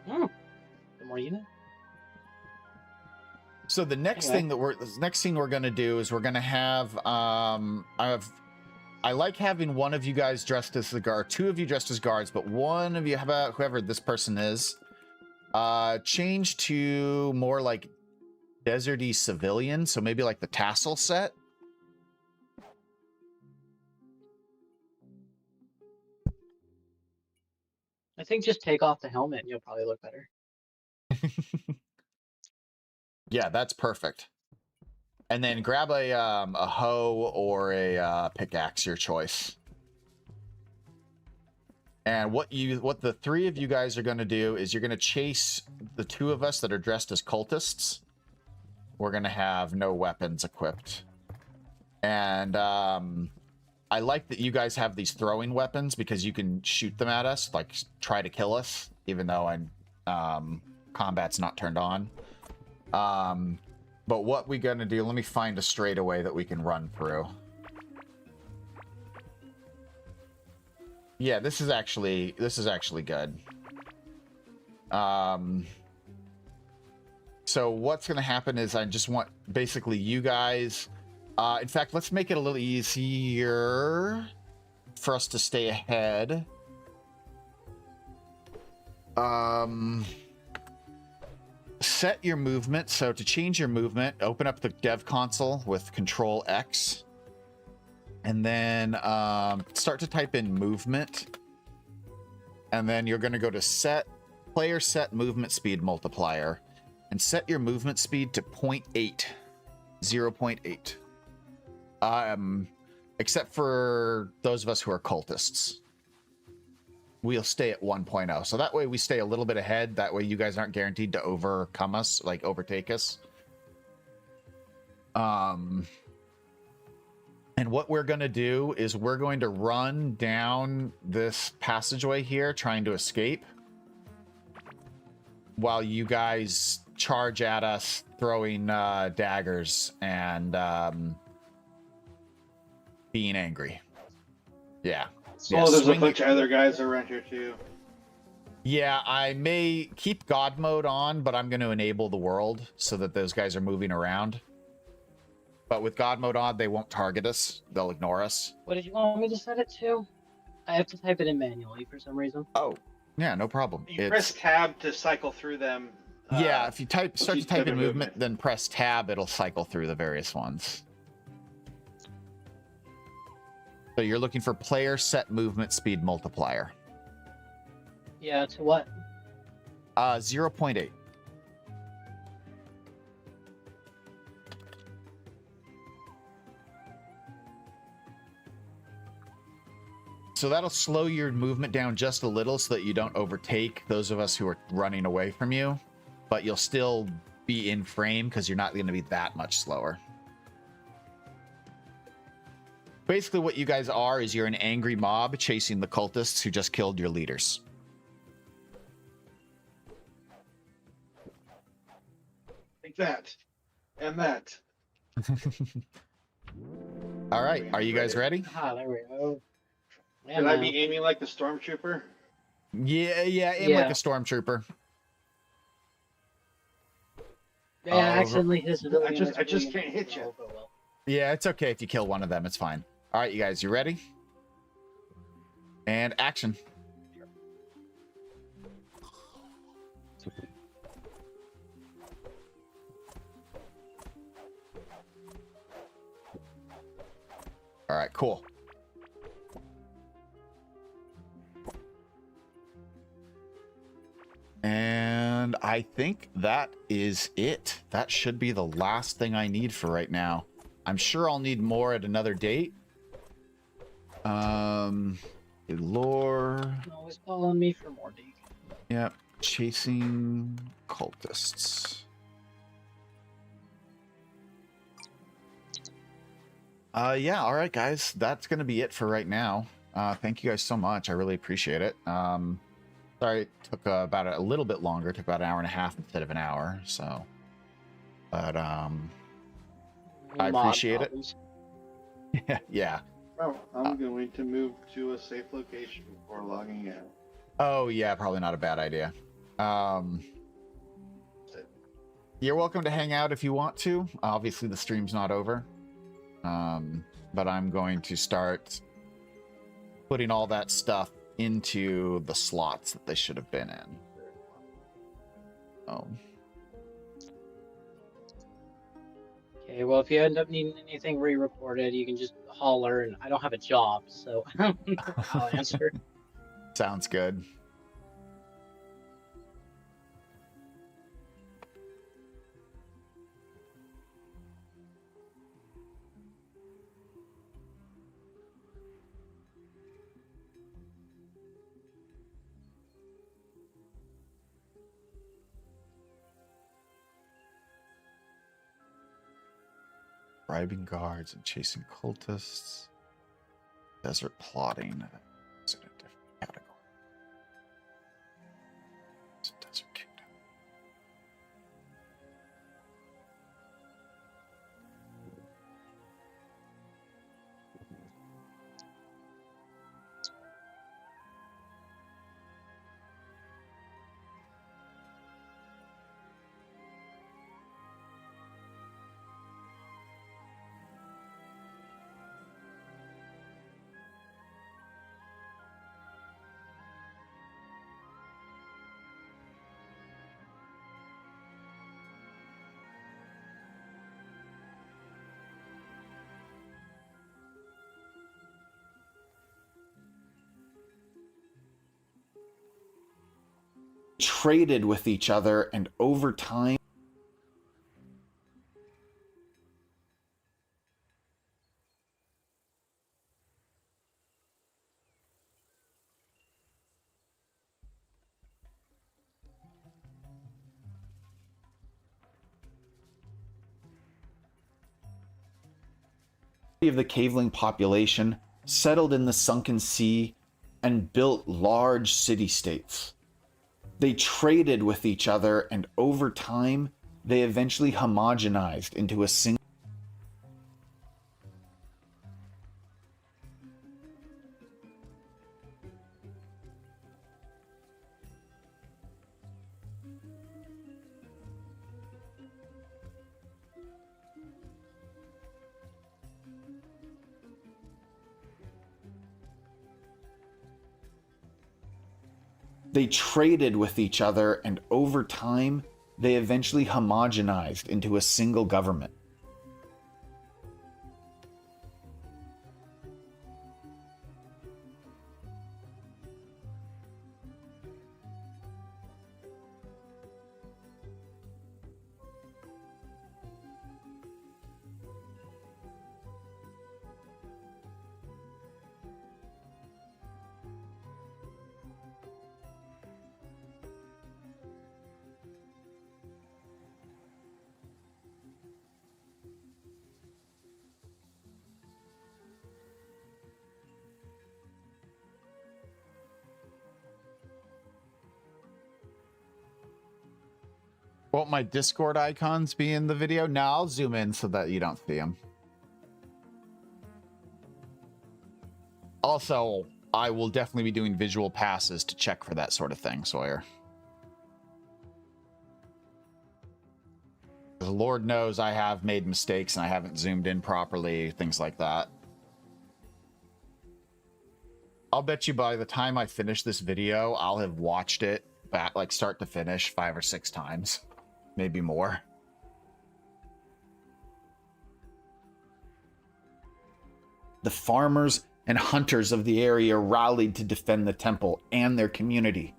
The more you know. So the next thing that next scene we're gonna do is we're gonna have I like having one of you guys dressed as the guard, two of you dressed as guards, but one of you, how about whoever this person is, change to more like deserty civilian, so maybe like the tassel set. I think just take off the helmet and you'll probably look better. Yeah, that's perfect. And then grab a hoe or a pickaxe, your choice. And what the three of you guys are going to do is you're going to chase the two of us that are dressed as cultists. We're going to have no weapons equipped. And I like that you guys have these throwing weapons because you can shoot them at us, like try to kill us, even though combat's not turned on. But what we're gonna do, let me find a straightaway that we can run through. Yeah, this is actually good. So what's gonna happen is I just want basically you guys, in fact, let's make it a little easier for us to stay ahead. Set your movement. So to change your movement, open up the dev console with Control X. And then start to type in movement. And then you're going to go to player set movement speed multiplier. And set your movement speed to 0.8. 0.8. Except for those of us who are cultists. we'll stay at 1.0. So that way we stay a little bit ahead. That way you guys aren't guaranteed to overcome us, like overtake us. And what we're going to do is we're going to run down this passageway here, trying to escape, while you guys charge at us, throwing daggers and being angry. Yeah. Yeah, Oh, there's swing- a bunch of other guys around here too. Yeah, I may keep God mode on, but I'm going to enable the world so that those guys are moving around. But with God mode on, they won't target us. They'll ignore us. What did you want me to set it to? I have to type it in manually for some reason. Oh, yeah, no problem. You press tab to cycle through them. Yeah, if you start to type in movement, movement, then press tab, it'll cycle through the various ones. So you're looking for player set movement speed multiplier. Yeah, to what? 0.8. So that'll slow your movement down just a little so that you don't overtake those of us who are running away from you, but you'll still be in frame because you're not going to be that much slower. Basically what you guys are is you're an angry mob chasing the cultists who just killed your leaders. Like that. And that. All right, are you guys ready? Ah, there we go. Yeah, Should I man. be aiming like the stormtrooper? Yeah, aim like Yeah. a stormtrooper. Yeah, I Oh, accidentally hit a I just can't hit you. Well. Yeah, it's okay if you kill one of them, it's fine. All right, you guys, you ready? And action. All right, cool. And I think that is it. That should be the last thing I need for right now. I'm sure I'll need more at another date. Lore. Always calling me for more dig. Yep. Chasing cultists. Yeah, all right, guys. That's going to be it for right now. Thank you guys so much. I really appreciate it. Sorry it took about a little bit longer. It took about an hour and a half instead of an hour, so. But, I Mod appreciate it. problems. yeah. Oh, I'm going to move to a safe location before logging out. Oh, yeah, probably not a bad idea. You're welcome to hang out if you want to. Obviously, the stream's not over. But I'm going to start putting all that stuff into the slots that they should have been in. Oh. Okay, well, if you end up needing anything re-recorded, you can just holler, and I don't have a job, so I'll answer. Sounds good. Bribing guards and chasing cultists. Desert plotting. It's in a different category. It's a desert kingdom. Traded with each other, and over time of the caveling population settled in the sunken sea and built large city-states. They traded with each other, and over time, they eventually homogenized into a single. They traded with each other, and over time, they eventually homogenized into a single government. Won't my Discord icons be in the video? No, I'll zoom in so that you don't see them. Also, I will definitely be doing visual passes to check for that sort of thing, Sawyer. The Lord knows I have made mistakes and I haven't zoomed in properly, things like that. I'll bet you by the time I finish this video, I'll have watched it back, like start to finish 5 or 6 times. Maybe more. The farmers and hunters of the area rallied to defend the temple and their community.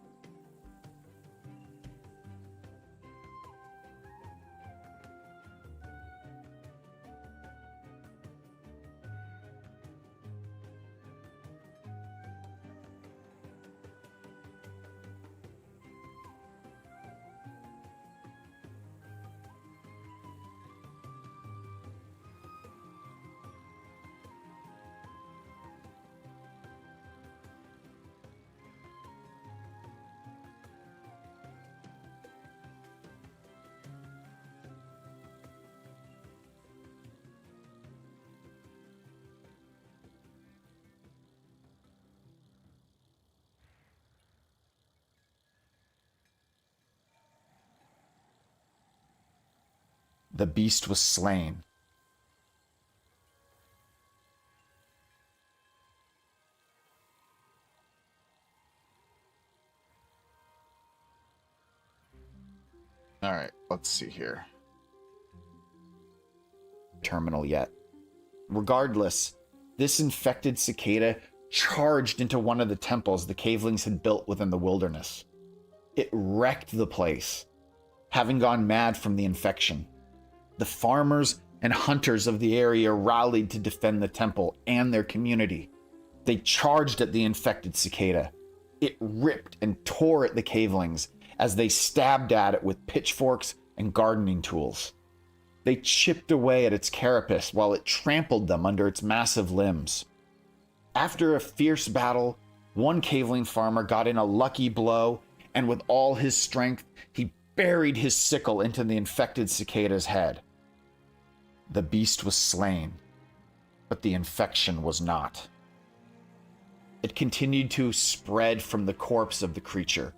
The beast was slain. All right, let's see here. Terminal yet. Regardless, this infected cicada charged into one of the temples the cavelings had built within the wilderness. It wrecked the place, having gone mad from the infection. The farmers and hunters of the area rallied to defend the temple and their community. They charged at the infected cicada. It ripped and tore at the cavelings as they stabbed at it with pitchforks and gardening tools. They chipped away at its carapace while it trampled them under its massive limbs. After a fierce battle, one caveling farmer got in a lucky blow, and with all his strength, he buried his sickle into the infected cicada's head. The beast was slain, but the infection was not. It continued to spread from the corpse of the creature,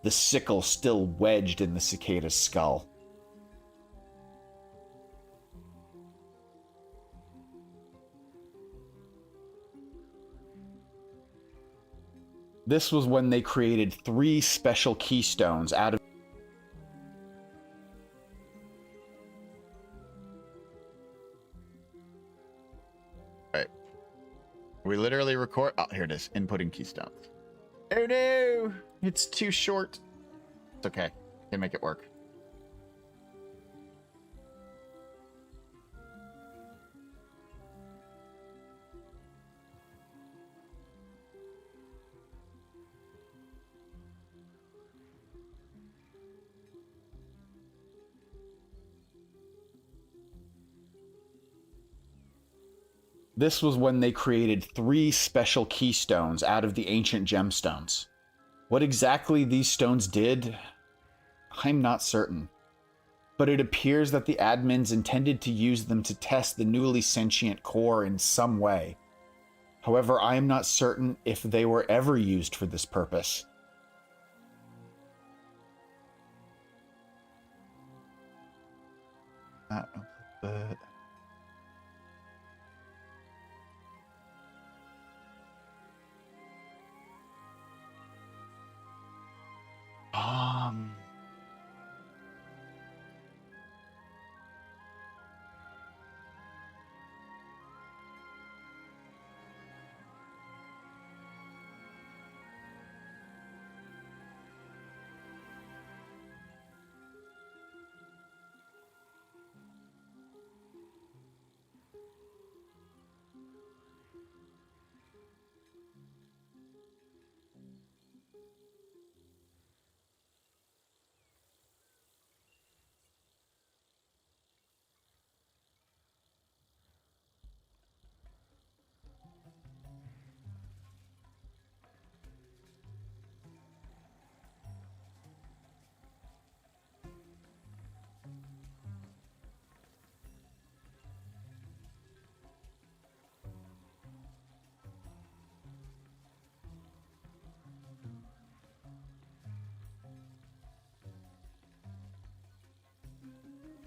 the sickle still wedged in the cicada's skull. This was when they created 3 special keystones out of We literally record. Oh, here it is. Inputting keystones. Oh no! It's too short. It's okay. Can make it work. This was when they created 3 special keystones out of the ancient gemstones. What exactly these stones did, I'm not certain. But it appears that the admins intended to use them to test the newly sentient core in some way. However, I am not certain if they were ever used for this purpose. But...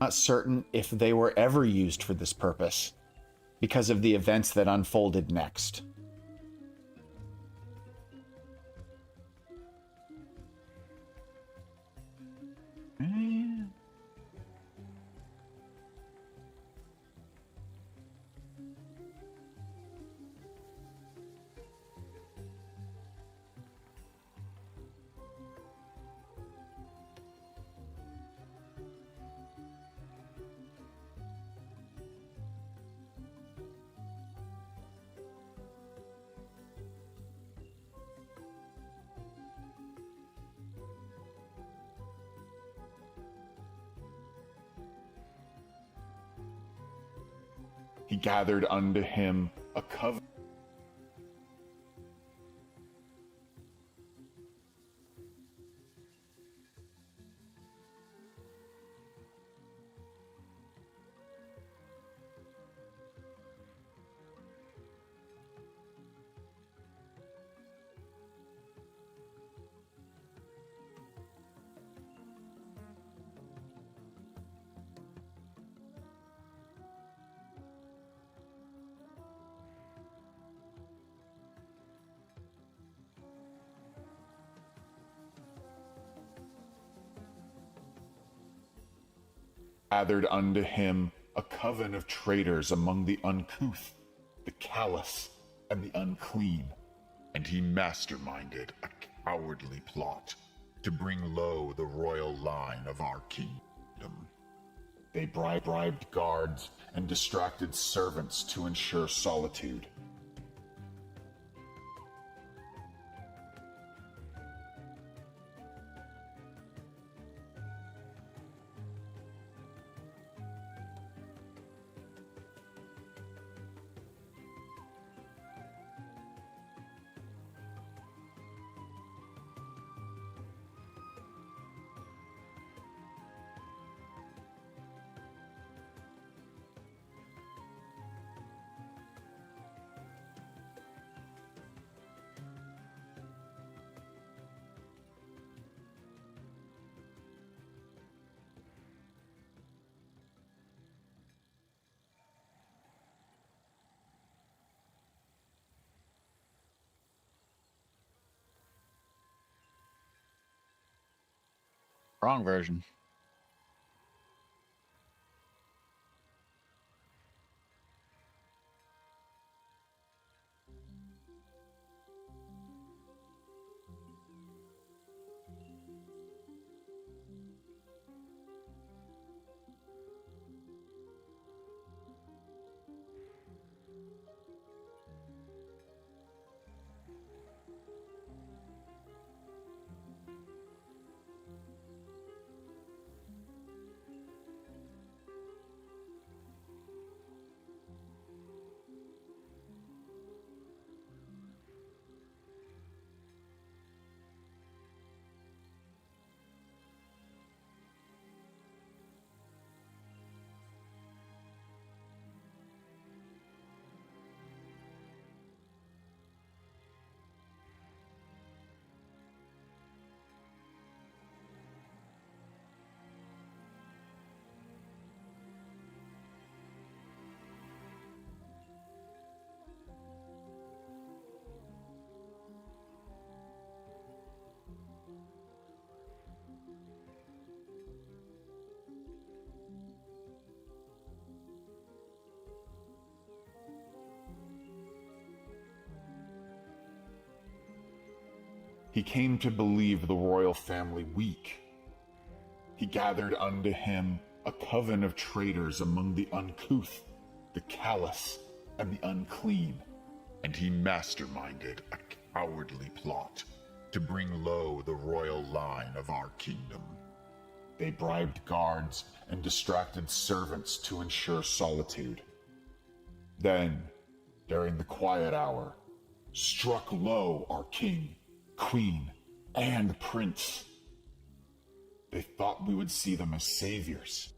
not certain if they were ever used for this purpose, because of the events that unfolded next. He gathered unto him a covenant. Gathered unto him a coven of traitors among the uncouth, the callous, and the unclean, and he masterminded a cowardly plot to bring low the royal line of our kingdom. They bribed guards and distracted servants to ensure solitude. Wrong version. He came to believe the royal family weak. He gathered unto him a coven of traitors among the uncouth, the callous, and the unclean, and he masterminded a cowardly plot to bring low the royal line of our kingdom. They bribed guards and distracted servants to ensure solitude. Then, during the quiet hour, struck low our king, queen, and prince. They thought we would see them as saviors.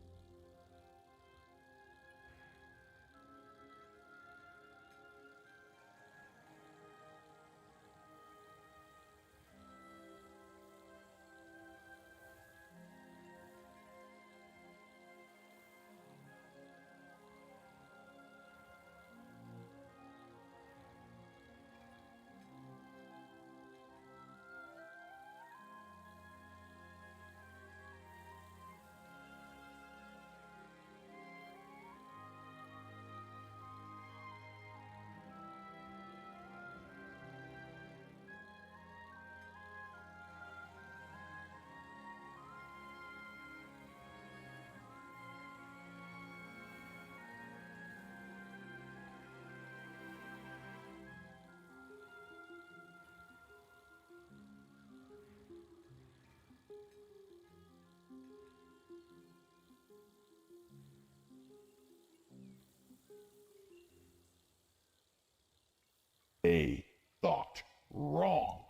They thought wrong.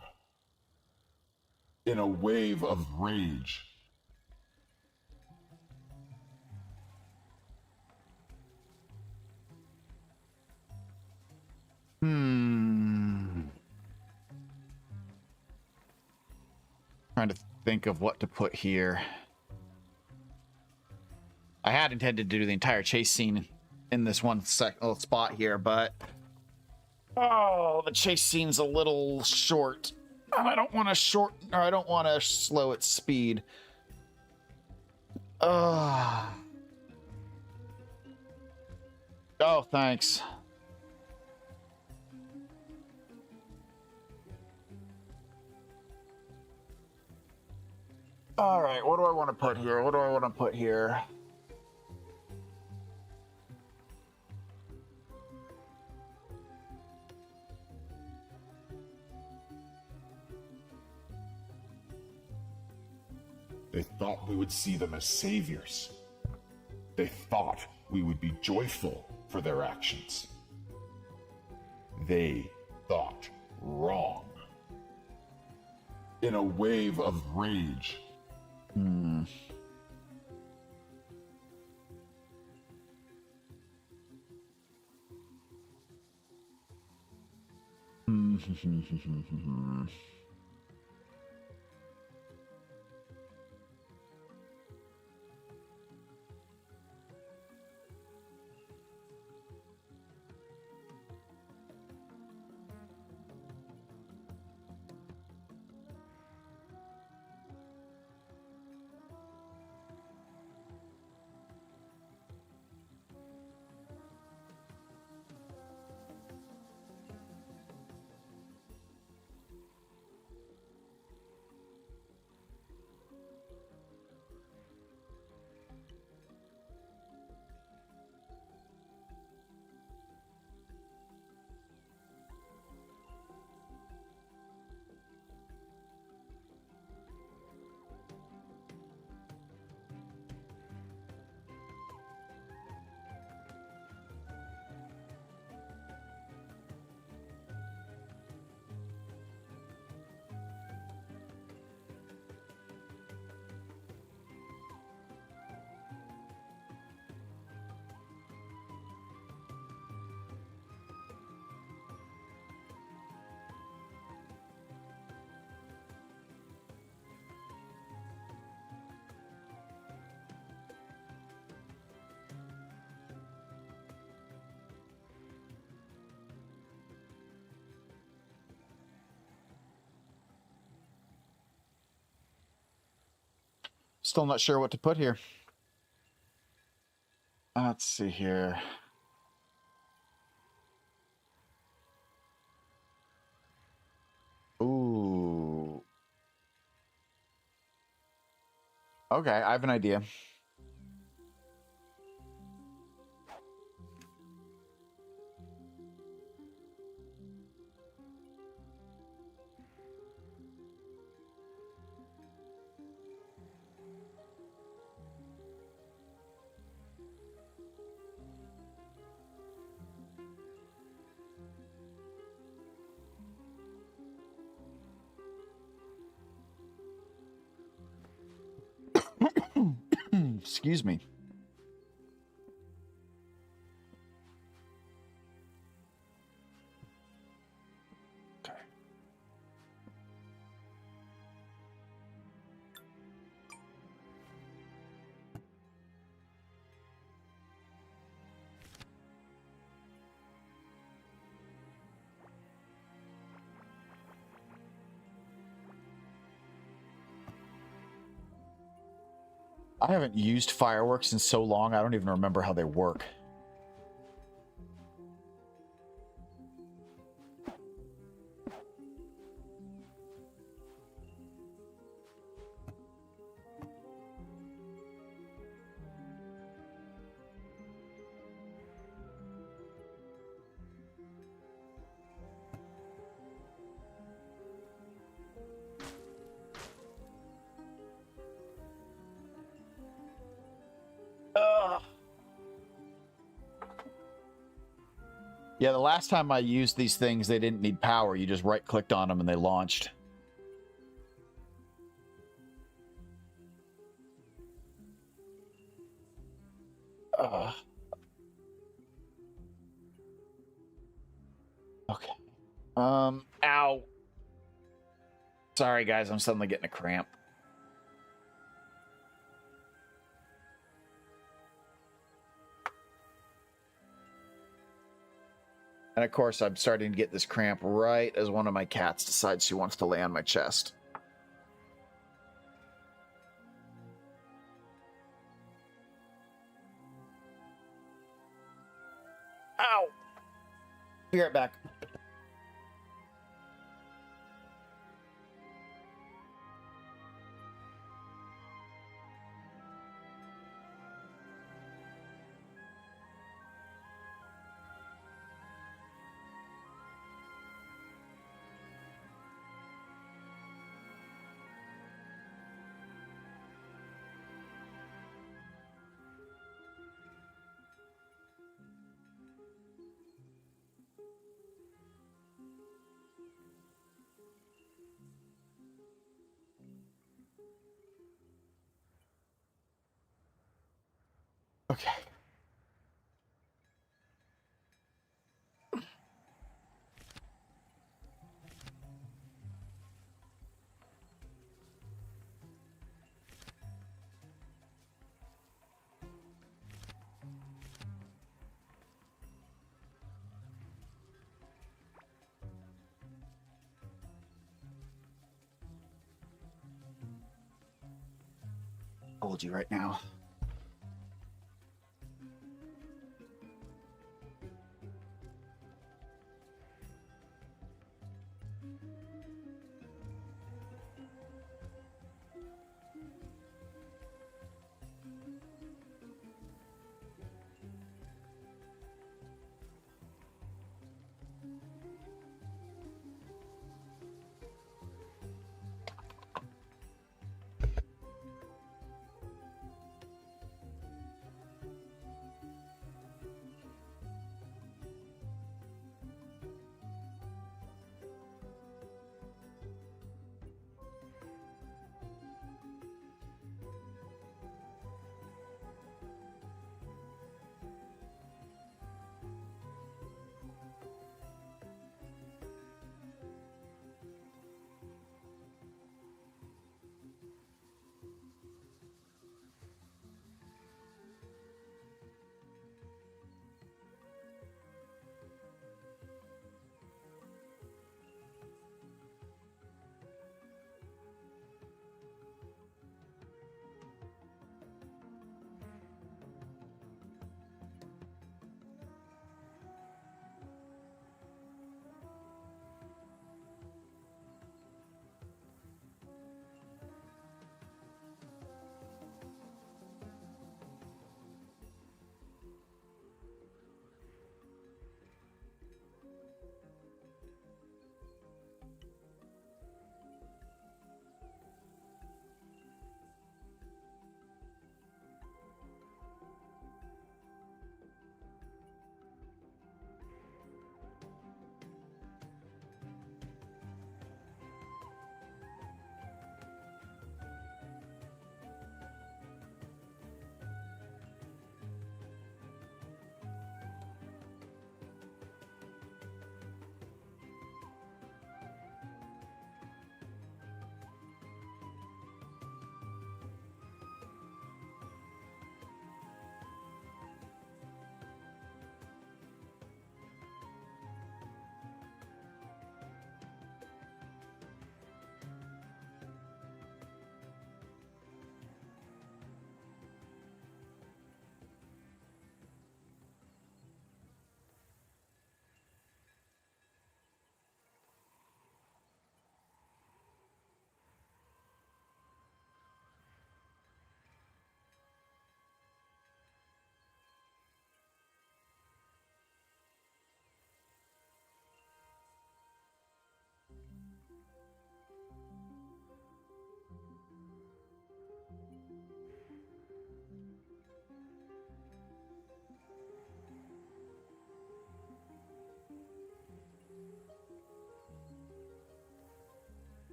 In a wave of rage, Trying to think of what to put here. I had intended to do the entire chase scene in this one spot here, but the chase scene's a little short, and I don't want to slow its speed. Oh, thanks. All right, what do I want to put here? they thought we would see them as saviors. They thought we would be joyful for their actions. They thought wrong. In a wave of rage, Still not sure what to put here. Let's see here. Ooh. Okay, I have an idea. Excuse me. Okay. I haven't used fireworks in so long, I don't even remember how they work. Ugh. Yeah, the last time I used these things, they didn't need power. You just right-clicked on them and they launched. Ugh. Okay. Ow. Sorry, guys, I'm suddenly getting a cramp. And of course, I'm starting to get this cramp right as one of my cats decides she wants to lay on my chest. Ow! Be right back. Okay. Hold you right now.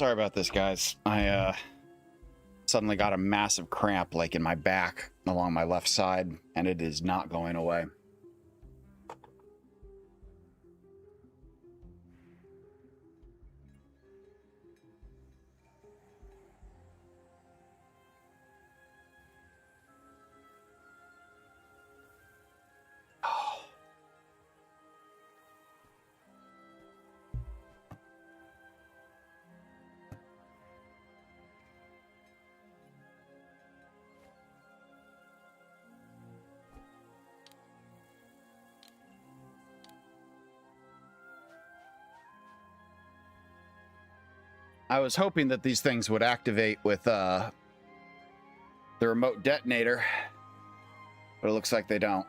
Sorry about this, guys. I suddenly got a massive cramp like in my back along my left side, and it is not going away. I was hoping that these things would activate with the remote detonator, but it looks like they don't.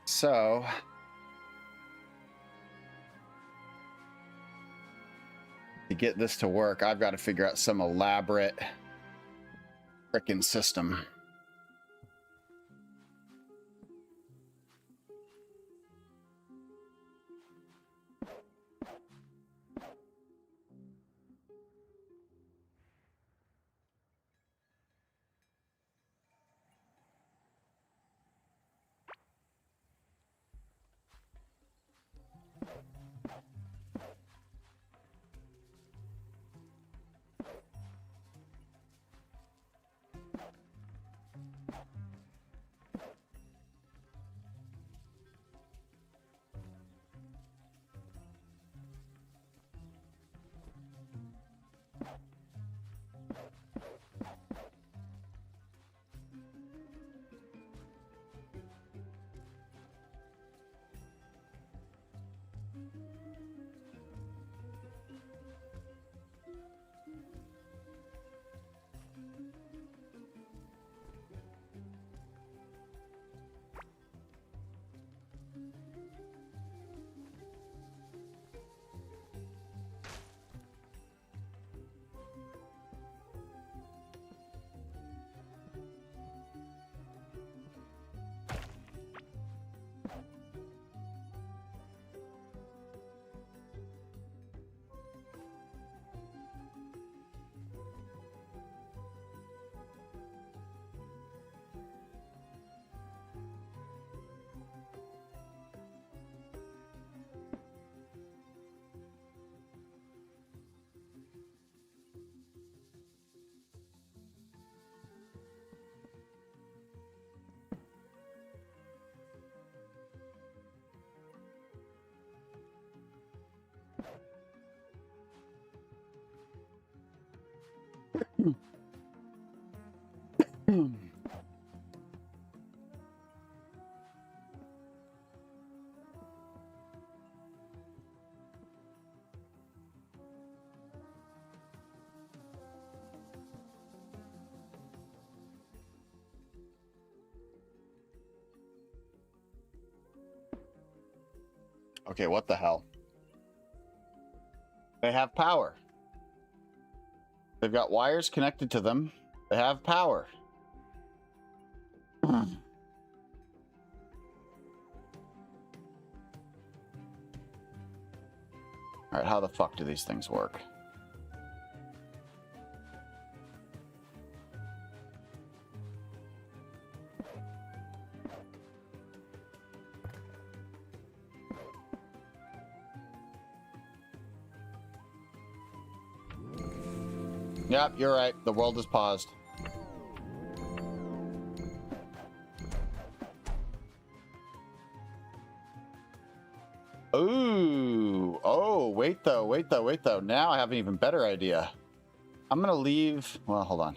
So, to get this to work, I've got to figure out some elaborate frickin' system. Okay, what the hell? They have power. They've got wires connected to them. They have power. All right, how the fuck do these things work? Yep, you're right. The world is paused. Ooh. Oh, wait though. Now I have an even better idea. I'm gonna leave. Well, hold on.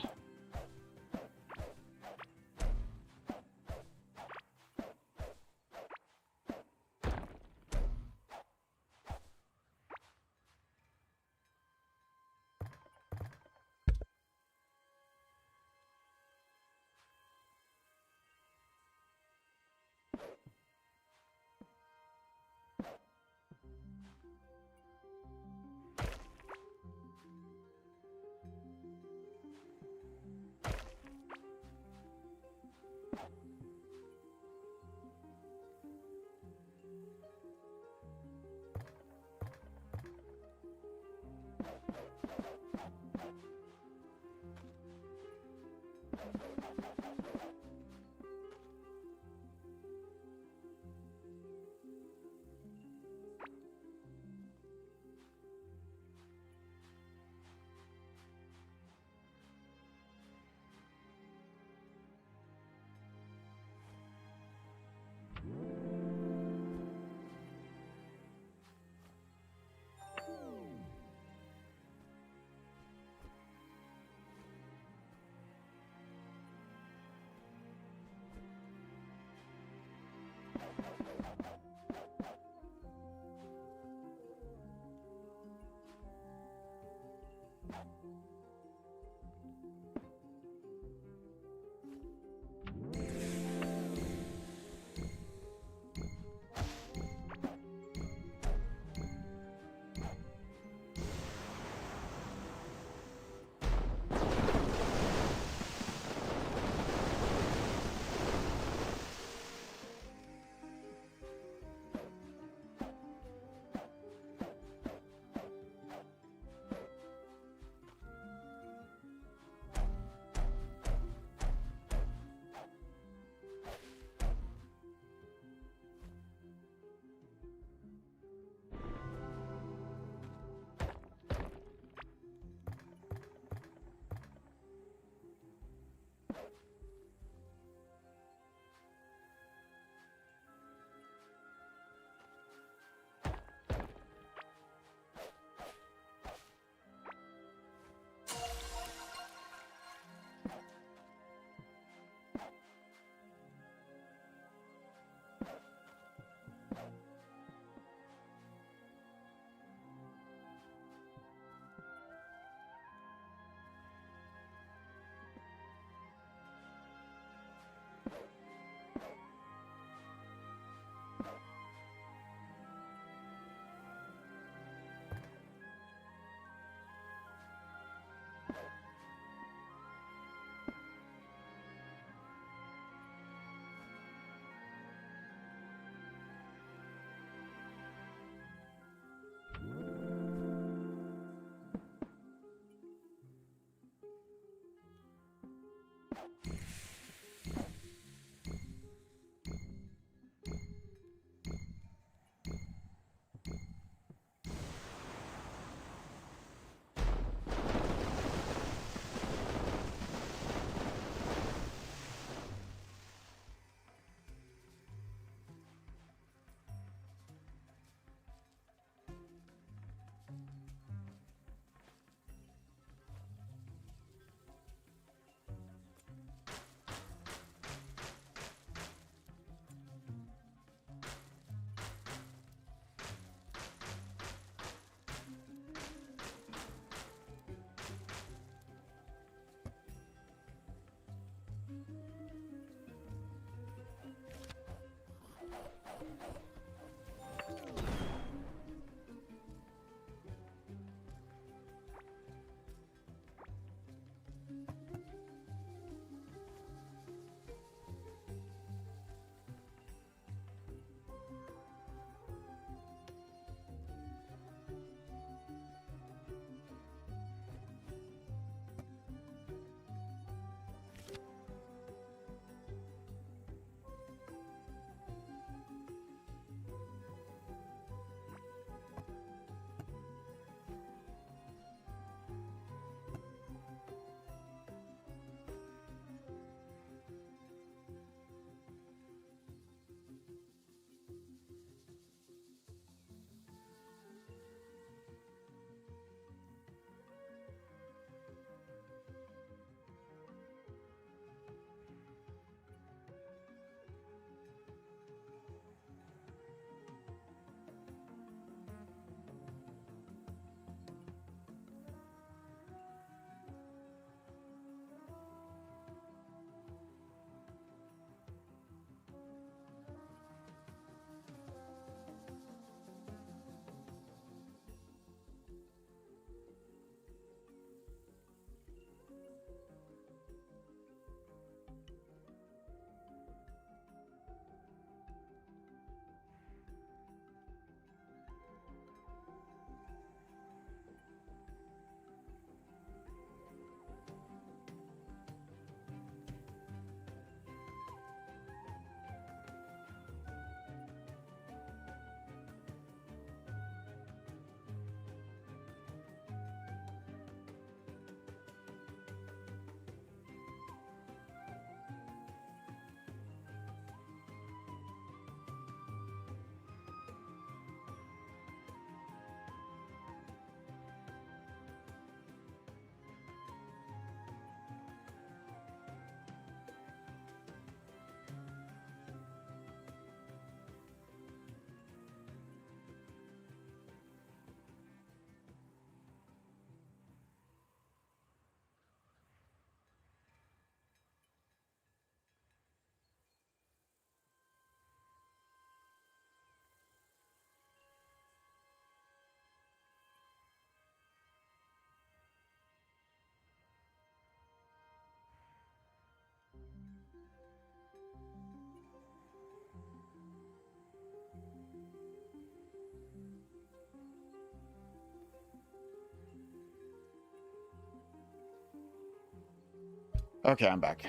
Okay, I'm back.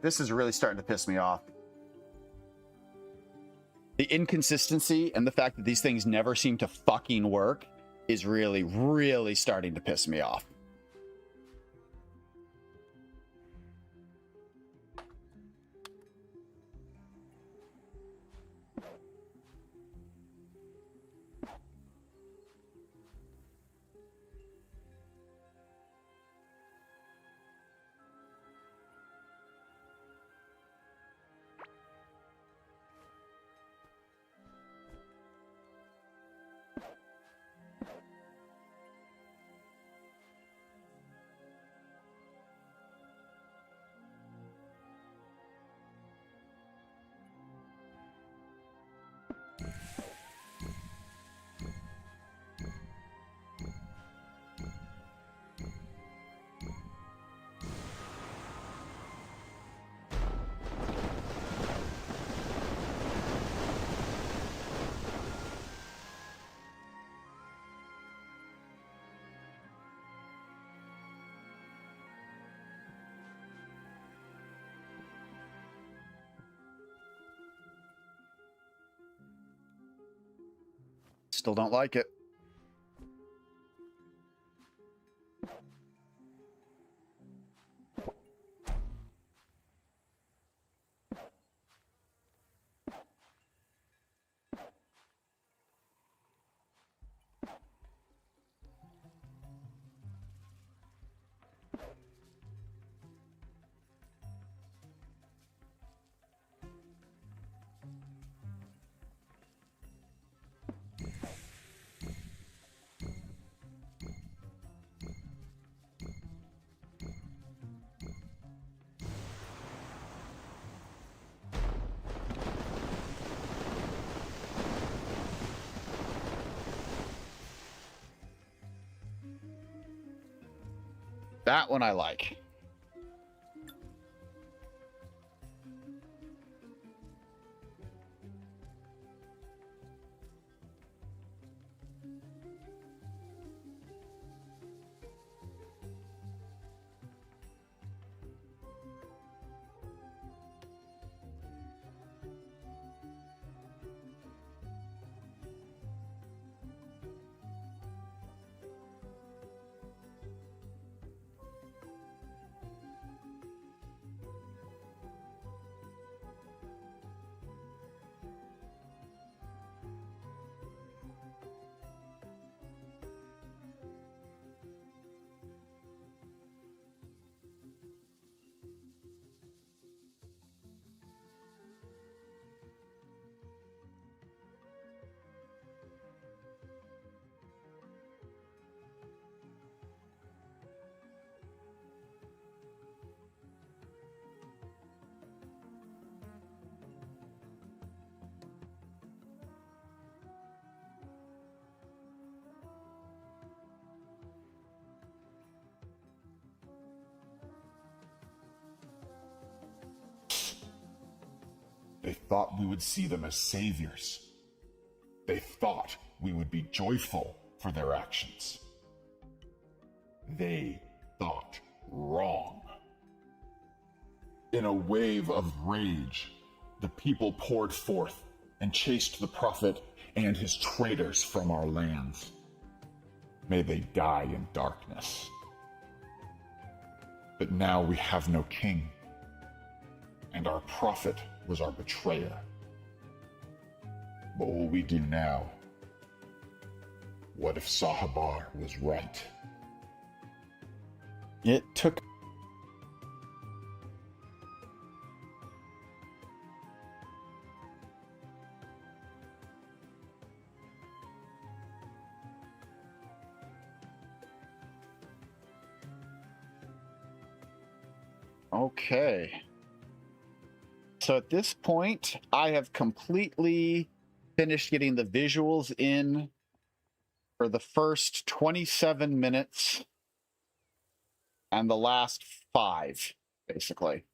This is really starting to piss me off. The inconsistency and the fact that these things never seem to fucking work is really, really starting to piss me off. Still don't like it. That one I like. They thought we would see them as saviors. They thought we would be joyful for their actions. They thought wrong. In a wave of rage, the people poured forth and chased the prophet and his traitors from our lands. May they die in darkness. But now we have no king, and our prophet was our betrayer. What will we do now? What if Sahabar was right? It took. Okay. So at this point, I have completely finished getting the visuals in for the first 27 minutes and the last 5, basically.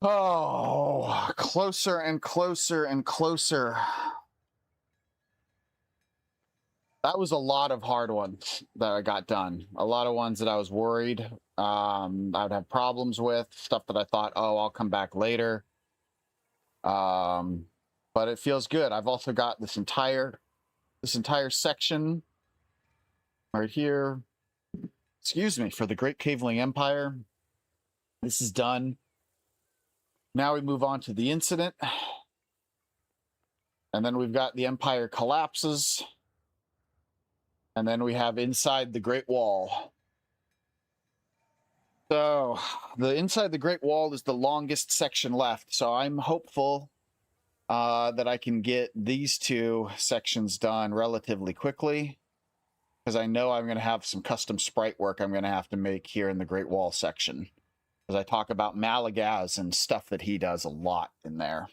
Oh, closer and closer and closer. That was a lot of hard ones that I got done. A lot of ones that I was worried I would have problems with, stuff that I thought, oh, I'll come back later. But it feels good. I've also got this entire section right here. Excuse me, for the Great Caveling Empire. This is done. Now we move on to the incident. And then we've got the Empire collapses. And then we have inside the Great Wall. So the inside the Great Wall is the longest section left. So I'm hopeful that I can get these 2 sections done relatively quickly, because I know I'm going to have some custom sprite work I'm going to have to make here in the Great Wall section, because I talk about Malagaz and stuff that he does a lot in there.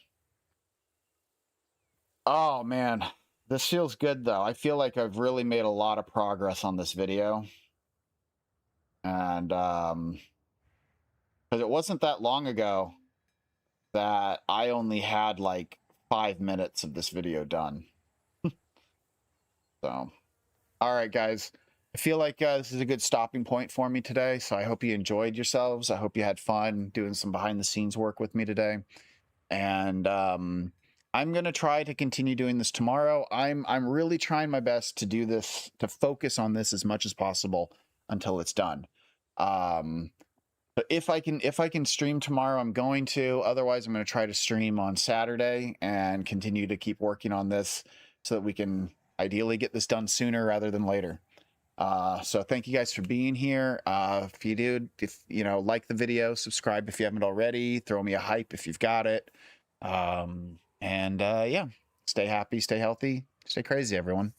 Oh man, this feels good though. I feel like I've really made a lot of progress on this video. And because it wasn't that long ago that I only had like 5 minutes of this video done. So, all right, guys. I feel like this is a good stopping point for me today. So I hope you enjoyed yourselves. I hope you had fun doing some behind the scenes work with me today. And I'm going to try to continue doing this tomorrow. I'm really trying my best to do this, to focus on this as much as possible until it's done. But if I can stream tomorrow, I'm going to. Otherwise, I'm going to try to stream on Saturday and continue to keep working on this so that we can ideally get this done sooner rather than later. So thank you guys for being here. If you know, like the video, subscribe if you haven't already, throw me a hype if you've got it. Yeah, stay happy, stay healthy, stay crazy, everyone.